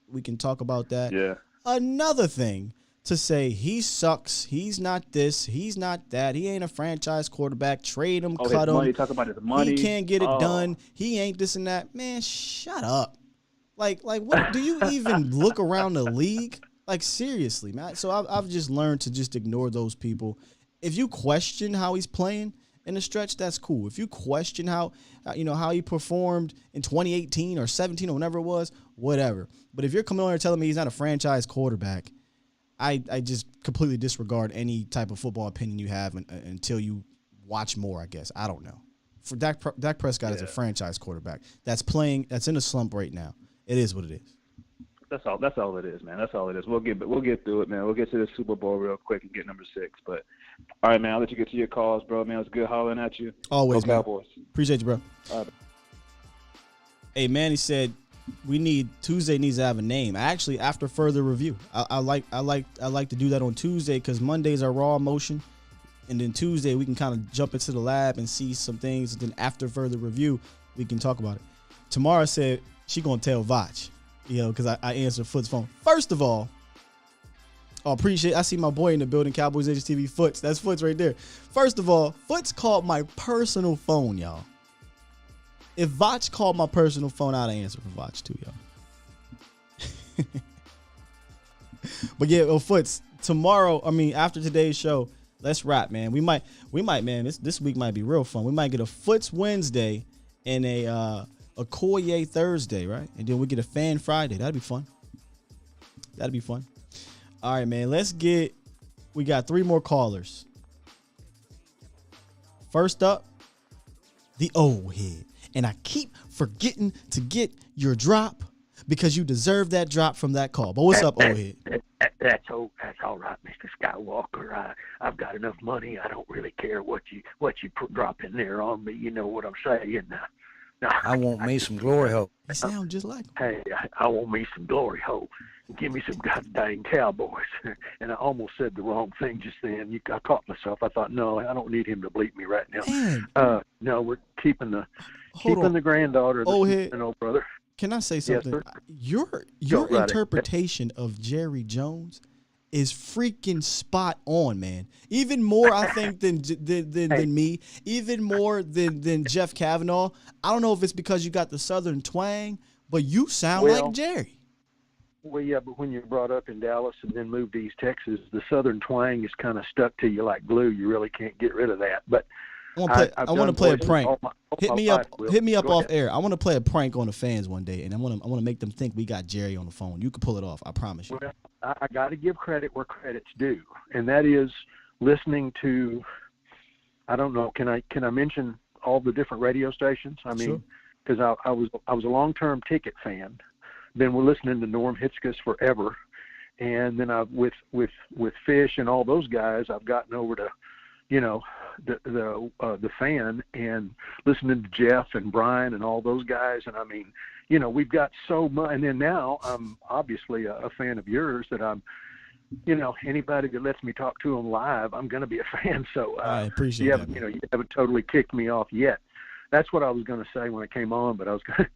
We can talk about that. Yeah. Another thing to say he sucks. He's not this. He's not that. He ain't a franchise quarterback. Trade him, cut him. Money. Talk about his money. He can't get it done. He ain't this and that. Man, shut up. Like what? Do you even look around the league? Like seriously, man. So I've just learned to just ignore those people. If you question how he's playing in the stretch, that's cool. If you question how he performed in 2018 or 17 or whenever it was, whatever. But if you're coming on here telling me he's not a franchise quarterback, I just completely disregard any type of football opinion you have until you watch more, I guess. I don't know. For Dak Prescott is a franchise quarterback that's in a slump right now. It is what it is. That's all it is, man. That's all it is. We'll get through it, man. We'll get to the Super Bowl real quick and get number 6. But all right, man, I'll let you get to your calls, bro. Man, it's good hollering at you. Always, Go Cowboys. Appreciate you, bro. All right. Hey, Manny said Tuesday needs to have a name. Actually, after further review, I like to do that on Tuesday because Mondays are raw emotion, and then Tuesday we can kind of jump into the lab and see some things. And then after further review, we can talk about it. Tamara said she gonna tell Vach, because I answered Foot's phone. First of all, appreciate. I see my boy in the building, Cowboys Agents TV. Foots, that's Foots right there. First of all, Foots called my personal phone, y'all. If Vach called my personal phone, I'd answer for Vach too, yo. But yeah, Foots, tomorrow, after today's show, let's wrap, man. We might, man, this week might be real fun. We might get a Foots Wednesday and a Koye Thursday, right? And then we get a Fan Friday. That'd be fun. All right, man, we got 3 more callers. First up, the old head. And I keep forgetting to get your drop because you deserve that drop from that call. But what's up, old head? That's all right, Mr. Skywalker. I've got enough money. I don't really care what you drop in there on me. You know what I'm saying? I want me some glory hole. You sound just like him. Hey, I want me some glory hole. Give me some goddamn Cowboys. And I almost said the wrong thing just then. I caught myself. I thought, no, I don't need him to bleep me right now. No, we're keeping the granddaughter, the old brother. Can I say something? Yes, your interpretation of Jerry Jones is freaking spot on, man. Even more, I think, than me. Even more than Jeff Kavanaugh. I don't know if it's because you got the Southern twang, but you sound like Jerry. Well, yeah, but when you're brought up in Dallas and then moved to East Texas, the Southern twang is kind of stuck to you like glue. You really can't get rid of that. But I want to play a prank. Hit me up off air. I want to play a prank on the fans one day, and I want to make them think we got Jerry on the phone. You can pull it off. I promise you. Well, I got to give credit where credit's due, and that is listening to. I don't know. Can I mention all the different radio stations? I mean, because I was a long-term Ticket fan. Then we're listening to Norm Hitzges forever, and then with Fish and all those guys, I've gotten over to, the Fan and listening to Jeff and Brian and all those guys. And I mean, we've got so much. And then now I'm obviously a fan of yours that I'm, anybody that lets me talk to them live, I'm going to be a fan. So I appreciate that. You haven't totally kicked me off yet. That's what I was going to say when I came on, but I was going to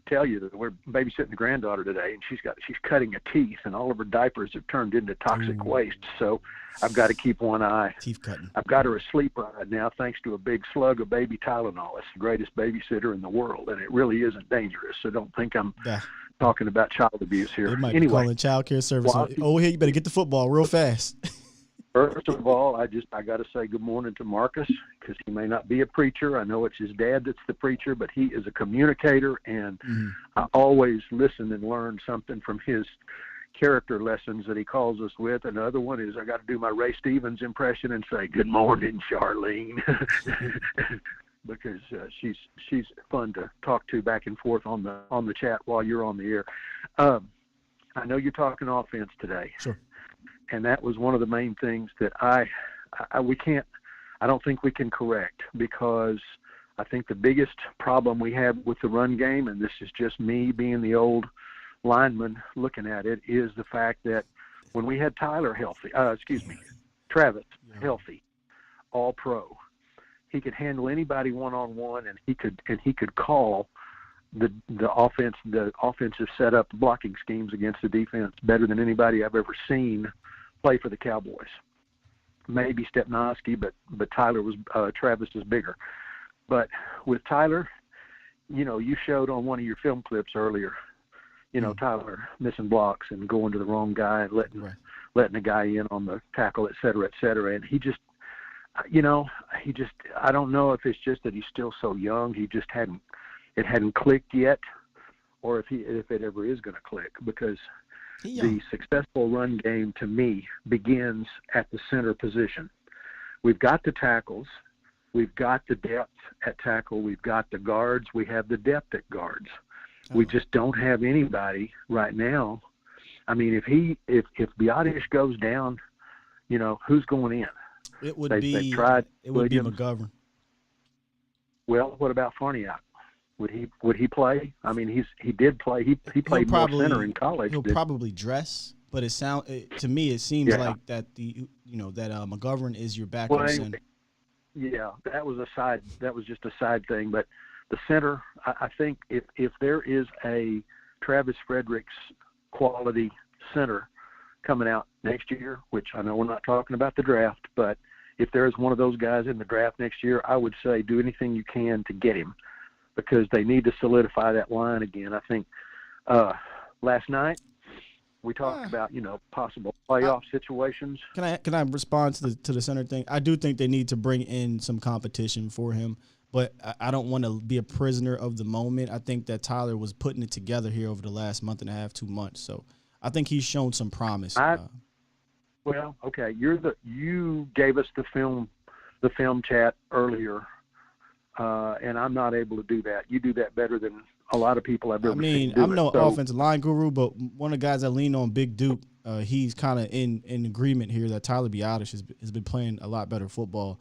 tell you that we're babysitting the granddaughter today, and she's cutting her teeth, and all of her diapers have turned into toxic waste. So I've got to keep one eye. Teeth cutting. I've got her asleep right now thanks to a big slug of baby Tylenol. It's the greatest babysitter in the world, and it really isn't dangerous. So don't think I'm talking about child abuse here. They might anyway, be calling child care service. Here, you better get the football real fast. First of all, I got to say good morning to Marcus, because he may not be a preacher. I know it's his dad that's the preacher, but he is a communicator, and I always listen and learn something from his character lessons that he calls us with. Another one is I got to do my Ray Stevens impression and say, good morning, Charlene, because she's fun to talk to back and forth on the chat while you're on the air. I know you're talking offense today. Sure. And that was one of the main things that I don't think we can correct, because I think the biggest problem we have with the run game, and this is just me being the old lineman looking at it, is the fact that when we had Travis healthy, all pro, he could handle anybody one-on-one, and he could call the offensive setup, blocking schemes against the defense better than anybody I've ever seen play for the Cowboys. Maybe Stepnoski, but Travis is bigger. But with Tyler, you showed on one of your film clips earlier, Tyler missing blocks and going to the wrong guy and letting the guy in on the tackle, et cetera, et cetera. And he just, I don't know if it's just that he's still so young. It hadn't clicked yet, or if it ever is going to click, because the successful run game, to me, begins at the center position. We've got the tackles. We've got the depth at tackle. We've got the guards. We have the depth at guards. We just don't have anybody right now. I mean, if Biotish goes down, who's going in? It would be McGovern. Well, what about Farniak? Would he play? I mean, he did play. He played more center in college. He'll probably dress, but to me it seems like that McGovern is your backup center. Yeah, that was just a side thing. But the center, I think if there is a Travis Fredericks quality center coming out next year, which I know we're not talking about the draft, but if there is one of those guys in the draft next year, I would say do anything you can to get him, because they need to solidify that line again. I think last night we talked about possible playoff situations. Can I respond to the center thing? I do think they need to bring in some competition for him, but I don't want to be a prisoner of the moment. I think that Tyler was putting it together here over the last month and a half, 2 months. So I think he's shown some promise. Well, okay, you gave us the film chat earlier, and I'm not able to do that. You do that better than a lot of people I've ever seen. I'm no offensive line guru, but one of the guys that lean on Big Duke, he's kind of in agreement here that Tyler Biadasz has been playing a lot better football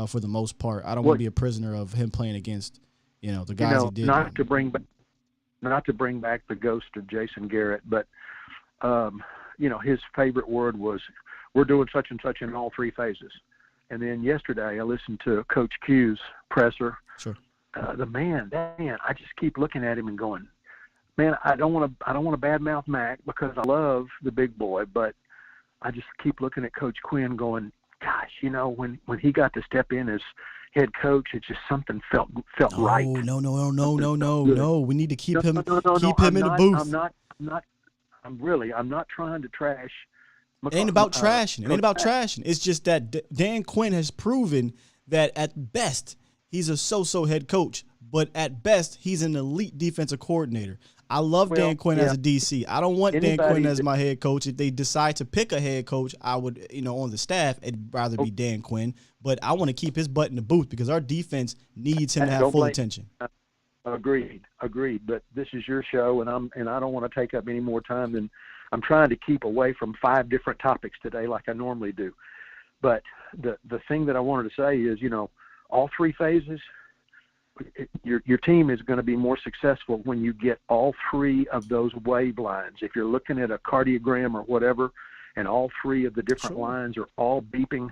for the most part. I don't want to be a prisoner of him playing against the guys he did. Not to bring back the ghost of Jason Garrett, but his favorite word was, "We're doing such and such in all three phases." And then yesterday I listened to Coach Q's presser. Sure. The man, I just keep looking at him and going, man, I don't want to badmouth Mac because I love the big boy, but I just keep looking at Coach Quinn going, gosh, when he got to step in as head coach, it just something felt right. No. We need to keep him in the booth. I'm not trying to trash. It ain't about trashing. It's just that Dan Quinn has proven that at best he's a so-so head coach, but at best he's an elite defensive coordinator. I love Dan Quinn as a DC. I don't want Dan Quinn as my head coach. If they decide to pick a head coach, I would, on the staff, it'd rather be Dan Quinn. But I want to keep his butt in the booth because our defense needs him to have full attention. Agreed. But this is your show, and I don't want to take up any more time than I'm trying to keep away from 5 different topics today like I normally do. But the thing that I wanted to say is, all 3 phases, your team is going to be more successful when you get all 3 of those wave lines. If you're looking at a cardiogram or whatever, and all 3 of the different lines are all beeping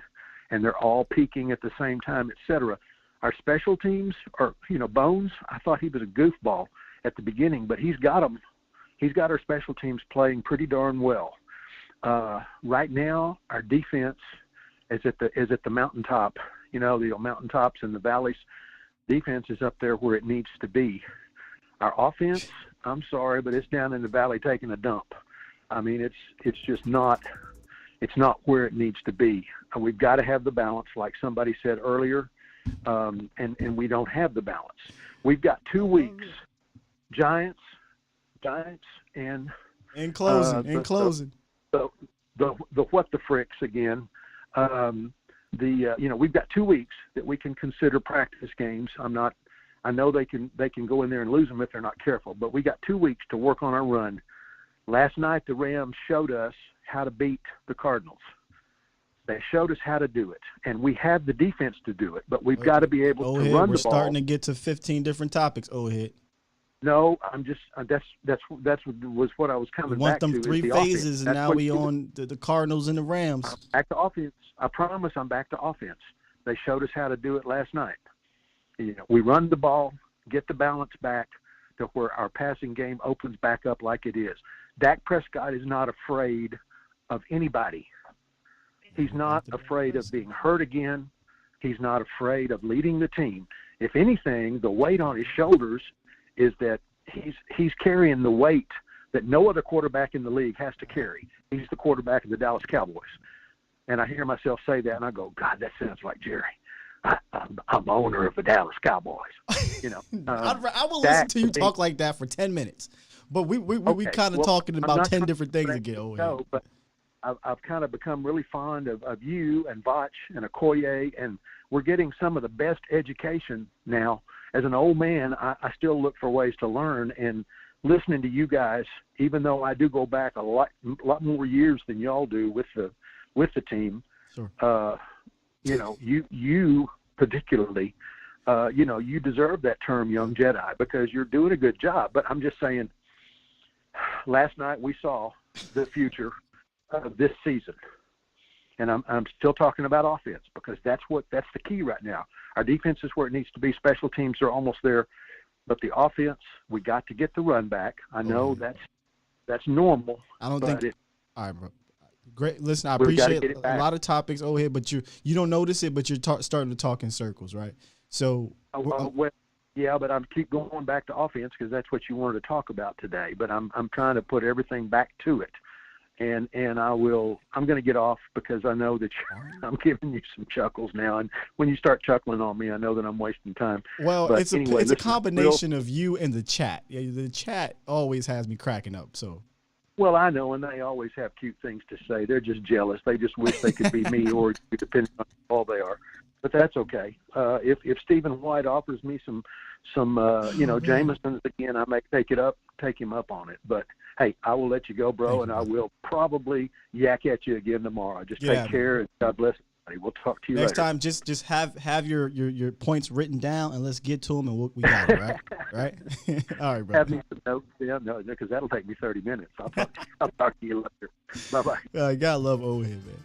and they're all peaking at the same time, et cetera. Our special teams are, Bones, I thought he was a goofball at the beginning, but he's got them. He's got our special teams playing pretty darn well. Right now, our defense is at the mountaintop. The mountaintops and the valleys. Defense is up there where it needs to be. Our offense, I'm sorry, but it's down in the valley taking a dump. I mean, it's just not where it needs to be. We've got to have the balance, like somebody said earlier, and we don't have the balance. We've got 2 weeks. Giants, and in closing. The what the fricks again. We've got 2 weeks that we can consider practice games. I know they can go in there and lose them if they're not careful, but we got 2 weeks to work on our run. Last night the Rams showed us how to beat the Cardinals. They showed us how to do it, and we have the defense to do it, but we've got to be able to run the ball. We're starting to get to 15 different topics. No, I'm just that's was what I was coming back to. We want them 3 phases, and now we on the Cardinals and the Rams. Back to offense. I promise I'm back to offense. They showed us how to do it last night. We run the ball, get the balance back to where our passing game opens back up like it is. Dak Prescott is not afraid of anybody. He's not afraid of being hurt again. He's not afraid of leading the team. If anything, the weight on his shoulders is that he's carrying the weight that no other quarterback in the league has to carry. He's the quarterback of the Dallas Cowboys. And I hear myself say that, and I go, God, that sounds like Jerry. I'm owner of the Dallas Cowboys. I will listen to you talk like that for 10 minutes. But we kind of talking about 10 different things again. No, but I've kind of become really fond of you and Botch and Okoye, and we're getting some of the best education now. As an old man, I still look for ways to learn, and listening to you guys, even though I do go back a lot more years than y'all do with the team. Sure. You particularly, you deserve that term, young Jedi, because you're doing a good job. But I'm just saying, last night we saw the future of this season. And I'm still talking about offense because that's the key right now. Our defense is where it needs to be. Special teams are almost there. But the offense, we got to get the run back. I know that's normal. I don't think – all right, bro. Great. Listen, I appreciate a lot of topics over here, but you don't notice it, but you're starting to talk in circles, right? So Yeah, but I'm keep going back to offense because that's what you wanted to talk about today. But I'm trying to put everything back to it, and I'm going to get off because I know that I'm giving you some chuckles now. And when you start chuckling on me, I know that I'm wasting time. Well, but it's anyway, a combination of you and the chat. Yeah, the chat always has me cracking up. So. Well, I know, and they always have cute things to say. They're just jealous. They just wish they could be me or you, depending on how tall they are. But that's okay. If Stephen White offers me some Jamesons again, I may take him up on it. But hey, I will let you go, bro, and I will probably yak at you again tomorrow. Just take care, and God bless everybody. We'll talk to you next later. time. Just have your points written down, and let's get to them, and we got it, right? Right? All right, bro. Have me some notes, no, because that'll take me 30 minutes. I'll talk to you later. Bye-bye. I gotta love old head, man.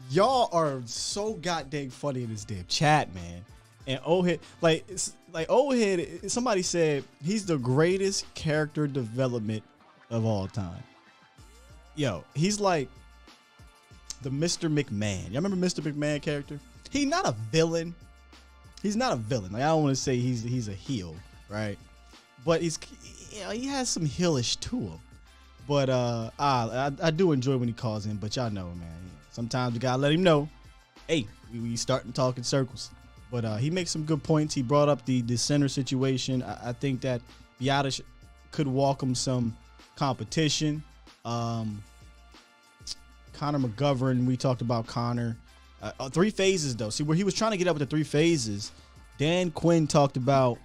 Y'all are so goddamn funny in this damn chat, man. And old head, like old head, somebody said he's the greatest character development of all time. Yo, he's like the Mr. McMahon. Y'all remember Mr. McMahon character? He's not a villain. He's not a villain. Like, I don't want to say he's a heel, right? But he has some heelish to him. But I do enjoy when he calls in. But y'all know, man. Sometimes we gotta let him know, hey, we starting to talk in circles. But he makes some good points. He brought up the center situation. I think that Biotish could welcome some competition. Connor McGovern, we talked about Connor. 3 phases, though. See, where he was trying to get up with the 3 phases, Dan Quinn talked about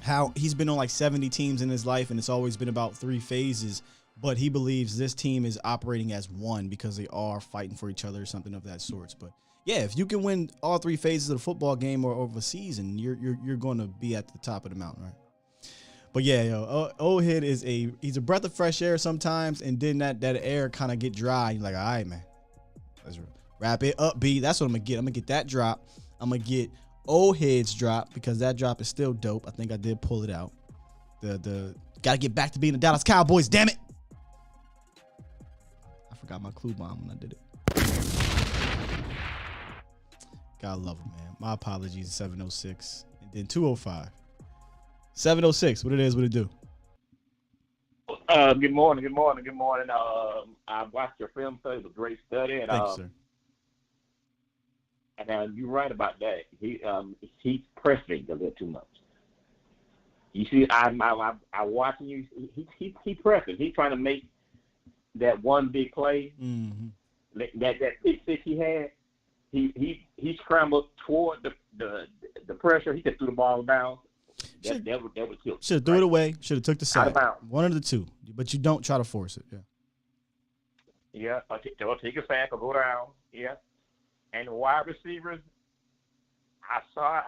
how he's been on like 70 teams in his life, and it's always been about 3 phases. But he believes this team is operating as one because they are fighting for each other or something of that sort. But yeah, if you can win all 3 phases of the football game or of a season, you're going to be at the top of the mountain, right? But yeah, yo, old head he's a breath of fresh air sometimes, and then that air kind of get dry. You're like, all right, man, let's wrap it up, B. That's what I'm gonna get. I'm gonna get that drop. I'm gonna get old head's drop because that drop is still dope. I think I did pull it out. The gotta get back to being the Dallas Cowboys. Damn it. I forgot my clue bomb when I did it. Gotta love him, man. My apologies. 706 and then 205. 706. What it is? What it do? Good morning. I watched your film study. It was a great study, and thank you, sir. And you're right about that. He's pressing a little too much. You see, I watching you. He pressing. He's trying to make that one big play. Mm-hmm. That big 6 he had. He scrambled toward the pressure. He just threw the ball down. That would kill. Should have threw it away. Should have took the sack. One of the two. But you don't try to force it. Yeah. Yeah. Or take a sack or go down. Yeah. And the wide receivers, I saw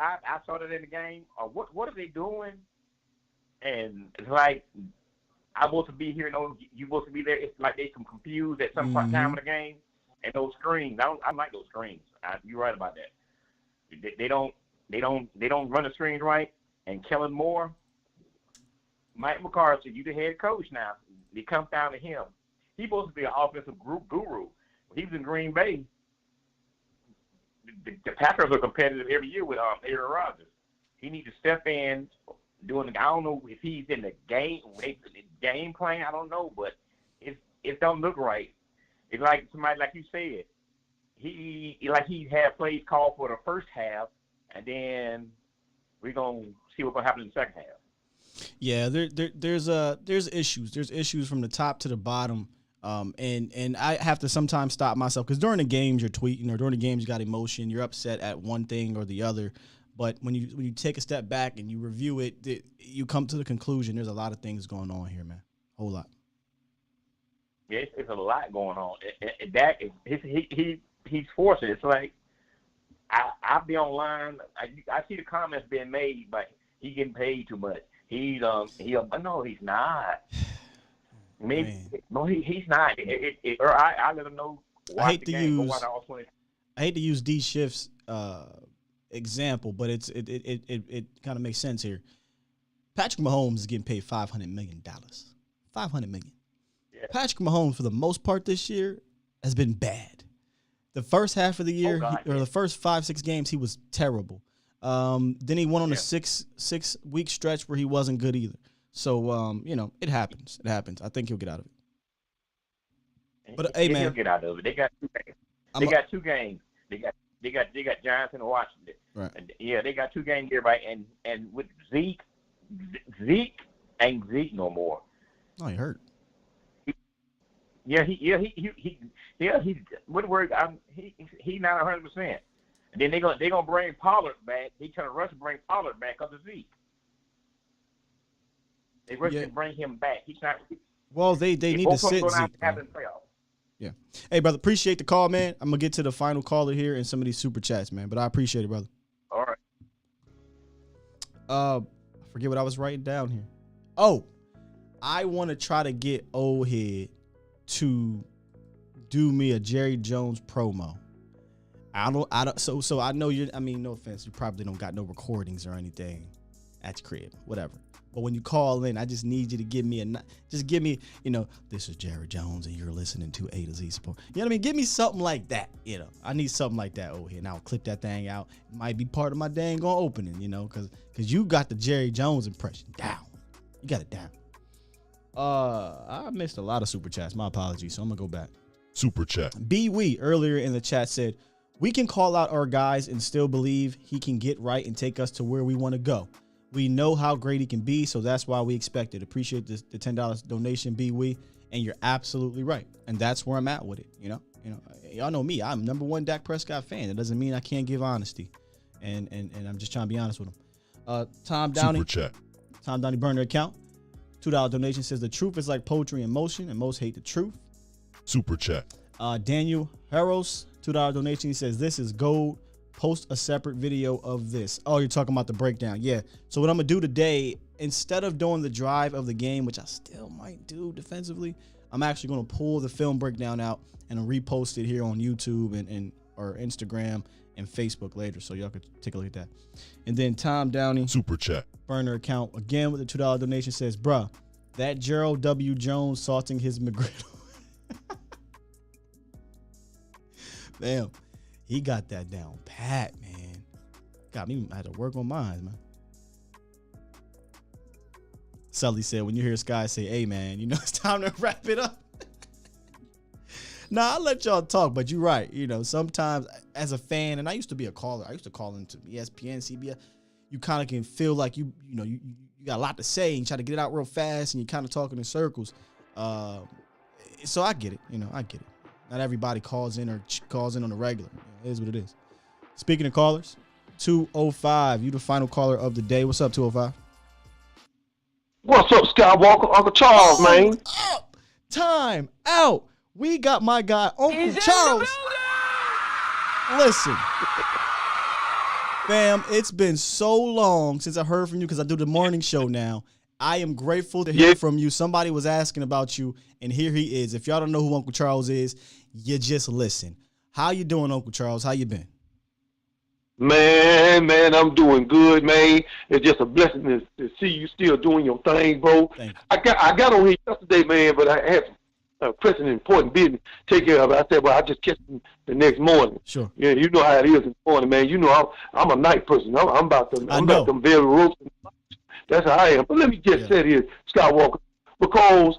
that in the game. What are they doing? And it's like, I'm supposed to be here. No, you're supposed to be there. It's like they some confused at some time of the game. And those screens, I like those screens. You're right about that. They don't run the screens right. And Kellen Moore, Mike McCarthy, you the head coach now. It comes down to him. He's supposed to be an offensive group guru. When he was in Green Bay, the Packers are competitive every year with Aaron Rodgers. He needs to step in, doing. I don't know if he's in the game plan. I don't know, but it don't look right. It's like somebody like you said. He had plays called for the first half, and then we're gonna see what's gonna happen in the second half. Yeah, there's issues. There's issues from the top to the bottom. And I have to sometimes stop myself because during the games you're tweeting or during the games you got emotion, you're upset at one thing or the other. But when you take a step back and you review it, you come to the conclusion there's a lot of things going on here, man. Whole lot. Yeah, it's a lot going on. He's forcing. It's like I'll be online. I see the comments being made, but he getting paid too much. No, he's not. Maybe no, he's not. I let him know. I hate to use D Shift's example, but it kind of makes sense here. Patrick Mahomes is getting paid $500 million. $500 million. Yeah. Patrick Mahomes, for the most part this year, has been bad. The first half of the year, or the first 5-6 games, he was terrible. Then he went on a six week stretch where he wasn't good either. So it happens. It happens. I think he'll get out of it. But hey, man, he'll get out of it. They got 2 games. They got 2 games. They got Giants and Washington. Right. And, they got 2 games here, right? And with Zeke ain't Zeke no more. Oh, he hurt. He what the word? He not 100%. And then they gonna bring Pollard back. They trying to rush to bring Pollard back because of Zeke. They rush to bring him back. He's not. Well, they need to sit Zeke. Yeah. Hey, brother, appreciate the call, man. I'm gonna get to the final caller here and some of these super chats, man. But I appreciate it, brother. All right. I forget what I was writing down here. Oh, I want to try to get Old Head to do me a Jerry Jones promo. I don't. So I know you. I mean, no offense, you probably don't got no recordings or anything at your crib, whatever. But when you call in, I just need you to give me this is Jerry Jones and you're listening to A to Z Sport. You know what I mean? Give me something like that. I need something like that over here. And I'll clip that thing out. It might be part of my dang on opening, because you got the Jerry Jones impression down. You got it down. I missed a lot of super chats. My apologies. So I'm gonna go back. Super chat. B Wee earlier in the chat said, "We can call out our guys and still believe he can get right and take us to where we want to go. We know how great he can be, so that's why we expect it." Appreciate the $10 donation, B Wee, and you're absolutely right. And that's where I'm at with it. Y'all know me. I'm #1 Dak Prescott fan. It doesn't mean I can't give honesty, and I'm just trying to be honest with him. Tom Downey. Super chat. Tom Downey burner account. $2 donation says the truth is like poetry in motion, and most hate the truth. Super chat. Daniel Harros, $2 donation. He says this is gold. Post a separate video of this. Oh, you're talking about the breakdown. Yeah. So what I'm going to do today, instead of doing the drive of the game, which I still might do defensively, I'm actually going to pull the film breakdown out and repost it here on YouTube and or Instagram and Facebook later. So y'all could take a look at that. And then Tom Downey. Super chat. Burner account again with the $2 donation says, bruh, that Gerald W. Jones salting his McGriddle. Damn. He got that down pat, man. Got me. I had to work on mine, man. Sully said, when you hear Sky say, hey, man, it's time to wrap it up. Nah, I'll let y'all talk, but you're right. Sometimes as a fan, and I used to be a caller. I used to call into ESPN, CBS. You kind of can feel like you got a lot to say and you try to get it out real fast and you're kind of talking in circles. So I get it. I get it. Not everybody calls in on the regular. It is what it is. Speaking of callers, 205. You the final caller of the day. What's up, 205? What's up, Skywalker? Uncle Charles, man. Up. Time out. We got my guy, Uncle Charles. Listen. Fam, it's been so long since I heard from you because I do the morning show now. I am grateful to hear from you. Somebody was asking about you, and here he is. If y'all don't know who Uncle Charles is, you just listen. How you doing, Uncle Charles? How you been? Man, I'm doing good, man. It's just a blessing to see you still doing your thing, bro. Thank you. I got on here yesterday, man, but I had pressing important business to take care of it. I said, well, I just catch them the next morning. Sure. Yeah, you know how it is in the morning, man. I'm a night person. I'm about them very ropes. That's how I am. But let me just say this, Skywalker, because,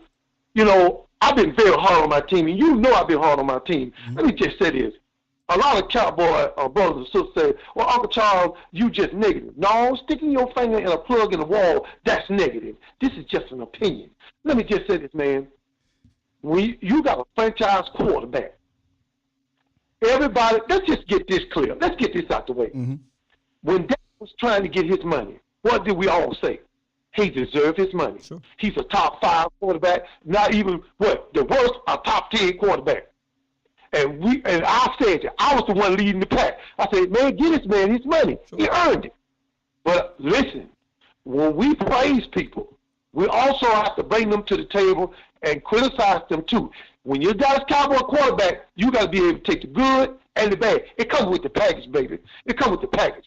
I've been very hard on my team, and I've been hard on my team. Mm-hmm. Let me just say this. A lot of Cowboy brothers and sisters say, well, Uncle Charles, you just negative. No, sticking your finger in a plug in the wall, that's negative. This is just an opinion. Let me just say this, man. When you got a franchise quarterback, everybody, let's just get this clear. Let's get this out the way. Mm-hmm. When Dak was trying to get his money, what did we all say? He deserved his money. Sure. He's a top 5 quarterback, not even the worst, a top 10 quarterback. And I said it. I was the one leading the pack. I said, man, get this man his money. Sure. He earned it. But listen, when we praise people, we also have to bring them to the table and criticize them too. When you're Dallas Cowboy quarterback, you got to be able to take the good and the bad. It comes with the package, baby. It comes with the package.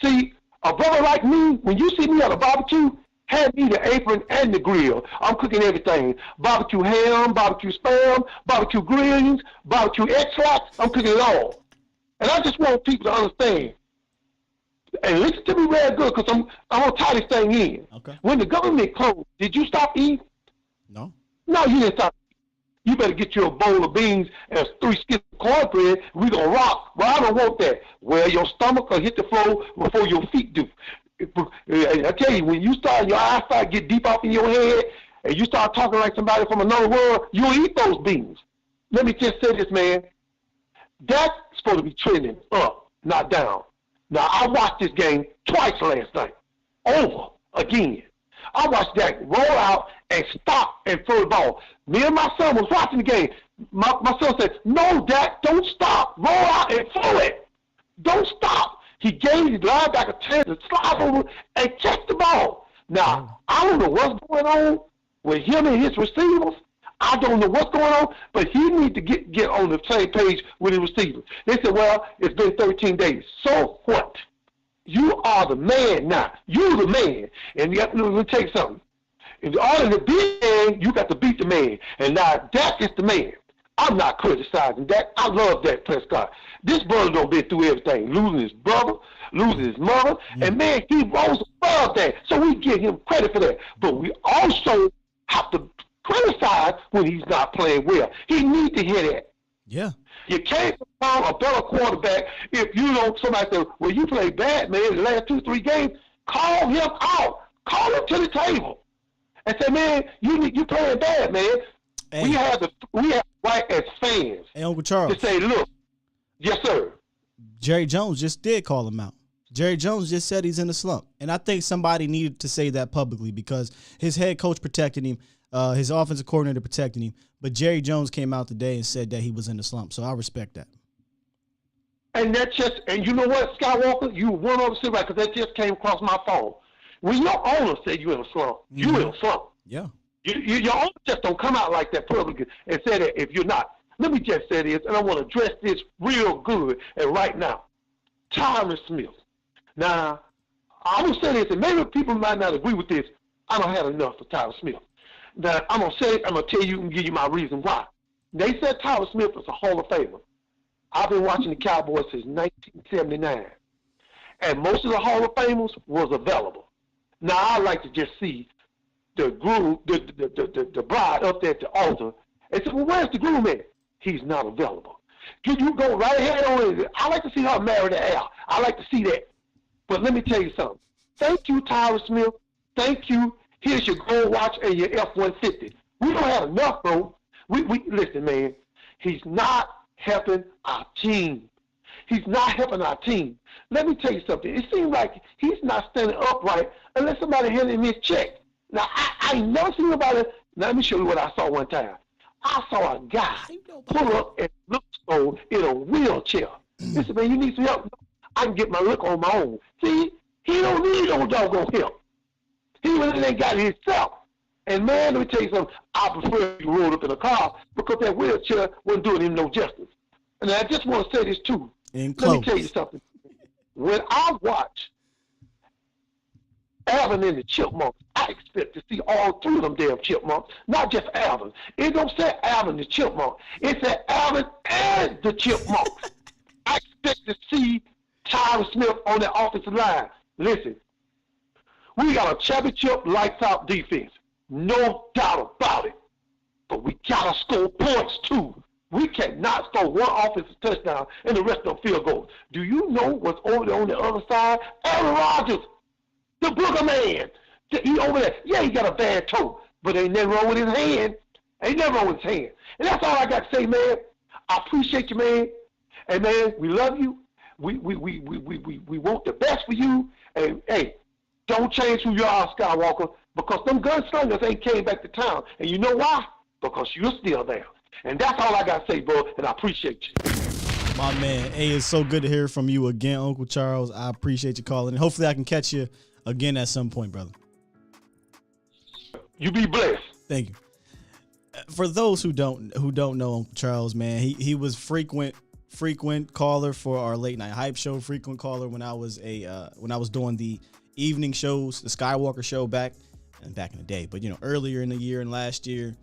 See, a brother like me, when you see me at a barbecue, hand me the apron and the grill. I'm cooking everything. Barbecue ham, barbecue spam, barbecue greens, barbecue X-Lax. I'm cooking it all. And I just want people to understand, And listen to me real good, because I'm gonna tie this thing in. Okay. When the government closed, did you stop eating? No. No, you didn't stop. You better get you a bowl of beans and 3 skips of cornbread. We gonna rock. Well, I don't want that. Well, your stomach will hit the floor before your feet do. I tell you, when your eyes start get deep up in your head, and you start talking like somebody from another world, you'll eat those beans. Let me just say this, man. That's supposed to be trending up, not down. Now, I watched this game twice last night. Over again. I watched Dak roll out and stop and throw the ball. Me and my son was watching the game. My son said, no, Dak, don't stop. Roll out and throw it. Don't stop. He gave his linebacker a chance to slide over and catch the ball. Now, I don't know what's going on with him and his receivers. I don't know what's going on, but he needs to get on the same page with his receivers. They said, well, it's been 13 days. So what? You are the man now. You're the man. And you have to take something. In order to be a man, you got to beat the man. And now Dak is the man. I'm not criticizing Dak. I love Dak Prescott. This brother done been through everything. Losing his brother, losing his mother. And, man, he rose above that. So we give him credit for that. But we also have to criticize when he's not playing well. He needs to hear that. Yeah. You can't become a better quarterback if you don't. Somebody say, well, you played bad, man, the last 2-3 games. Call him out. Call him to the table. And say, man, you playing bad, man. Hey. We have the right as fans. Hey, Uncle Charles. To say, look, yes, sir. Jerry Jones just did call him out. Jerry Jones just said he's in a slump. And I think somebody needed to say that publicly because his head coach protected him. His offensive coordinator protected him, but Jerry Jones came out today and said that he was in the slump. So I respect that. And you know what, Skywalker, you one over the right because that just came across my phone. When your owner said you in a slump, you in a slump. Yeah. Your owner just don't come out like that publicly and say that if you're not. Let me just say this, and I want to address this real good and right now. Tyron Smith. Now, I will say this, and maybe people might not agree with this. I don't have enough for Tyron Smith. Now, I'm going to tell you and give you my reason why. They said Tyler Smith is a Hall of Famer. I've been watching the Cowboys since 1979. And most of the Hall of Famers was available. Now, I like to just see the groom, the bride up there at the altar and say, well, where's the groom at? He's not available. Can you go right ahead on it? I like to see her marry to Al. I like to see that. But let me tell you something. Thank you, Tyler Smith. Thank you. Here's your gold watch and your F-150. We don't have enough, bro. We listen, man. He's not helping our team. He's not helping our team. Let me tell you something. It seems like he's not standing upright unless somebody handed him his check. Now, I never seen nobody. Now, let me show you what I saw one time. I saw a guy pull up and look so in a wheelchair. Listen, man, you need some help. I can get my look on my own. See, he don't need no doggone help. He really ain't got it himself. And, man, let me tell you something. I prefer you rolled up in a car because that wheelchair wasn't doing him no justice. And I just want to say this, too. Let me tell you something. When I watch Alvin and the Chipmunks, I expect to see all 3 of them damn chipmunks, not just Alvin. It don't say Alvin the Chipmunk. It said Alvin and the Chipmunks. I expect to see Tyler Smith on the offensive line. Listen, we got a championship lights-out defense. No doubt about it. But we got to score points, too. We cannot score one offensive touchdown and the rest of them field goals. Do you know what's over there on the other side? Aaron Rodgers, the booger man. He over there. Yeah, he got a bad toe, but ain't nothing wrong with his hand. Ain't nothing wrong with his hand. And that's all I got to say, man. I appreciate you, man. And, man, we love you. We want the best for you. And, hey, don't change who you are, Skywalker, because them gunslingers ain't came back to town. And you know why? Because you're still there. And that's all I got to say, bro, and I appreciate you. My man, hey, it's so good to hear from you again, Uncle Charles. I appreciate you calling, and hopefully I can catch you again at some point, brother. You be blessed. Thank you. For those who don't know Uncle Charles, man, he was frequent caller for our late night hype show, frequent caller when I was doing the evening shows, the Skywalker show back in the day, but earlier in the year and last year.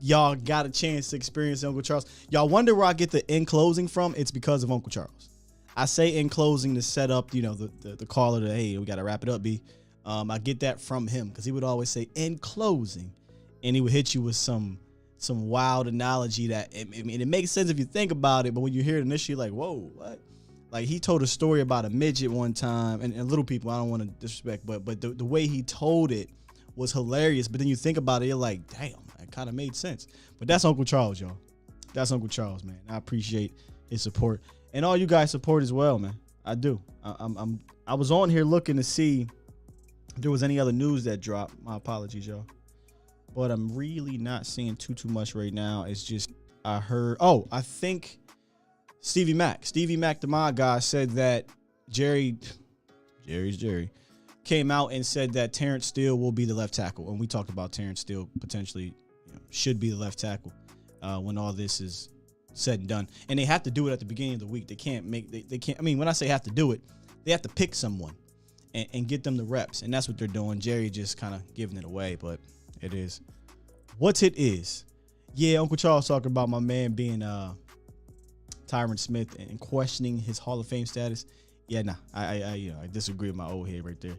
Y'all got a chance to experience Uncle Charles. Y'all wonder where I get the in closing from? It's because of Uncle Charles. I say in closing to set up, the caller to, hey, we got to wrap it up, B. I get that from him because he would always say in closing, and he would hit you with some wild analogy that, it makes sense if you think about it, but when you hear it initially, like, whoa, what? Like, he told a story about a midget one time, and little people, I don't want to disrespect, but the way he told it was hilarious. But then you think about it, you're like, damn, that kind of made sense. But that's Uncle Charles, y'all. That's Uncle Charles, man. I appreciate his support. And all you guys support as well, man. I do. I was on here looking to see if there was any other news that dropped. My apologies, y'all. But I'm really not seeing too much right now. It's just, I think Stevie Mack, the mod guy, said that Jerry's Jerry, came out and said that Terrence Steele will be the left tackle. And we talked about Terrence Steele potentially should be the left tackle when all this is said and done. And they have to do it at the beginning of the week. They can't, I mean, when I say have to do it, they have to pick someone and get them the reps. And that's what they're doing. Jerry just kind of giving it away, but it is what it is. Yeah, Uncle Charles talking about my man being Tyron Smith and questioning his Hall of Fame status. Yeah, nah, I disagree with my old head right there.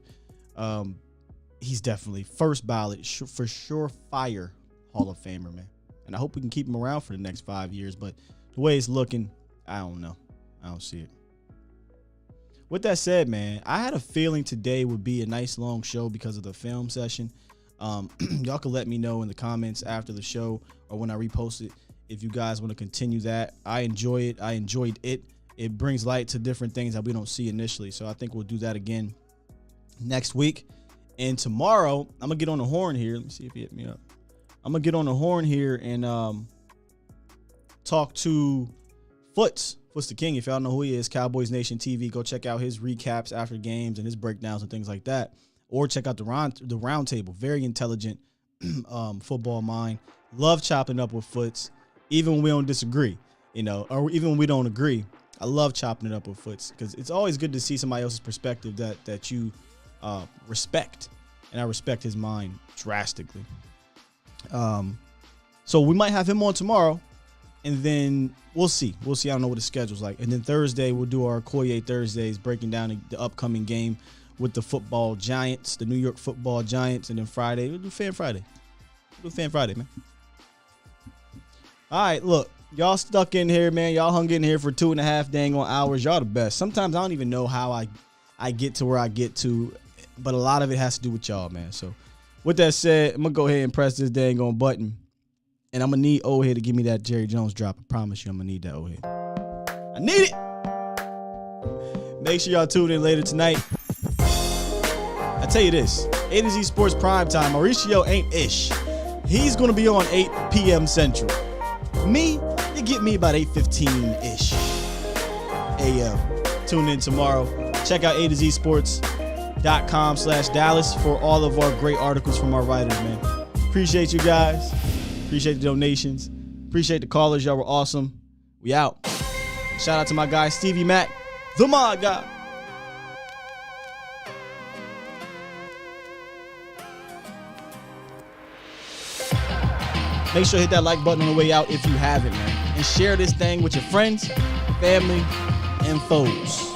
He's definitely first ballot for sure, fire Hall of Famer, man. And I hope we can keep him around for the next 5 years. But the way it's looking, I don't know. I don't see it. With that said, man, I had a feeling today would be a nice long show because of the film session. Y'all can let me know in the comments after the show or when I repost it if you guys want to continue that. I enjoy it. I enjoyed it. It brings light to different things that we don't see initially. So I think we'll do that again next week. And tomorrow, I'm going to get on the horn here. Let me see if he hit me up. I'm going to get on the horn here and talk to Foots the King. If y'all know who he is, Cowboys Nation TV. Go check out his recaps after games and his breakdowns and things like that. Or check out the round table. Very intelligent football mind. Love chopping up with Foots, even when we don't disagree, or even when we don't agree. I love chopping it up with Foots because it's always good to see somebody else's perspective that you respect. And I respect his mind drastically. So we might have him on tomorrow, and then we'll see. I don't know what the schedule's like. And then Thursday, we'll do our Koye Thursdays, breaking down the upcoming game with the football giants, the New York football giants. And then Friday, we'll do Fan Friday. Man. All right, look, y'all stuck in here, man. Y'all hung in here for 2.5 dang on hours. Y'all the best. Sometimes I don't even know how I get to where I get to, but a lot of it has to do with y'all, man. So with that said, I'm going to go ahead and press this dang on button, and I'm going to need old head to give me that Jerry Jones drop. I promise you I'm going to need that old head. I need it. Make sure y'all tune in later tonight. I tell you this, A to Z Sports Primetime, Mauricio ain't ish. He's going to be on 8 p.m. Central. Me, you get me about 8:15-ish a.m. Tune in tomorrow. Check out A to Z Sports.com/Dallas for all of our great articles from our writers, man. Appreciate you guys. Appreciate the donations. Appreciate the callers. Y'all were awesome. We out. Shout out to my guy, Stevie Mack, the mod guy. Make sure to hit that like button on the way out if you haven't, man. And share this thing with your friends, family, and foes.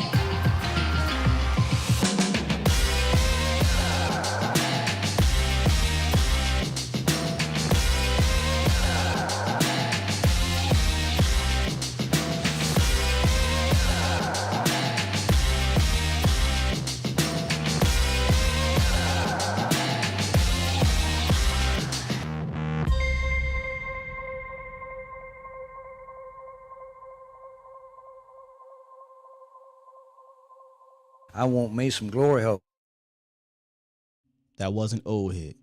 I want me some glory hole. That wasn't old head.